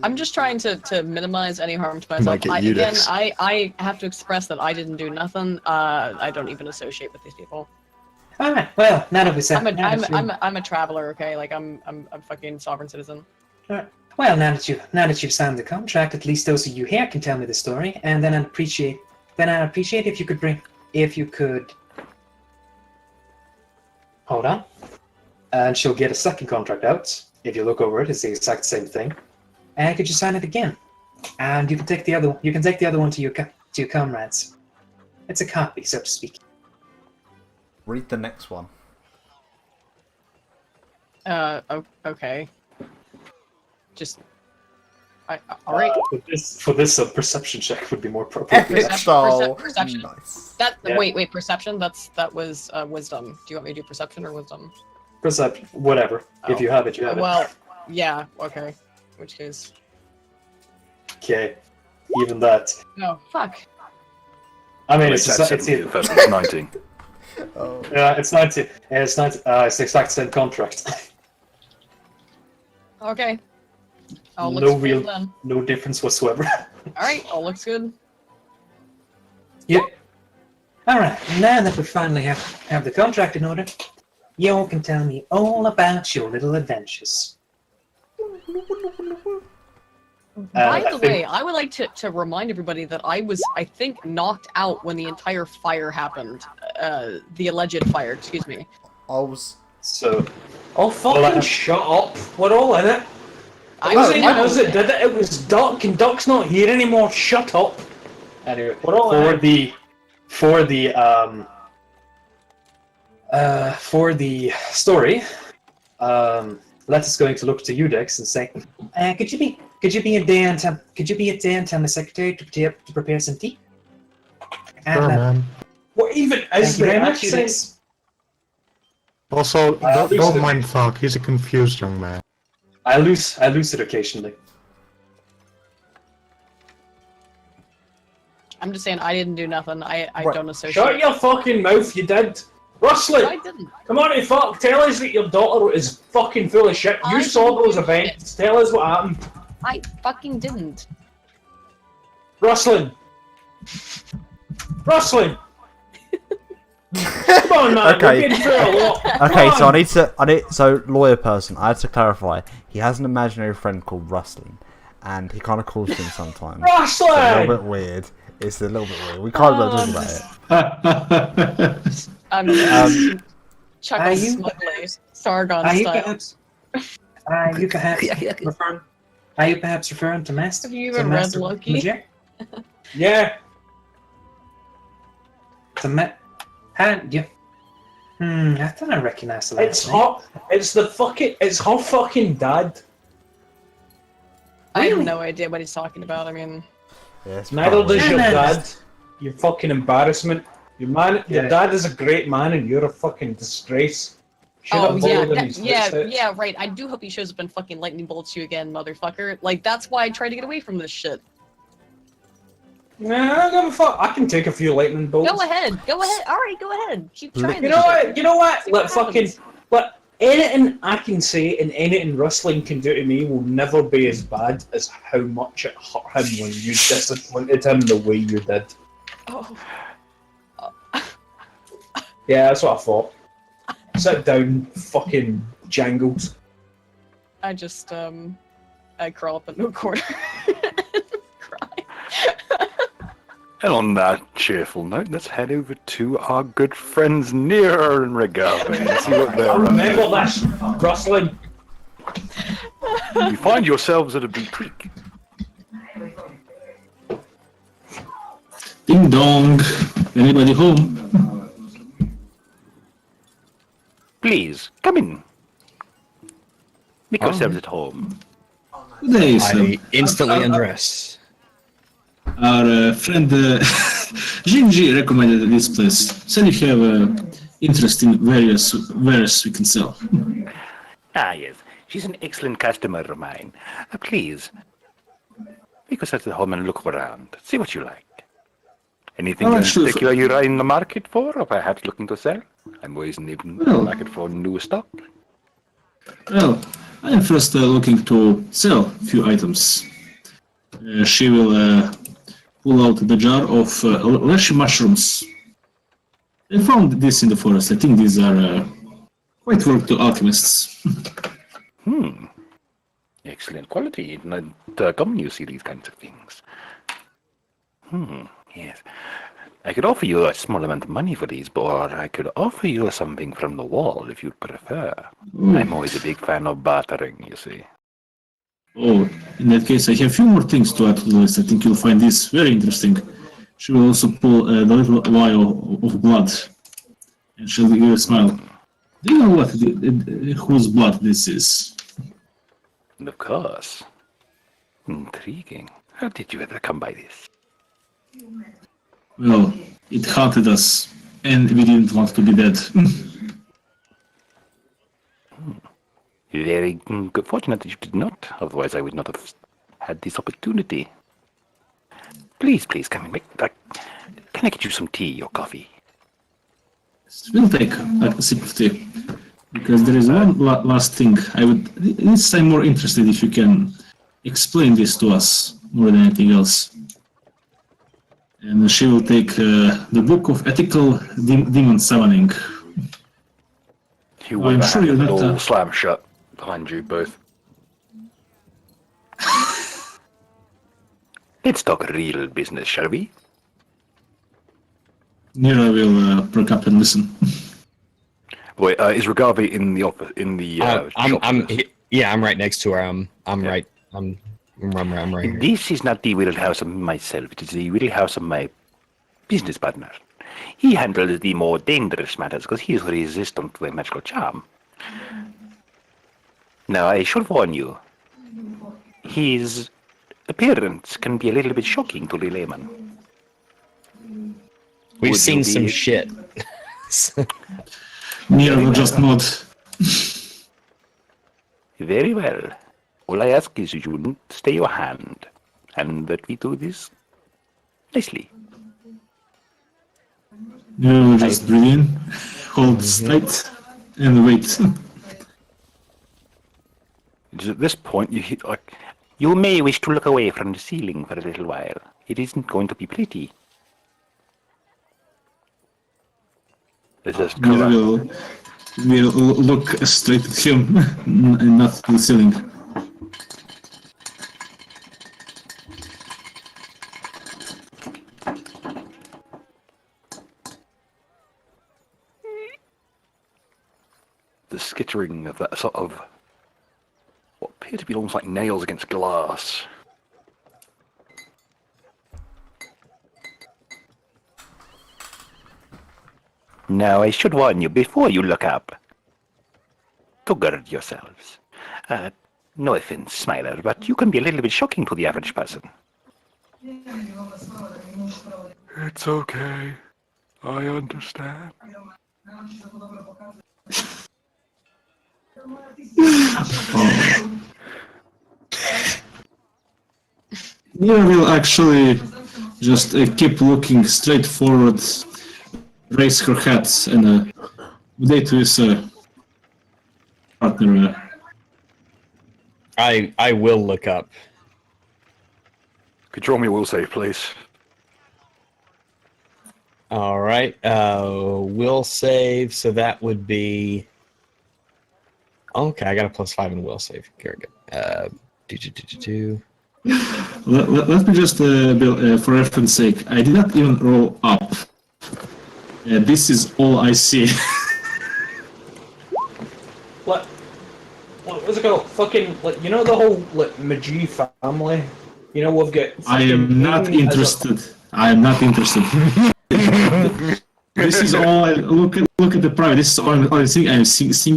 I'm just trying to minimize any harm to Might myself. get you Again, this. I have to express that I didn't do nothing. I don't even associate with these people. Alright, well, now that we said I'm a traveler, okay? Like I'm fucking sovereign citizen. Well, now that you've signed the contract, at least those of you here can tell me the story, and then I'd appreciate if you could hold on. And she'll get a second contract out. If you look over it, it's the exact same thing. And could you sign it again? And you can take the other one. You can take the other one to your comrades. It's a copy, so to speak. Read the next one. Okay. Just. All right. For this, a perception check would be more appropriate. Perception. Nice. Yeah. Wait. Perception. That was wisdom. Do you want me to do perception or wisdom? Perception, whatever. If you have it, you have Well, yeah. Okay. In which case. it. Okay. Even that. No. Fuck. I mean, Wait, it's that's just, 17, the first one's 19. yeah, it's 90. Yeah, it's 90. It's the exact same contract. Okay. All No looks real- good then. No difference whatsoever. All right. All looks good. Yep. Alright, now that we finally have the contract in order, you all can tell me all about your little adventures. By the way, I would like to remind everybody that I was, I think, knocked out when the entire fire happened. The alleged fire, excuse me. I was... So... Oh, fucking shut up. We're all in it. I wasn't even know. us that did it. It was Duck, and Duck's not here anymore. Shut up. Anyway, We're all in it. for the story, Letta's going to look to you, Dex, and say, "Could you be a day and tell the secretary to prepare some tea?" Sure, man. What even is Thank you the very much, accent? Dex. Also, don't mind Falk. He's a confused young man. I lose it occasionally. I'm just saying, I didn't do nothing. I don't associate. Shut your fucking mouth, you did. Rustling! I didn't. Come on, fuck! Tell us that your daughter is fucking full of shit. You I saw didn't those do events. Tell us what happened. I fucking didn't. Rustling! Rustling! Come on, man. Okay. We're getting through a lot. Okay, Come so on. so lawyer person, I had to clarify. He has an imaginary friend called Rustling, and he kind of calls him sometimes. It's a Rustling! little bit weird. It's a little bit weird. We can't really talk about it. Chuckle Are you- smugly, Sargon Are you style. perhaps? Referring to Master? Have you to even read Master Loki? Major? Yeah. Yeah. I thought I recognized the last It's name. her. It's her fucking dad. I have no idea what he's talking about. I mean, Neither does your No, no. dad. You fucking embarrassment. Your Yeah. dad is a great man, and you're a fucking disgrace. Should oh have yeah, followed in his footsteps. yeah, right. I do hope he shows up and fucking lightning bolts you again, motherfucker. Like that's why I try to get away from this shit. Nah, I don't give a fuck. I can take a few lightning bolts. Go ahead. All right, go ahead. Keep trying. You this know shit. what? You know what? See Let what fucking. happens. But anything I can say and anything wrestling can do to me will never be as bad as how much it hurt him when you disappointed him the way you did. Oh. Yeah, that's what I thought. Sit down, fucking jangles. I just I crawl up into a corner. And on that cheerful note, let's head over to our good friends Nira and Regave and see what they're I up remember to. this wrestling. You find yourselves at a boutique. Ding dong. Anybody home? Please, come in. Make yourselves at home. Good day, sir. I instantly undress. Our friend Jinji recommended this place. Said you have interest in various wares we can sell. Ah, yes. She's an excellent customer of mine. Please, make yourselves at home and look around. See what you like. Anything in Sure. particular you're in the market for, or perhaps looking to sell? I'm always in the market for new stock. Well, I am first looking to sell a few items. She will pull out the jar of leshy mushrooms. I found this in the forest. I think these are quite work to alchemists. Excellent quality. Not common you see these kinds of things. Yes. I could offer you a small amount of money for these, or I could offer you something from the wall if you'd prefer. I'm always a big fan of bartering, you see. Oh, in that case, I have a few more things to add to the list. I think you'll find this very interesting. She will also pull the little vial of blood, and she'll give you a smile. Do you know whose blood this is? Of course. Intriguing. How did you ever come by this? Well, it haunted us, and we didn't want to be dead. Very good. Fortunate that you did not. Otherwise, I would not have had this opportunity. Please, come and can I get you some tea or coffee? We'll take a sip of tea, because there is one last thing. I'm more interested if you can explain this to us more than anything else. And she will take the Book of Ethical Demon Summoning. You will I'm sure you're the not. door slam shut behind you both. Let's talk real business, shall we? Nira will perk up and listen. Wait, is Ragave in the office? In the shop? I'm right next to her. I'm right here. This is not the wheelhouse of myself, it is the wheelhouse of my business partner. He handles the more dangerous matters because he is resistant to a magical charm. Now, I should warn you, his appearance can be a little bit shocking to the layman. We've seen some shit. Nira will just nod. Very well. All I ask is you stay your hand, and that we do this nicely. Nira will just breathe in, hold tight, and wait. At this point, you may wish to look away from the ceiling for a little while. It isn't going to be pretty. Nira will look straight at him and not to the ceiling. The skittering of that sort of what appear to be almost like nails against glass. Now, I should warn you before you look up to guard yourselves. No offense, Smiler, but you can be a little bit shocking to the average person. It's okay. I understand. Nira will actually just keep looking straight forward, raise her hat, and good day to his partner. I will look up. Could you draw me a will save, please? All right. Will save. So that would be. Okay, I got a +5 in will save. Very good. Let me just, Bill, for reference sake, I did not even roll up. This is all I see. What's it called? Fucking, you know the whole, Magi family? You know, we've got... I am not interested. I am not interested. This is all I... Look at the private. This is all I think I'm seeing.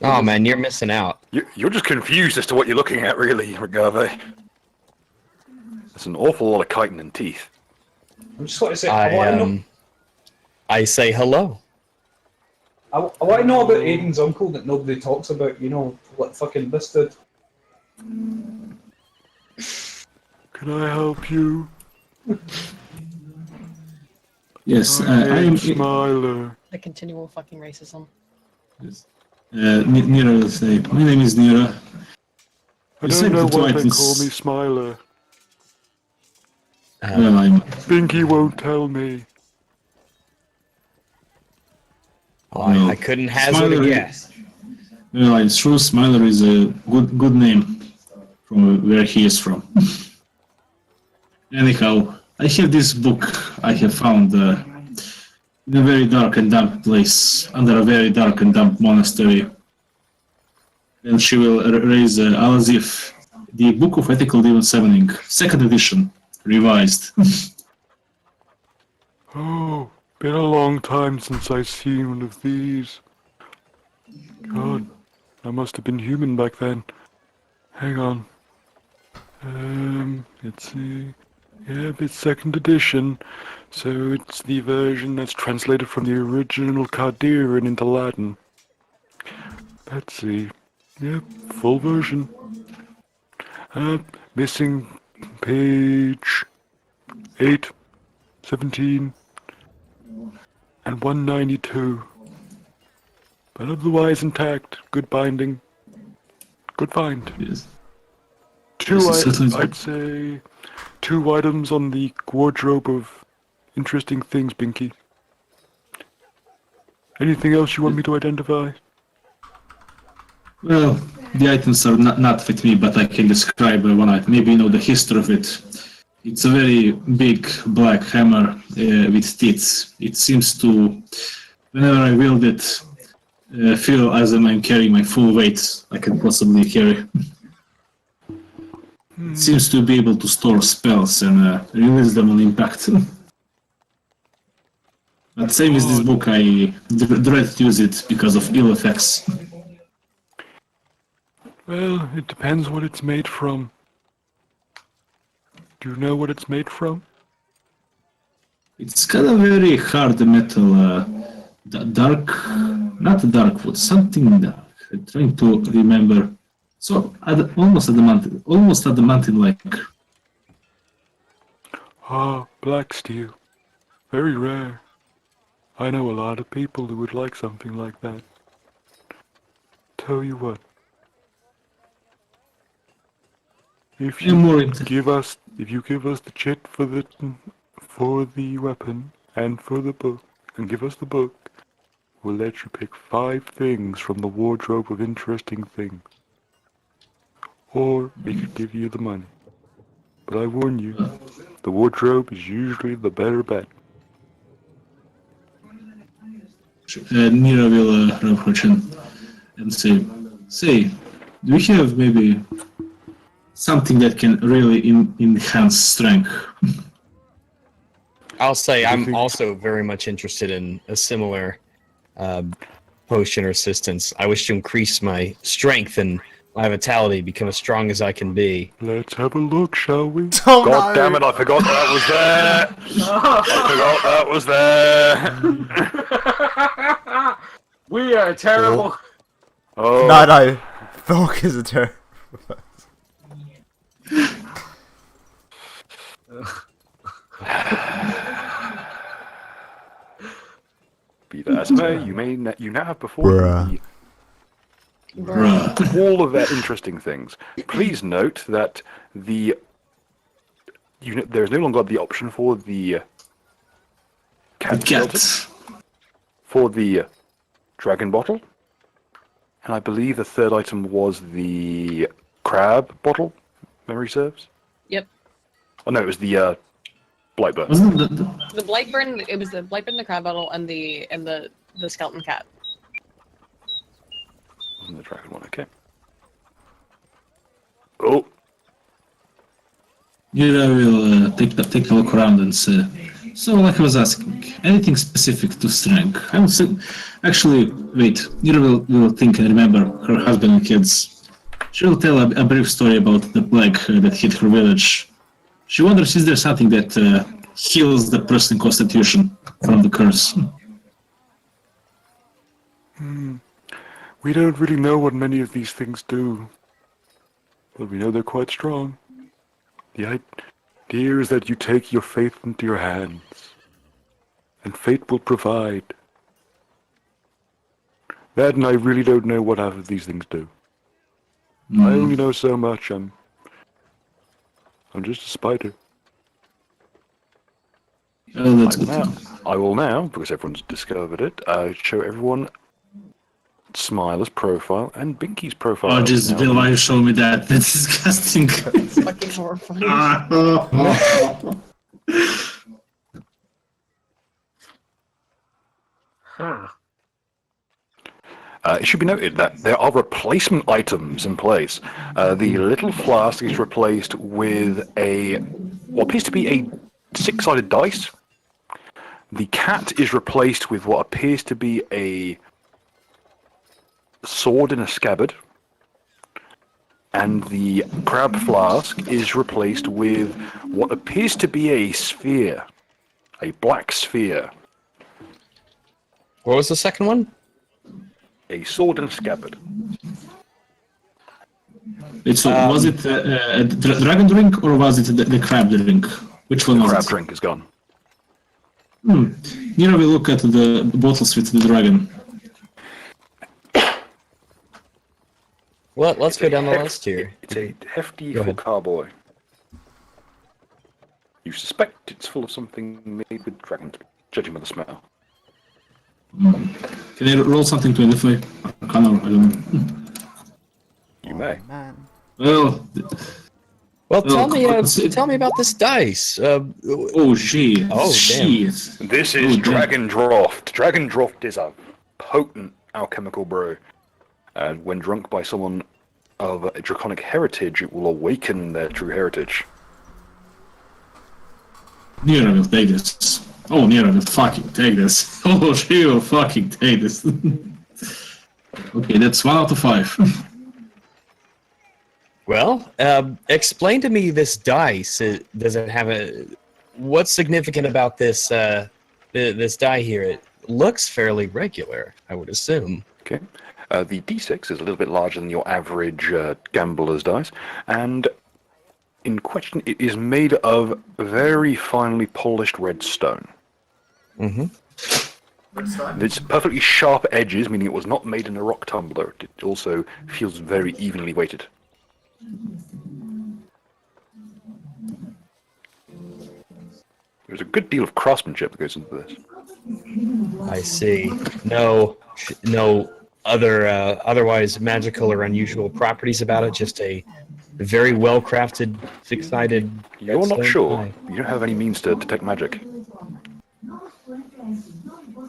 Oh man, you're missing out. You're just confused as to what you're looking at, really, Ragave. There's an awful lot of chitin and teeth. I'm just going to say, I say hello. I want to know about Aiden's uncle that nobody talks about, you know, what fucking busted. Can I help you? Yes, I am Smiler. The continual fucking racism. Yes. Nira will say, my name is Nira. I don't know why they call me Smiler. Well, Binky won't tell me. Well, I couldn't hazard a guess. Well, it's true, Smiler is a good name from where he is from. Anyhow, I have this book I have found in a very dark and damp place, under a very dark and damp monastery. And she will raise Alazif, the Book of Ethical Demon Summoning, 2nd edition, revised. Oh, been a long time since I've seen one of these. God, I must have been human back then. Hang on. Let's see. Yeah, it's 2nd edition, so it's the version that's translated from the original Kadiran into Latin. Let's see. Yep, full version. Missing page 8, 17, and 192. But otherwise intact. Good binding. Good find. Yes. Two, Yes, I'd say. 2 items on the wardrobe of interesting things, Binky. Anything else you want me to identify? Well, the items are not with me, but I can describe one item. Maybe you know the history of it. It's a very big black hammer with teeth. It seems to, whenever I wield it, feel as if I'm carrying my full weight I can possibly carry. It seems to be able to store spells and release them on impact. But same as this book, I dread to use it because of ill effects. Well, it depends what it's made from. Do you know what it's made from? It's kind of very hard metal, dark, not dark wood, something dark. I'm trying to remember. So almost at the mountain like. Ah, black steel. Very rare. I know a lot of people who would like something like that. Tell you what. If you give us the chit for the weapon and for the book, and give us the book, we'll let you pick 5 things from the wardrobe of interesting things. Or we could give you the money. But I warn you, the wardrobe is usually the better bet. Nira will approach him and say, do we have maybe something that can really enhance strength? I'll say I'm also very much interested in a similar potion or assistance. I wish to increase my strength and my vitality, become as strong as I can be. Let's have a look, shall we? Oh, God damn it, I forgot that was there! I forgot that was there! We are terrible. Oh. No. Thork is a terrible. Be that as may, you now have before you all of their interesting things. Please note that there is no longer the option for the cat for the dragon bottle, and I believe the third item was the crab bottle. Memory serves. Yep. Oh no, it was the Blightburn. The Blightburn. It was the Blightburn, the crab bottle, and the skeleton cat. Wasn't the dragon one? Okay. Oh. Nira will take a look around and say, so like I was asking, anything specific to strength? I would say, actually, wait, Nira will think and remember her husband and kids. She will tell a brief story about the plague that hit her village. She wonders, is there something that heals the person's constitution from the curse? We don't really know what many of these things do, but we know they're quite strong. The idea is that you take your faith into your hands, and fate will provide. That, and I really don't know what half of these things do. I only know so much. I'm just a spider. Oh, that's good. I will now, because everyone's discovered it, show everyone Smiler's profile and Binky's profile. Oh, just Bill, why you show me that? That's disgusting. It's fucking horrifying. It should be noted that there are replacement items in place. The little flask is replaced with what appears to be a 6-sided dice. The cat is replaced with what appears to be a sword in a scabbard. And the crab flask is replaced with what appears to be a sphere. A black sphere. What was the second one? A sword and scabbard. Was it a dragon drink or was it the crab drink? Which one was it? The crab drink is gone. Nira will look at the bottles with the dragon. Well, let's go down the list here. It's a hefty little cowboy. You suspect it's full of something made with dragon, judging by the smell. Can I roll something to identify? Arcana, I don't know. You may. Man. Well, Tell me about this dice. oh shit! Oh, shit! This is damn. Dragon Draught. Dragon Draught is a potent alchemical brew. And when drunk by someone of a draconic heritage, it will awaken their true heritage. Nira will take this. Oh, Nira will fucking take this. Oh, she will fucking take this. Okay, that's 1 out of 5. Well, explain to me this dice. Does it have a? What's significant about this this die here? It looks fairly regular, I would assume. Okay. The D6 is a little bit larger than your average gambler's dice, and in question, it is made of very finely polished red stone. Mm-hmm. It's perfectly sharp edges, meaning it was not made in a rock tumbler. It also feels very evenly weighted. There's a good deal of craftsmanship that goes into this. I see. No other otherwise magical or unusual properties about it. Just a very well crafted, six-sided. You're not sure. Die. You don't have any means to detect magic.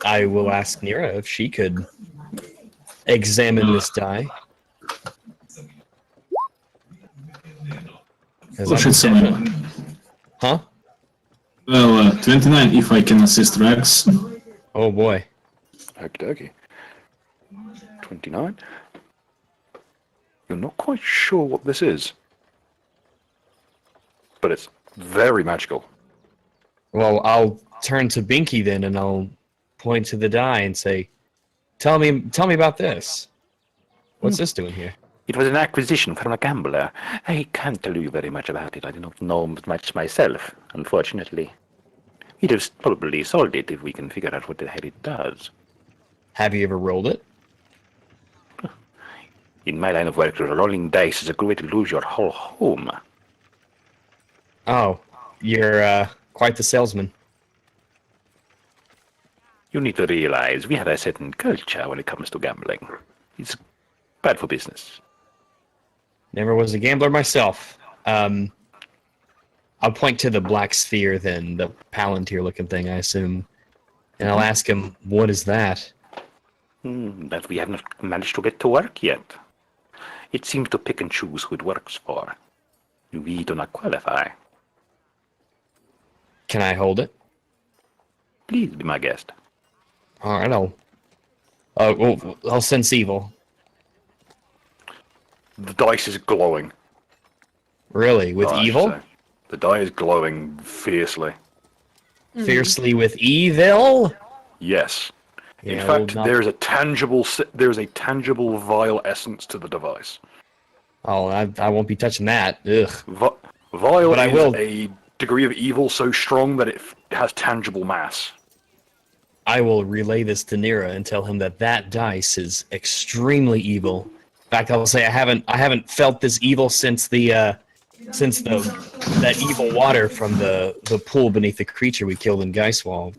I will ask Nira if she could examine this die. Oh shit, someone. Huh? Well, 29 if I can assist Rags. Oh boy. Okie dokie. 29. You're not quite sure what this is. But it's very magical. Well, I'll turn to Binky then, and I'll point to the die and say, "Tell me about this. What's this doing here?" It was an acquisition from a gambler. I can't tell you very much about it. I do not know much myself, unfortunately. We'd have probably sold it if we can figure out what the hell it does. Have you ever rolled it? In my line of work, rolling dice is a good way to lose your whole home. Oh, you're quite the salesman. You need to realize we have a certain culture when it comes to gambling. It's bad for business. Never was a gambler myself. I'll point to the black sphere then, the Palantir-looking thing, I assume. And I'll ask him, what is that? That we have not managed to get to work yet. It seems to pick and choose who it works for. We do not qualify. Can I hold it? Please be my guest. All right, I'll sense evil. The dice is glowing. Really? With evil? So. The die is glowing fiercely. Fiercely with evil? Yes. In Yeah, fact, well, there is a tangible vile essence to the device. Oh, I won't be touching that. Ugh. Vile But I is will. a degree of evil so strong that it has tangible mass. I will relay this to Nira and tell him that dice is extremely evil. In fact, I will say I haven't felt this evil since that evil water from the pool beneath the creature we killed in Geiswald.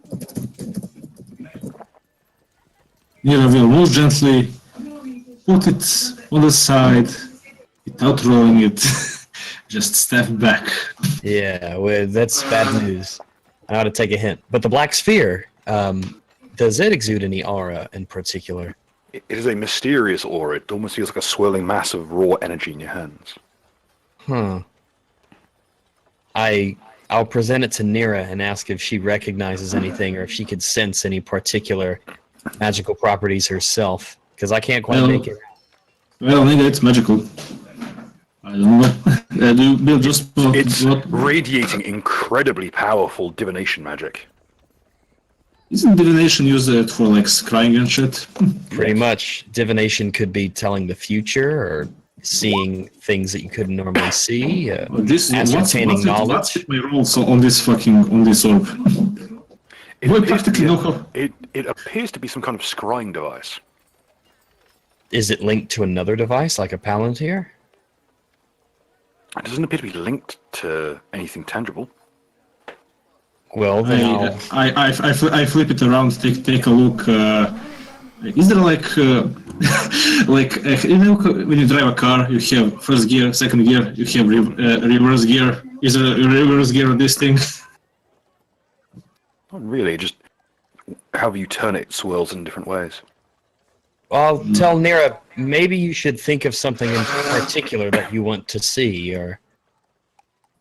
Nira will most gently put it on the side without rolling it. Just step back. Yeah, well, that's bad news. I ought to take a hint. But the black sphere, does it exude any aura in particular? It is a mysterious aura. It almost feels like a swirling mass of raw energy in your hands. I'll present it to Nira and ask if she recognizes anything or if she could sense any particular magical properties herself, because I can't quite make it. Well, maybe it's magical. I don't know. Bill just It's radiating incredibly powerful divination magic. Isn't divination used for like scrying and shit? Pretty much. Divination could be telling the future or seeing things that you couldn't normally see, ascertaining knowledge. What's my rules on this orb? It appears to be some kind of scrying device. Is it linked to another device like a Palantir? It doesn't appear to be linked to anything tangible. Well, then I flip it around, take a look. Is there like you know when you drive a car, you have first gear, second gear, you have reverse gear. Is there a reverse gear on this thing? Not really. Just however you turn it swirls in different ways. I'll tell Nira, maybe you should think of something in particular that you want to see, or...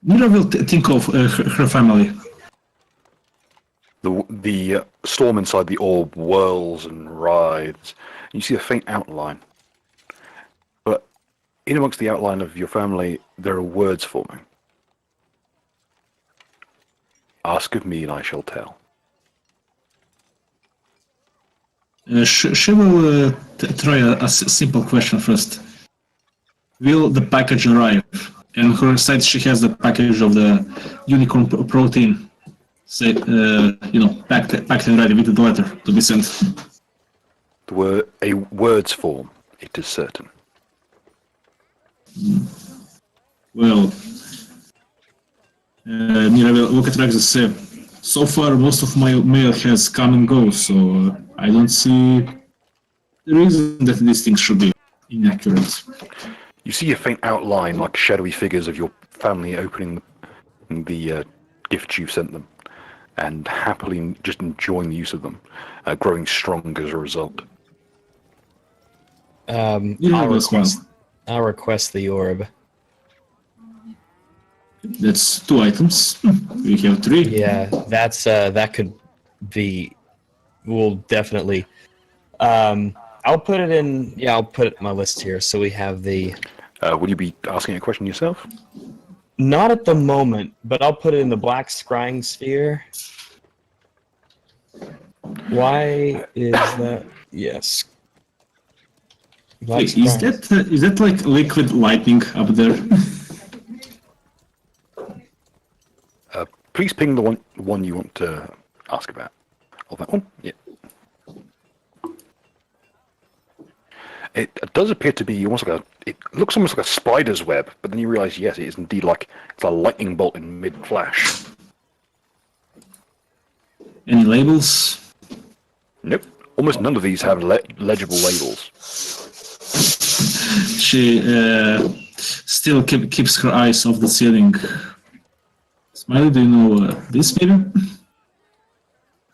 Nira will think of her family. The storm inside the orb whirls and writhes. You see a faint outline. But in amongst the outline of your family, there are words forming. Ask of me and I shall tell. She will try a simple question first. Will the package arrive? And on her side, she has the package of the unicorn protein, say, packed and ready with the letter to be sent. A word's form, it is certain. Well, Nira will look at Rex and say, so far most of my mail has come and go, so I don't see the reason that these things should be inaccurate. You see a faint outline, like shadowy figures of your family opening the gifts you've sent them, and happily just enjoying the use of them, growing strong as a result. I'll request the orb. That's 2 items. We have 3. Yeah, that could be. We'll definitely. I'll put it in. Yeah, I'll put it in my list here. So we have the. Will you be asking a question yourself? Not at the moment, but I'll put it in the black scrying sphere. Why is that? Yes. Wait, is that like liquid lightning up there? Please ping the one you want to ask about. Oh, that one? Yeah. It does appear to be almost like it looks almost like a spider's web, but then you realise, yes, it is indeed like it's a lightning bolt in mid-flash. Any labels? Nope. Almost none of these have legible labels. She still keeps her eyes off the ceiling. Smiley, do you know this maybe?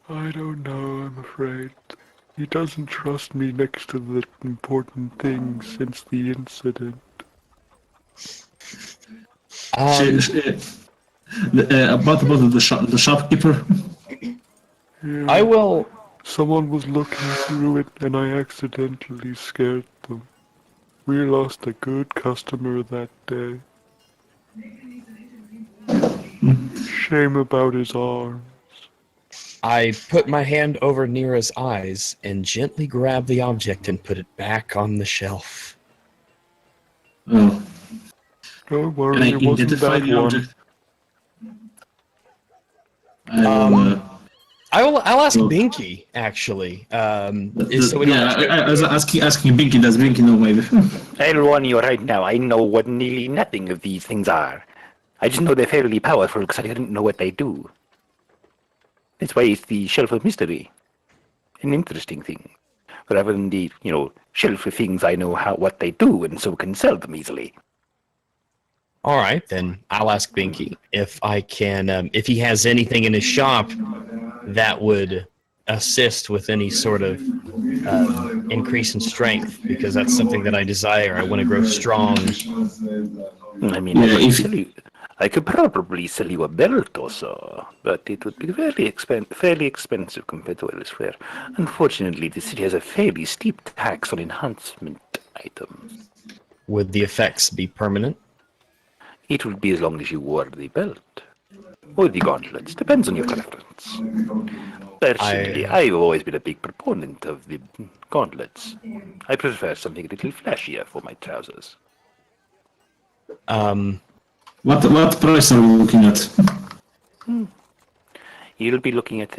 I don't know, I'm afraid. He doesn't trust me next to the important things since the incident. About the shopkeeper? Yeah. I will... Someone was looking through it and I accidentally scared them. We lost a good customer that day. Shame about his arms. I put my hand over Nira's eyes and gently grab the object and put it back on the shelf. Oh. Don't worry, it wasn't that one. I'll ask Binky, actually. I was asking Binky, does Binky know maybe? I'll warn you right now, I know what nearly nothing of these things are. I just know they're fairly powerful because I didn't know what they do. That's why it's the Shelf of Mystery. An interesting thing. Rather than the, shelf of things I know what they do and so can sell them easily. All right, then I'll ask Binky if I can, if he has anything in his shop that would assist with any sort of increase in strength, because that's something that I desire. I want to grow strong. I mean, I could probably sell you a belt or so, but it would be fairly expensive compared to elsewhere. Unfortunately, the city has a fairly steep tax on enhancement items. Would the effects be permanent? It would be as long as you wore the belt. Or the gauntlets, depends on your preference. Personally, I've always been a big proponent of the gauntlets. I prefer something a little flashier for my trousers. What price are we looking at? You'll be looking at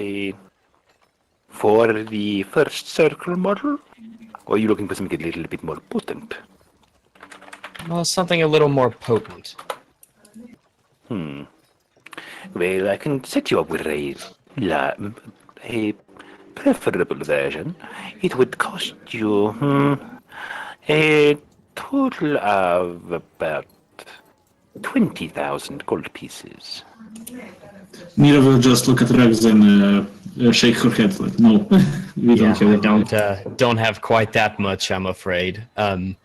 for the first circle model? Or are you looking for something a little bit more potent? Well, something a little more potent. Well, I can set you up with a preferable version. It would cost you a total of about 20,000 gold pieces. Nira will just look at Rex and shake her head like, no, we Yeah, don't have I don't have quite that much, I'm afraid. And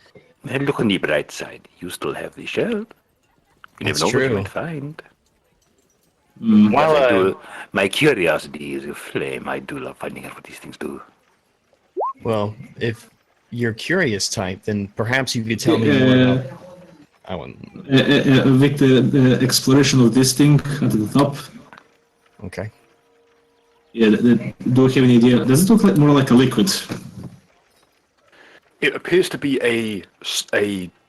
look on the bright side. You still have the shield. You never That's know what you true. might find. While My curiosity is a flame. I do love finding out what these things do. well, if you're curious type, then perhaps you could tell me more about. I want. With the exploration of this thing at the top. Okay. Yeah, do you have any idea? Does it look like more like a liquid? It appears to be a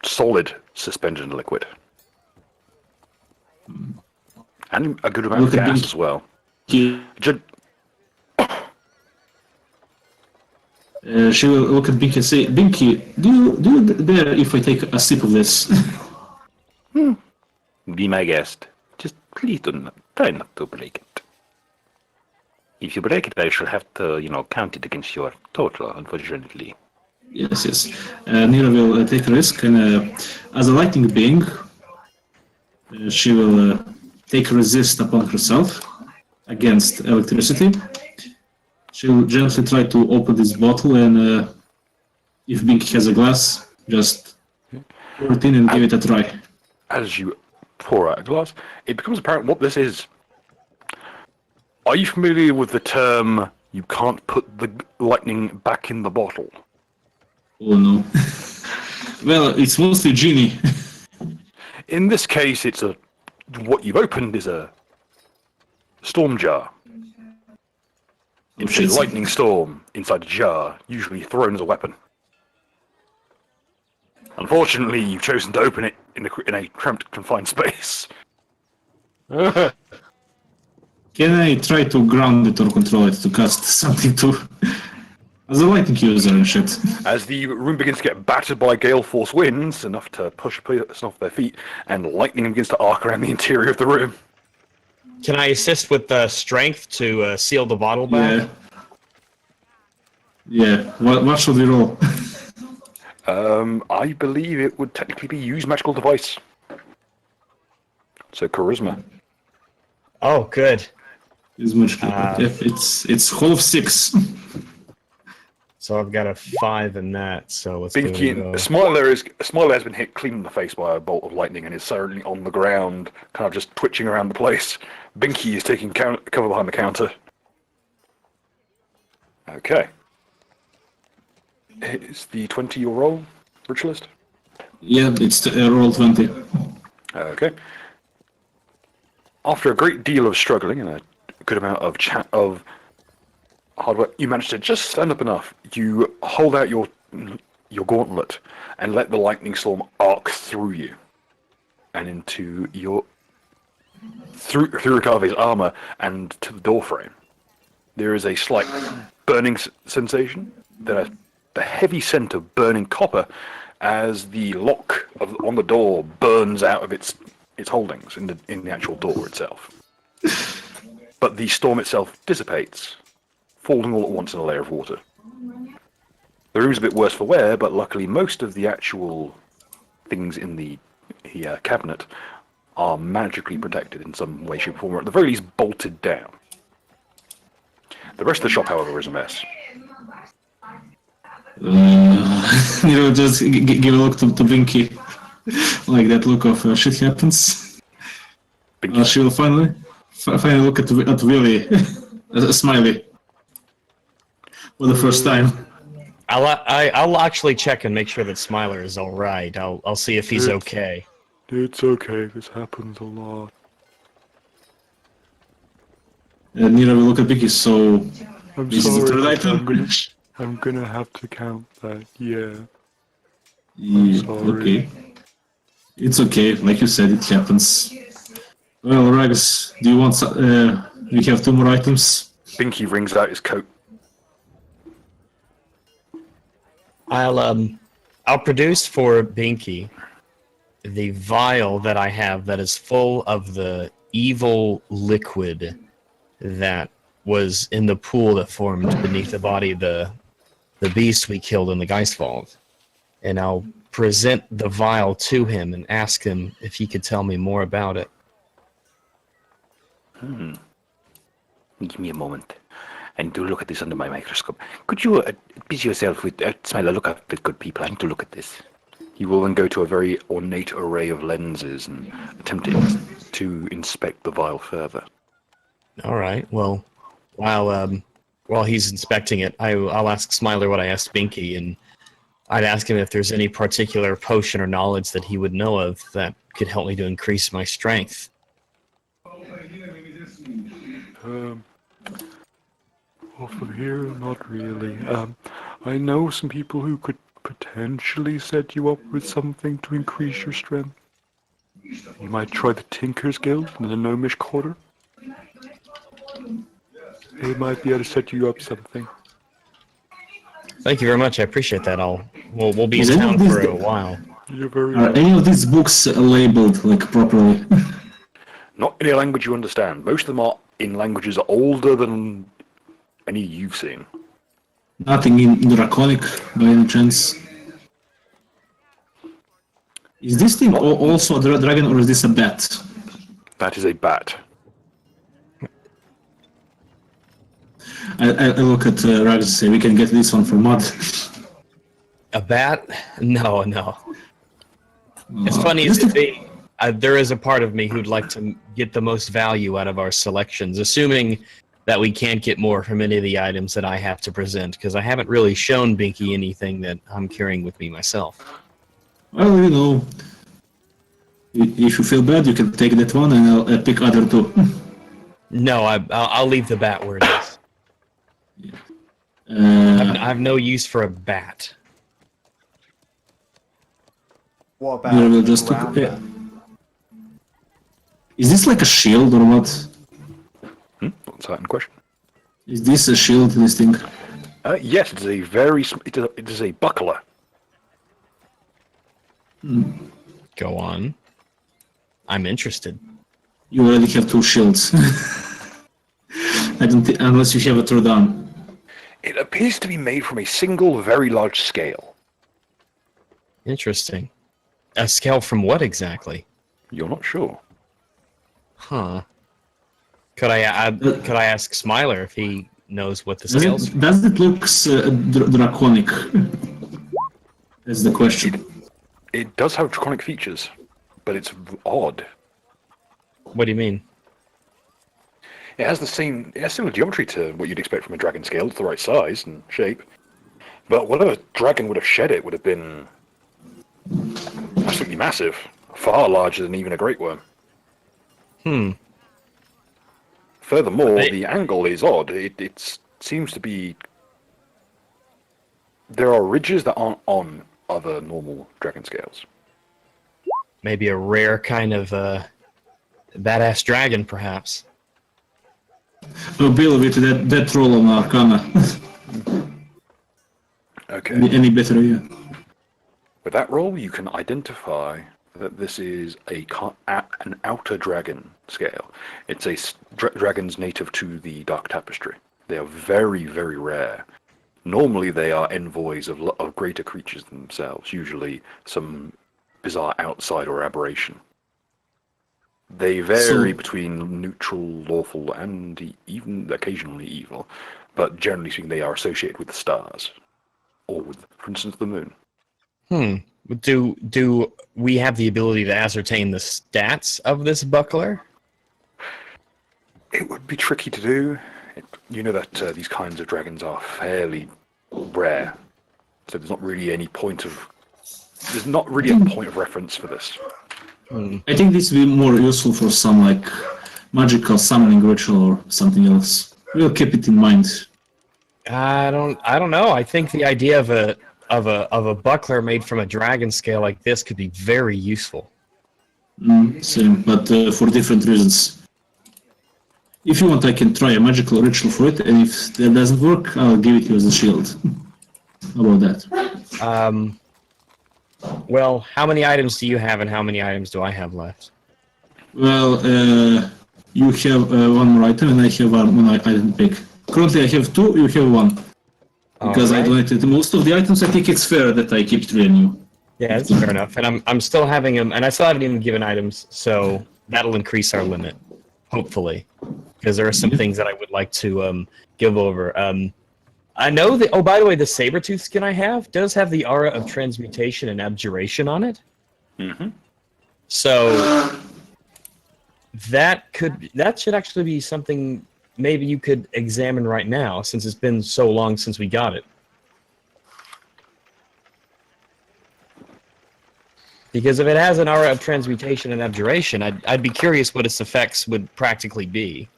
solid suspension liquid. And a good amount of Look at gas Binky. as well. She will look at Binky and say, Binky, do you dare if I take a sip of this? Be my guest. Just please try not to break it. If you break it, I shall have to, count it against your total, unfortunately. Yes. Nira will take a risk, and as a lightning being, she will take resist upon herself against electricity. She will gently try to open this bottle, and if Binky has a glass, just pour it in and give it a try. As you pour out a glass, it becomes apparent what this is. Are you familiar with the term, you can't put the lightning back in the bottle? Oh no. Well, it's mostly genie. In this case, what you've opened is a storm jar. It's a lightning storm inside a jar, usually thrown as a weapon. Unfortunately, you've chosen to open it in a cramped, confined space. Can I try to ground it or control it to cast something to... As a lightning user and shit. As the room begins to get battered by gale force winds, enough to push a person off their feet, and lightning begins to arc around the interior of the room. Can I assist with strength to seal the bottle back? Yeah. What should we roll? I believe it would technically be use magical device. So charisma. Oh, good. Is much it's whole of 6. So I've got a 5 in that. So let's go. Smiler has been hit clean in the face by a bolt of lightning and is certainly on the ground, kind of just twitching around the place. Binky is taking cover behind the counter. Okay. Is the 20 your roll, Ritualist? Yeah, it's roll 20. Okay. After a great deal of struggling and a good amount of hard work, you manage to just stand up enough. You hold out your gauntlet and let the lightning storm arc through you and into through Rikave's armor and to the door frame. There is a slight burning sensation, then a heavy scent of burning copper as the lock on the door burns out of its holdings in the actual door itself. But the storm itself dissipates, falling all at once in a layer of water. The room's a bit worse for wear, but luckily most of the actual things in the cabinet are magically protected in some way, shape, or form, or at the very least bolted down. The rest of the shop, however, is a mess. Just give a look to Binky. Like that look of shit happens. She will finally look at Willy, Smiley, for the first time. I'll actually check and make sure that Smiler is all right. I'll see if he's okay. It's okay. This happens a lot. Nira will look at Binky. So, I'm this is the third sorry. item. I'm gonna have to count that. Yeah. Okay. It's okay. Like you said, it happens. Well, Ragus, do you want? We have 2 more items. Binky wrings out his coat. I'll produce for Binky the vial that I have that is full of the evil liquid that was in the pool that formed beneath the body of the beast we killed in the Geistwald. And I'll present the vial to him and ask him if he could tell me more about it. Give me a moment. And do look at this under my microscope. Could you busy yourself with Smiler, look up with good people. I need to look at this. He will then go to a very ornate array of lenses and attempt to inspect the vial further. All right. Well, while he's inspecting it, I'll ask Smiler what I asked Binky, and I'd ask him if there's any particular potion or knowledge that he would know of that could help me to increase my strength. Over here, not really. I know some people who could potentially set you up with something to increase your strength. You might try the Tinker's Guild in the Gnomish Quarter. They might be able to set you up something. Thank you very much. I appreciate that. We'll be in town for a while. You're very Are any of these books labeled like properly? Not in a language you understand. Most of them are in languages older than any you've seen. Nothing in Draconic by any chance? Is this thing also a dragon or is this a bat? That is a bat. I look at Rags and say, we can get this one for Mud. A bat? No. It's funny as it be. There is a part of me who'd like to get the most value out of our selections, assuming that we can't get more from any of the items that I have to present, because I haven't really shown Binky anything that I'm carrying with me myself. Well, you know, if you feel bad, you can take that one and I'll pick other two. No, I'll leave the bat where it is. I have no use for a bat. What about we'll just Is this like a shield or what? What's that in question? Is this a shield, this thing? Yes, it is a very. It is a buckler. Go on. I'm interested. You already have two shields. I don't think, unless you have a third arm. It appears to be made from a single, very large scale. Interesting. A scale from what exactly? You're not sure. Huh. Could I ask Smiler if he knows what the scales? Does it look draconic? That's the question. It does have draconic features, but it's odd. What do you mean? It has similar geometry to what you'd expect from a dragon scale. It's the right size and shape. But whatever dragon would have shed it would have been absolutely massive. Far larger than even a great worm. Furthermore, the angle is odd. It seems to be... There are ridges that aren't on other normal dragon scales. Maybe a rare kind of badass dragon, perhaps. Oh, Bill, with that roll on Arcana. Okay. Any better, yeah. With that roll, you can identify that this is an outer dragon scale. It's a dragons native to the Dark Tapestry. They are very, very rare. Normally, they are envoys of greater creatures than themselves, usually some bizarre outside or aberration. They vary between neutral, lawful, and even occasionally evil, but generally speaking, they are associated with the stars, or with, for instance, the moon. Do we have the ability to ascertain the stats of this buckler? It would be tricky to do. You know that these kinds of dragons are fairly rare, so there's not really any point of reference for this. I think this will be more useful for some like magical summoning ritual or something else. We'll keep it in mind. I don't know. I think the idea of a buckler made from a dragon scale like this could be very useful. Same, but for different reasons. If you want, I can try a magical ritual for it, and if that doesn't work, I'll give it to you as a shield. How about that? Well, how many items do you have, and how many items do I have left? Well, you have one more item, and I have one item pick. Currently, I have 2. You have 1. Because I donated most of the items, I think it's fair that I keep 3 and you. Yeah, that's fair enough. And I'm still having them, and I still haven't even given items, so that'll increase our limit, hopefully. Because there are some things that I would like to give over. I know that. Oh, by the way, the Sabertooth skin I have does have the aura of transmutation and abjuration on it. Mm-hmm. So that should actually be something maybe you could examine right now, since it's been so long since we got it. Because if it has an aura of transmutation and abjuration, I'd be curious what its effects would practically be.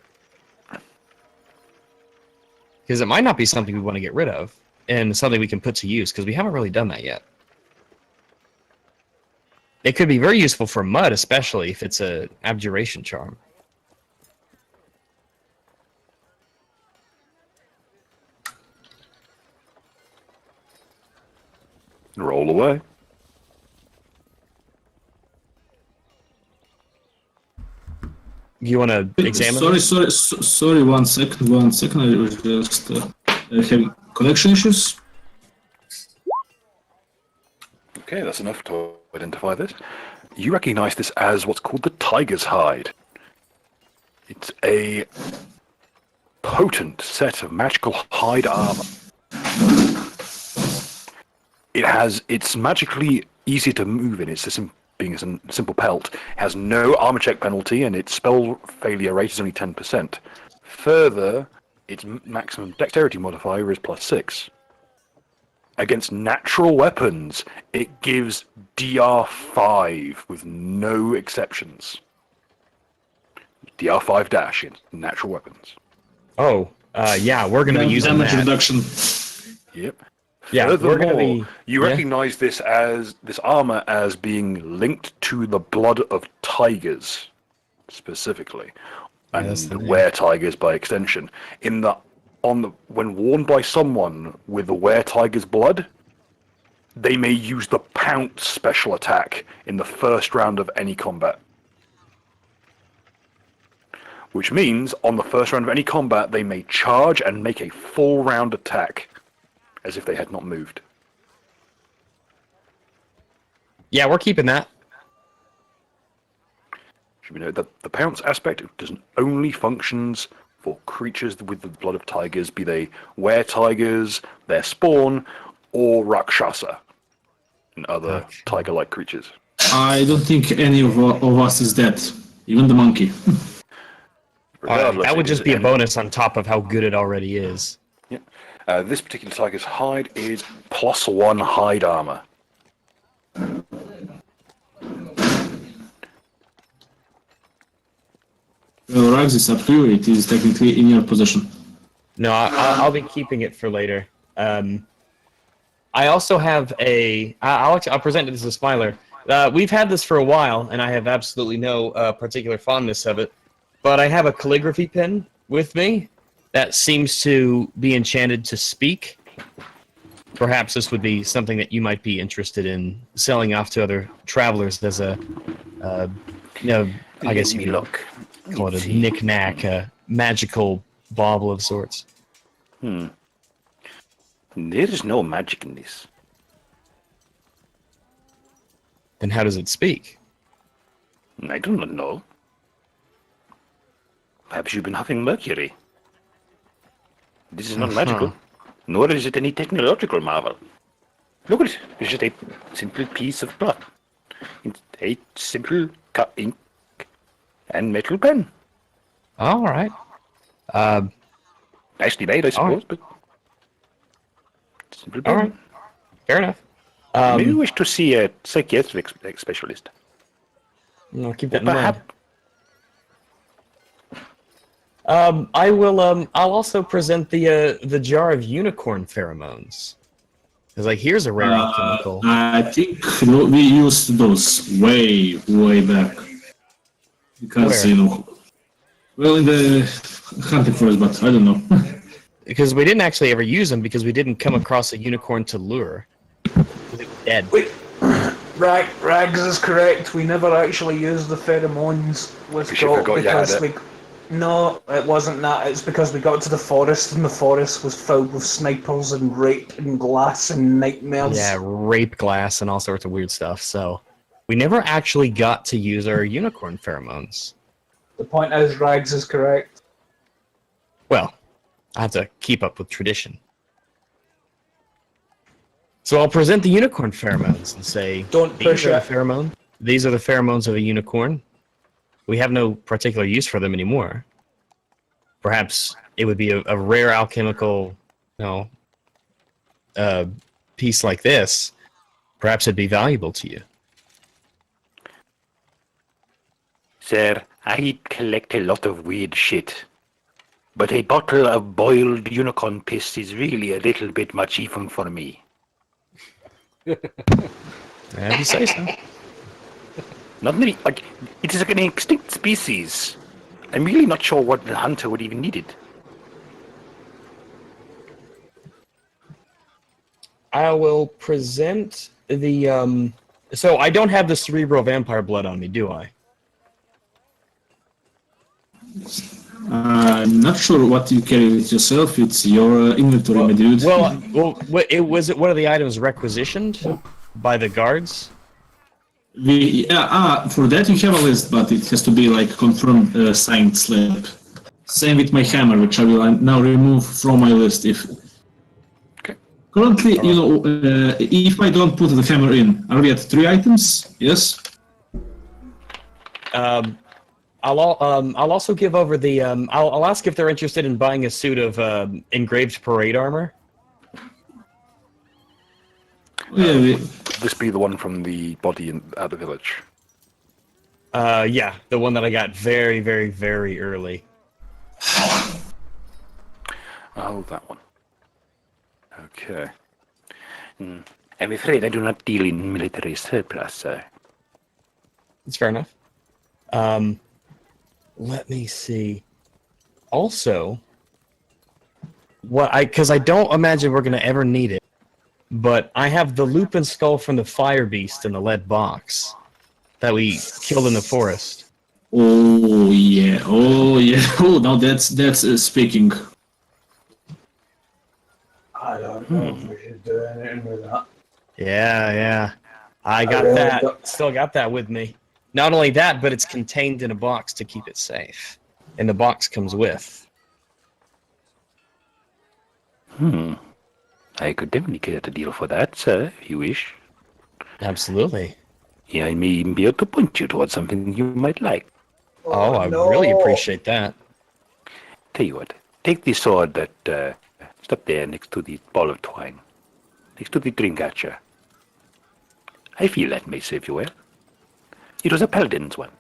Because it might not be something we want to get rid of, and something we can put to use, because we haven't really done that yet. It could be very useful for mud, especially if it's a abjuration charm. Roll away. You want to examine? Sorry. 1 second. 1 second. I was just having connection issues. Okay, that's enough to identify this. You recognize this as what's called the Tiger's Hide. It's a potent set of magical hide armor. It's magically easy to move in. Being a simple pelt, has no armor check penalty, and its spell failure rate is only 10%. Further, its maximum dexterity modifier is +6. Against natural weapons, it gives DR5 with no exceptions. DR5 dash in natural weapons. Oh, yeah, we're going to be using that. Reduction. Yep. Yeah, we're going to be. You recognize this armor as being linked to the blood of tigers, specifically, and were-tigers by extension. When worn by someone with the were-tiger's blood, they may use the Pounce special attack in the first round of any combat. Which means, on the first round of any combat, they may charge and make a full round attack, as if they had not moved. Yeah, we're keeping that. Should we note that the Pounce aspect only functions for creatures with the blood of tigers, be they were-tigers, their spawn, or Rakshasa, and other tiger-like creatures. I don't think any of us is dead, even the monkey. That would just be a bonus on top of how good it already is. Yeah. This particular tiger's hide is +1 hide armor. Well, Rags, it's up to you. It is technically in your possession. No, I'll be keeping it for later. I also have I'll present it as a Smiler. We've had this for a while, and I have absolutely no particular fondness of it. But I have a calligraphy pen with me that seems to be enchanted to speak. Perhaps this would be something that you might be interested in selling off to other travelers as a, I guess you could call it a knick-knack, a magical bauble of sorts. There is no magic in this. Then how does it speak? I do not know. Perhaps you've been huffing mercury. This is not magical, nor is it any technological marvel. Look at it. It's just a simple piece of cloth. It's a simple ink and metal pen. All right. Nicely made, I suppose, but simple pen. All right. Fair enough. Maybe you wish to see a psychiatric specialist. I'll keep that in mind. I will. I'll also present the jar of unicorn pheromones. Because here's a rare chemical. I think we used those way back. Because well, in the hunting forest, but I don't know. Because we didn't actually ever use them because we didn't come across a unicorn to lure. It was dead. Wait, Rags is correct. We never actually used the pheromones with Doc because No, it wasn't that. It's because we got to the forest, and the forest was filled with snipers and rape and glass and nightmares. Yeah, rape glass and all sorts of weird stuff. So we never actually got to use our unicorn pheromones. The point is, Rags is correct. Well, I have to keep up with tradition. So I'll present the unicorn pheromones and say, Don't push these are it. the pheromone. These are the pheromones of a unicorn. We have no particular use for them anymore. Perhaps it would be a rare alchemical, piece like this. Perhaps it'd be valuable to you. Sir, I collect a lot of weird shit. But a bottle of boiled unicorn piss is really a little bit much even for me. Have you say so? Not really, like, it is like an extinct species. I'm really not sure what the hunter would even need it. I will present the, so I don't have the cerebral vampire blood on me, do I? I'm not sure what you carry with yourself. It's your inventory, my dude. Well, one of the items requisitioned by the guards? For that you have a list, but it has to be like confirmed signed slip. Same with my hammer, which I will now remove from my list. Currently, if I don't put the hammer in, are we at 3 items? Yes. I'll also give over the I'll ask if they're interested in buying a suit of engraved parade armor. This be the one from the body at the village. Yeah, the one that I got very, very, very early. Oh, that one. Okay. I'm afraid I do not deal in military surplus, sir. That's fair enough. Let me see. Also, because I don't imagine we're going to ever need it, but I have the lupin skull from the fire beast in the lead box that we killed in the forest. Oh yeah! Oh, now that's speaking. I don't know if we should do anything with that. Yeah. I got really that. Still got that with me. Not only that, but it's contained in a box to keep it safe. And the box comes with. I could definitely get a deal for that, sir, if you wish. Absolutely. Yeah, I may even be able to point you towards something you might like. Oh, I really appreciate that. Tell you what, take the sword that is up there next to the ball of twine, next to the drink archer. I feel that may serve you well. It was a paladin's one.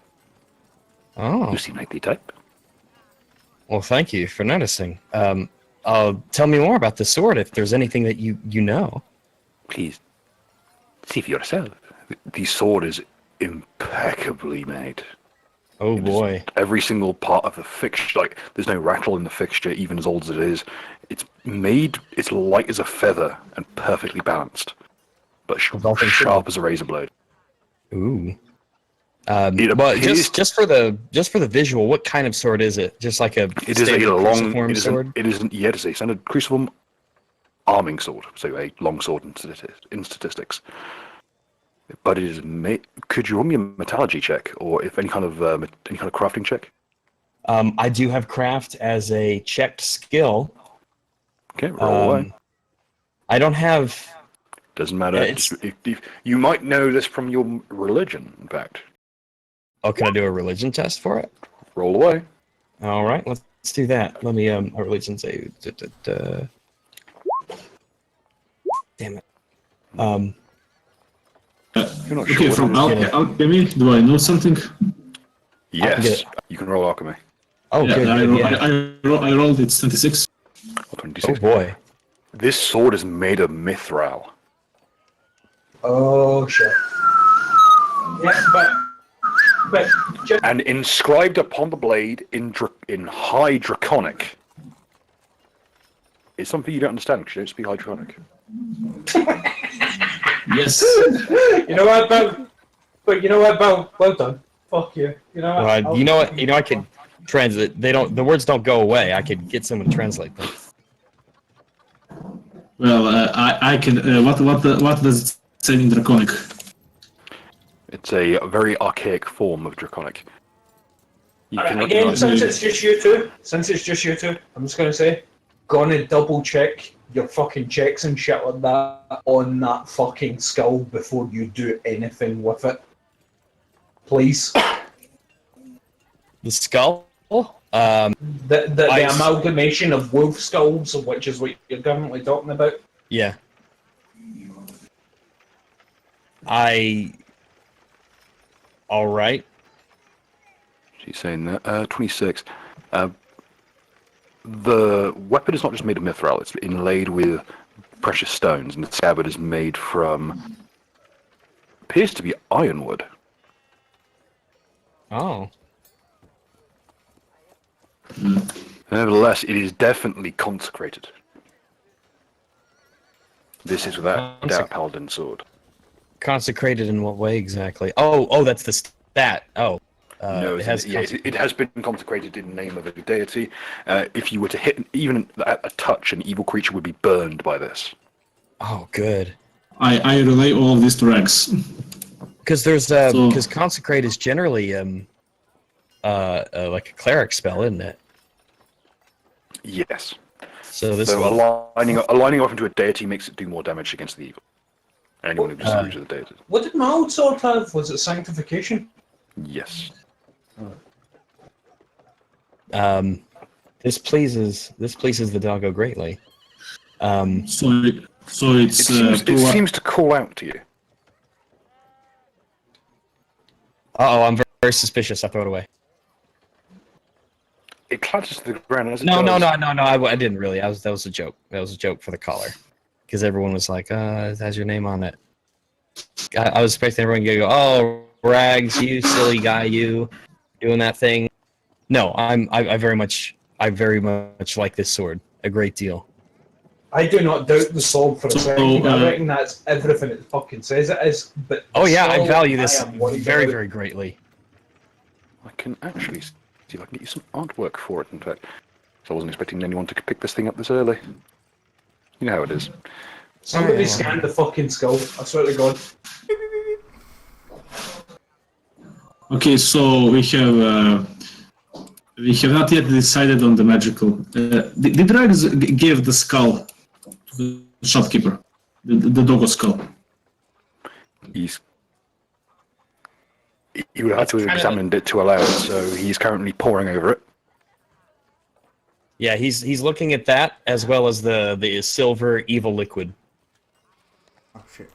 Oh. You seem like the type. Well, thank you for noticing. Tell me more about the sword if there's anything that you know. Please, see for yourself. The sword is impeccably made. Oh boy. Every single part of the fixture, like, there's no rattle in the fixture, even as old as it is. It's light as a feather and perfectly balanced. But sharp as a razor blade. Ooh. But just for the visual, what kind of sword is it? Just like a It is a long sword? It is a standard cruciform arming sword, so a long sword in statistics. But it is made. Could you roll me a metallurgy check, or if any kind of crafting check? I do have craft as a checked skill. Okay, roll away. I don't have. Doesn't matter. You might know this from your religion, in fact. Oh, can I do a religion test for it? Roll away. All right, let's do that. Let me a religion save. Damn it. Okay, from alchemy, do I know something? Yes, you can roll alchemy. Oh, yeah, good. I rolled. It's 26. 26. Oh boy. This sword is made of mithril. Oh shit. Yeah, but and inscribed upon the blade in High Draconic is something you don't understand because you don't speak High Draconic. Yes. You know what, Bo? But you know what, Bo? Well done. Fuck you. You know what? You know what? I could translate. They don't. The words don't go away. I could get someone to translate them. Well, I can. What does it say in Draconic? It's a very archaic form of Draconic. You can Again, recognize since it's just you two, I'm just gonna say, gonna double check your fucking checks and shit like that on that fucking skull before you do anything with it. Please. The skull? The amalgamation of wolf skulls, which is what you're currently talking about. Yeah. All right. She's saying that. 26. The weapon is not just made of mithril, it's inlaid with precious stones, and the scabbard is made from... appears to be ironwood. Oh. Nevertheless, it is definitely consecrated. This is without doubt Paladin's sword. Consecrated in what way exactly? Oh, that's the stat. Oh. No, it has been consecrated in the name of a deity. If you were to hit even a touch, an evil creature would be burned by this. Oh, good. I relay all of this to Rex. Because because consecrate is generally like a cleric spell, isn't it? Yes. So aligning off into a deity makes it do more damage against the evil. Anyone who disagrees with the deity. What did my old sword have? Was it sanctification? Yes. This pleases the doggo greatly. It seems to call out to you. Uh-oh, I'm very suspicious. I throw it away. It clatters to the ground as it No, does. I didn't really. That was a joke. That was a joke for the caller. Because everyone was like, it has your name on it. I was expecting everyone to go, oh, Rags, you silly guy, you doing that thing. No, I very much like this sword a great deal. I do not doubt the sword for a second. I reckon that's everything it fucking says it is. But Oh yeah, I value I this am worried very, about. very greatly. I can actually see if I can get you some artwork for it, in fact. So I wasn't expecting anyone to pick this thing up this early. You know how it is. Somebody scanned the fucking skull. I swear to God. Okay, so we have not yet decided on the magical. Did Rex give the skull to the shopkeeper? The doggo skull? He would have to have examined it to allow it, so he's currently poring over it. Yeah, he's looking at that as well as the silver evil liquid. Oh shit.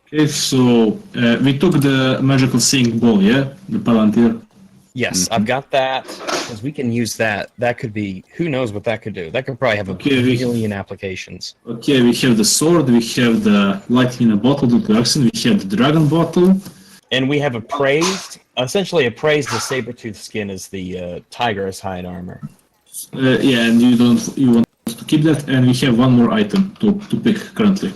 Okay, so we took the magical singing ball, yeah? The Palantir. Yes, I've got that, because we can use that. That could be, who knows what that could do. That could probably have a million applications. Okay, we have the sword, we have the lightning in a bottle, the vaccine, we have the dragon bottle. And we have essentially appraised the saber-tooth skin as the tiger's hide armor. Yeah, and you want to keep that, and we have one more item to pick currently.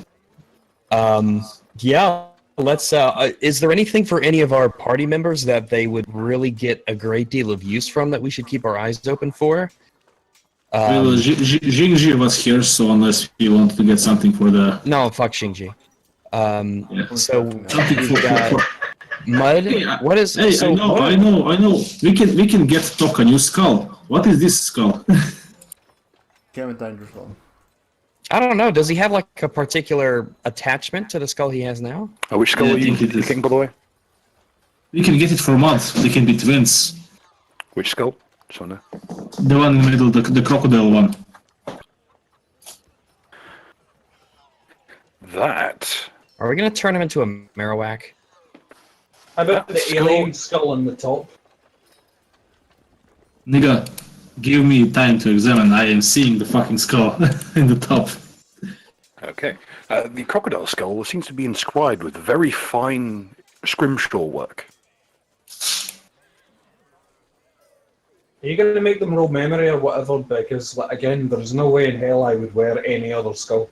Yeah, let's. Is there anything for any of our party members that they would really get a great deal of use from that we should keep our eyes open for? Well, Jingji was here, so unless you want to get something for the... No, fuck Xingji. So something we've got Mud. What is? Hey, so I know. We can get Tok a new skull. What is this skull? Get him a dangerous one. I don't know. Does he have like a particular attachment to the skull he has now? Oh, which skull are you thinking, by the way? We can get it for mods. They can be twins. Which skull? So no. The one in the middle, the crocodile one. That. Are we gonna turn him into a Marowak? How about the alien skull on the top? Nigga, give me time to examine. I am seeing the fucking skull in the top. Okay. The crocodile skull seems to be inscribed with very fine scrimshaw work. Are you going to make them roll memory or whatever? Because, like, again, there's no way in hell I would wear any other skull.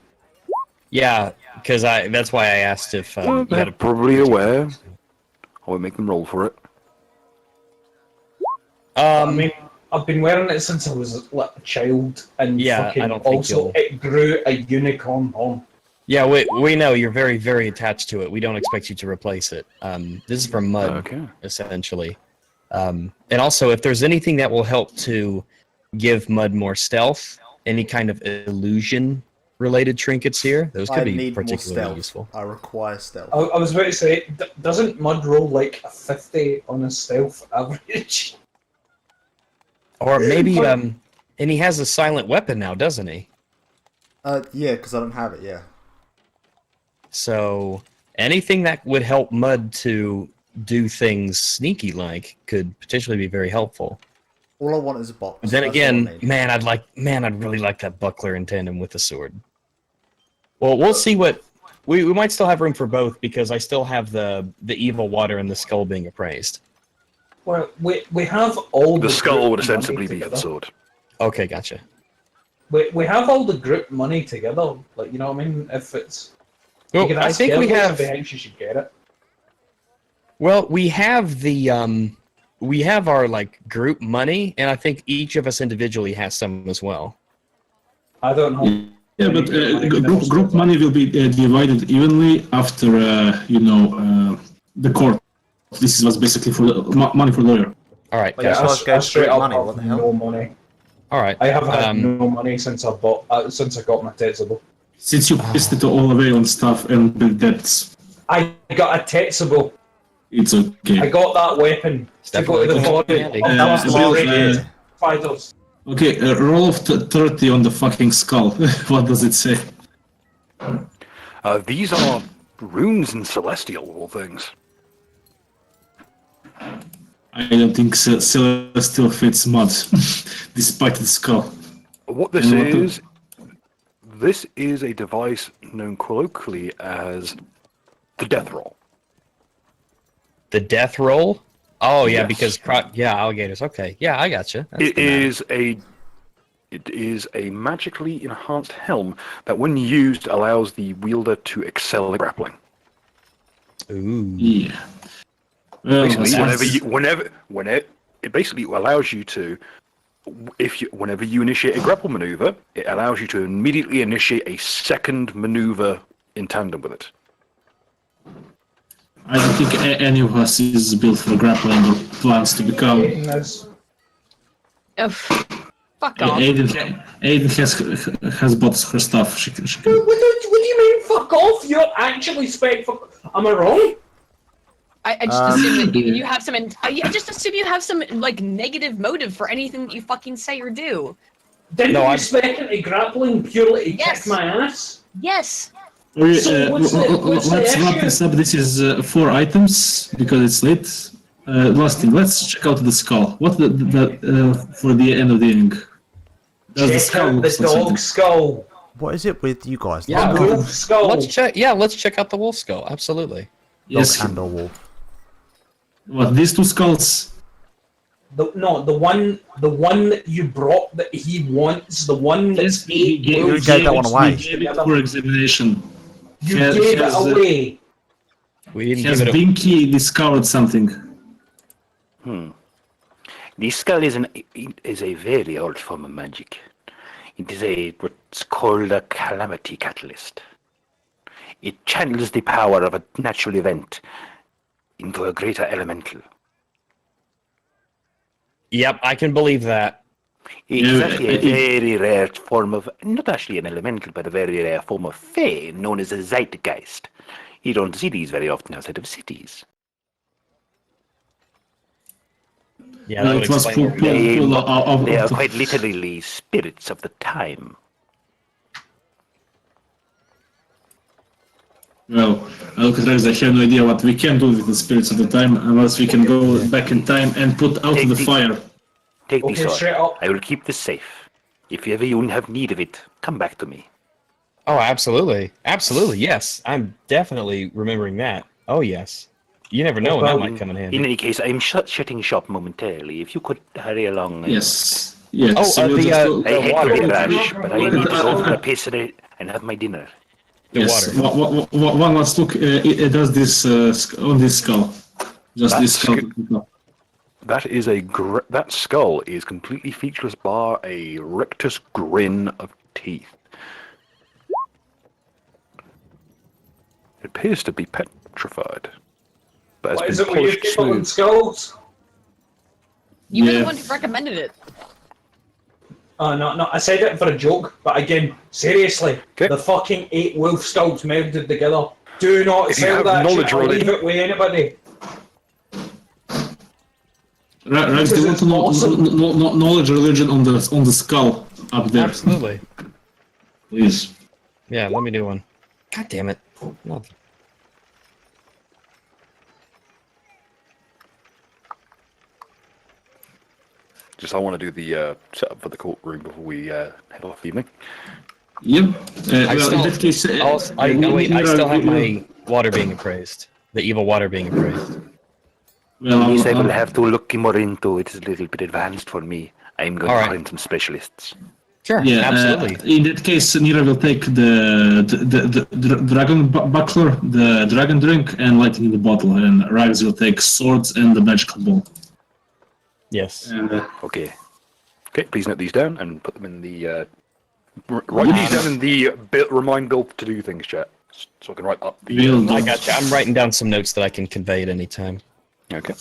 Yeah, because that's why I asked if Well, you they're had a probably aware. I won't make them roll for it. I mean, I've been wearing it since I was like a child, and Yeah, fucking I don't think also you'll- it grew a unicorn horn. Yeah, we know you're very, very attached to it. We don't expect you to replace it. This is from Mud, essentially. And also, if there's anything that will help to give Mud more stealth, any kind of illusion-related trinkets here, those could I be need more particularly stealth. useful. I require stealth. I was about to say, doesn't Mud roll like a 50 on his stealth average? Or maybe, and he has a silent weapon now, doesn't he? Yeah, because I don't have it. Yeah. So anything that would help Mud to do things sneaky-like could potentially be very helpful. All I want is a box. But then That's all I again, need. I'd really like that buckler in tandem with the sword. Well, we'll see what we might still have room for both because I still have the evil water and the skull being appraised. Well, we have all The skull group would ostensibly money be for the together. sword. Okay, gotcha. We have all the group money together. Like, you know what I mean? If it's, Well, you can I ask think we Gervais have. if he thinks you should get it. Well, we have the we have our like group money, and I think each of us individually has some as well. I don't know. Yeah, but group money will be divided evenly after, the court. This was basically for the money for lawyer. All right, Like, gotcha. I straight up money, have what the hell? no money. All right. I have had no money since I got my Tetsubo. Since you pissed it all away on stuff and built debts, I got a Tetsubo. it's okay. I got that weapon to go to the body of those Bill, fighters. Okay, roll of 30 on the fucking skull. What does it say? These are runes in Celestial, of all things. I don't think Celestial fits Mud, despite the skull. What this this is a device known colloquially as the death roll. The death roll? Oh yeah, Yes. because alligators. Okay, yeah, I gotcha. That's It is a magically enhanced helm that, when used, allows the wielder to excel at grappling. Ooh. Yeah. Basically, whenever it basically allows you to, whenever you initiate a grapple maneuver, it allows you to immediately initiate a second maneuver in tandem with it. I don't think any of us is built for grappling or plans to become. Fuck off. Aiden has bought her stuff. She can. What do you mean, fuck off? You're actually am I wrong? I just assume that you have some. I just assume you have some like negative motive for anything that you fucking say or do. Didn't you spec into grappling purely to kick my ass? Yes. So what's the Let's wrap issue? this up. This is 4 items because it's late. Last thing, let's check out the skull. What for the end of the evening? Does the Check skull out look the like something? dog skull. What is it with you guys? Yeah, The wolf skull. let's check. Yeah, let's check out the wolf skull. Absolutely. Yes. Dog and a wolf. What, these 2 skulls? The one that you brought that he wants, the one that's He gave it for examination. You gave it away. We didn't Has give it. Binky discovered something? The skull is a very old form of magic. It is what's called a calamity catalyst. It channels the power of a natural event into a greater elemental. Yep, I can believe that. It's actually a very rare form of, not actually an elemental, but a very rare form of fae known as a zeitgeist. You don't see these very often outside of cities. Yeah, that would it was explain full of They are quite literally spirits of the time. Well, Alcatraz, I have no idea what we can do with the spirits of the time unless we can go back in time and put out the fire. Take Okay, this straight sword. up. I will keep this safe. If ever you have need of it, come back to me. Oh, absolutely, absolutely. Yes, I'm definitely remembering that. Oh yes. You never know when that might come in handy. In any case, I'm shutting shop momentarily. If you could hurry along. Yes. Yes. Oh, we'll the just go- I hate water. to be rash, but I need to go for a piece and have my dinner. Yes. One last look. It does this on this skull. Just this skull. that is that skull is completely featureless, bar a rictus grin of teeth. It appears to be petrified. But What has is been it with you polished people in smooth. skulls? You were Yeah. the one who recommended it. Oh, no, I said it for a joke, but again, seriously, the fucking 8 wolf skulls melded together. Do not If you sell have that knowledge, shit or Roddy. leave it with anybody. Rags, do you want to know knowledge religion on the skull up there? Absolutely. Please. Yeah, let me do one. God damn it. No. Just I want to do the setup for the courtroom before we head off for the evening. Yep. I Well, still, in that case, I still have my water being appraised. The evil water being appraised. Well, Yes, I will have to look more into it. It's a little bit advanced for me. I'm going to find some specialists. Sure, Yeah, absolutely. In that case, Nira will take the dragon buckler, the dragon drink, and lightning in the bottle, and Rags will take swords and the magical ball. Yes. Okay. Okay, please note these down and put them in the... write these down in the remind Bill to do things, chat. So I can write up the... I got you. I'm writing down some notes that I can convey at any time. Okay.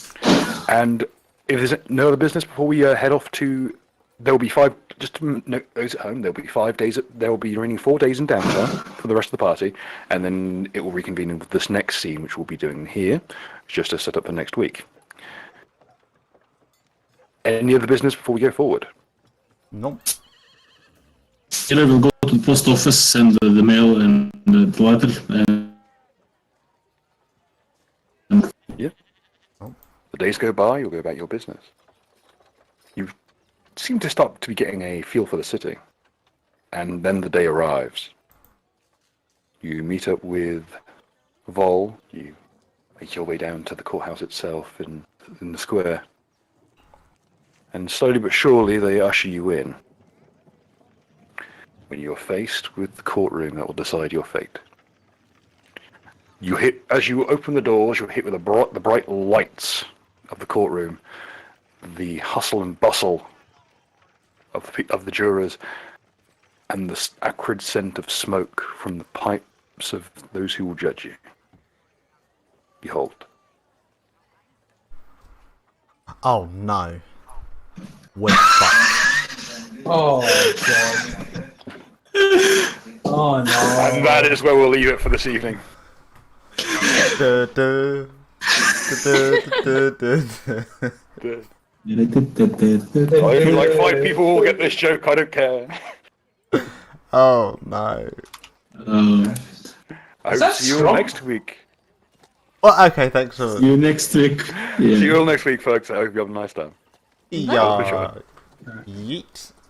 And if there's no other business before we head off to... There will be 5... Just to note those at home, there will be 5 days... There will be remaining 4 days in downtown for the rest of the party. And then it will reconvene with this next scene, which we'll be doing here, just to set up for next week. Any other business before we go forward? Nope. Nira will go to the post office, send the mail and the letter, and Yeah. The days go by, you'll go about your business. You seem to start to be getting a feel for the city. And then the day arrives. You meet up with Vol, you make your way down to the courthouse itself in the square. And slowly but surely they usher you in. When you're faced with the courtroom that will decide your fate. As you open the doors, you're hit with the bright lights of the courtroom, the hustle and bustle of the jurors, and the acrid scent of smoke from the pipes of those who will judge you. Behold. Oh no. We're fucked. Oh, God. Oh, no. And that is where we'll leave it for this evening. I feel like 5 people will get this joke, I don't care. Oh no. I hope to see you all next week. Well, okay, thanks for... See you next week. See you all next week, folks. I hope you have a nice time. Yeah. Yeet.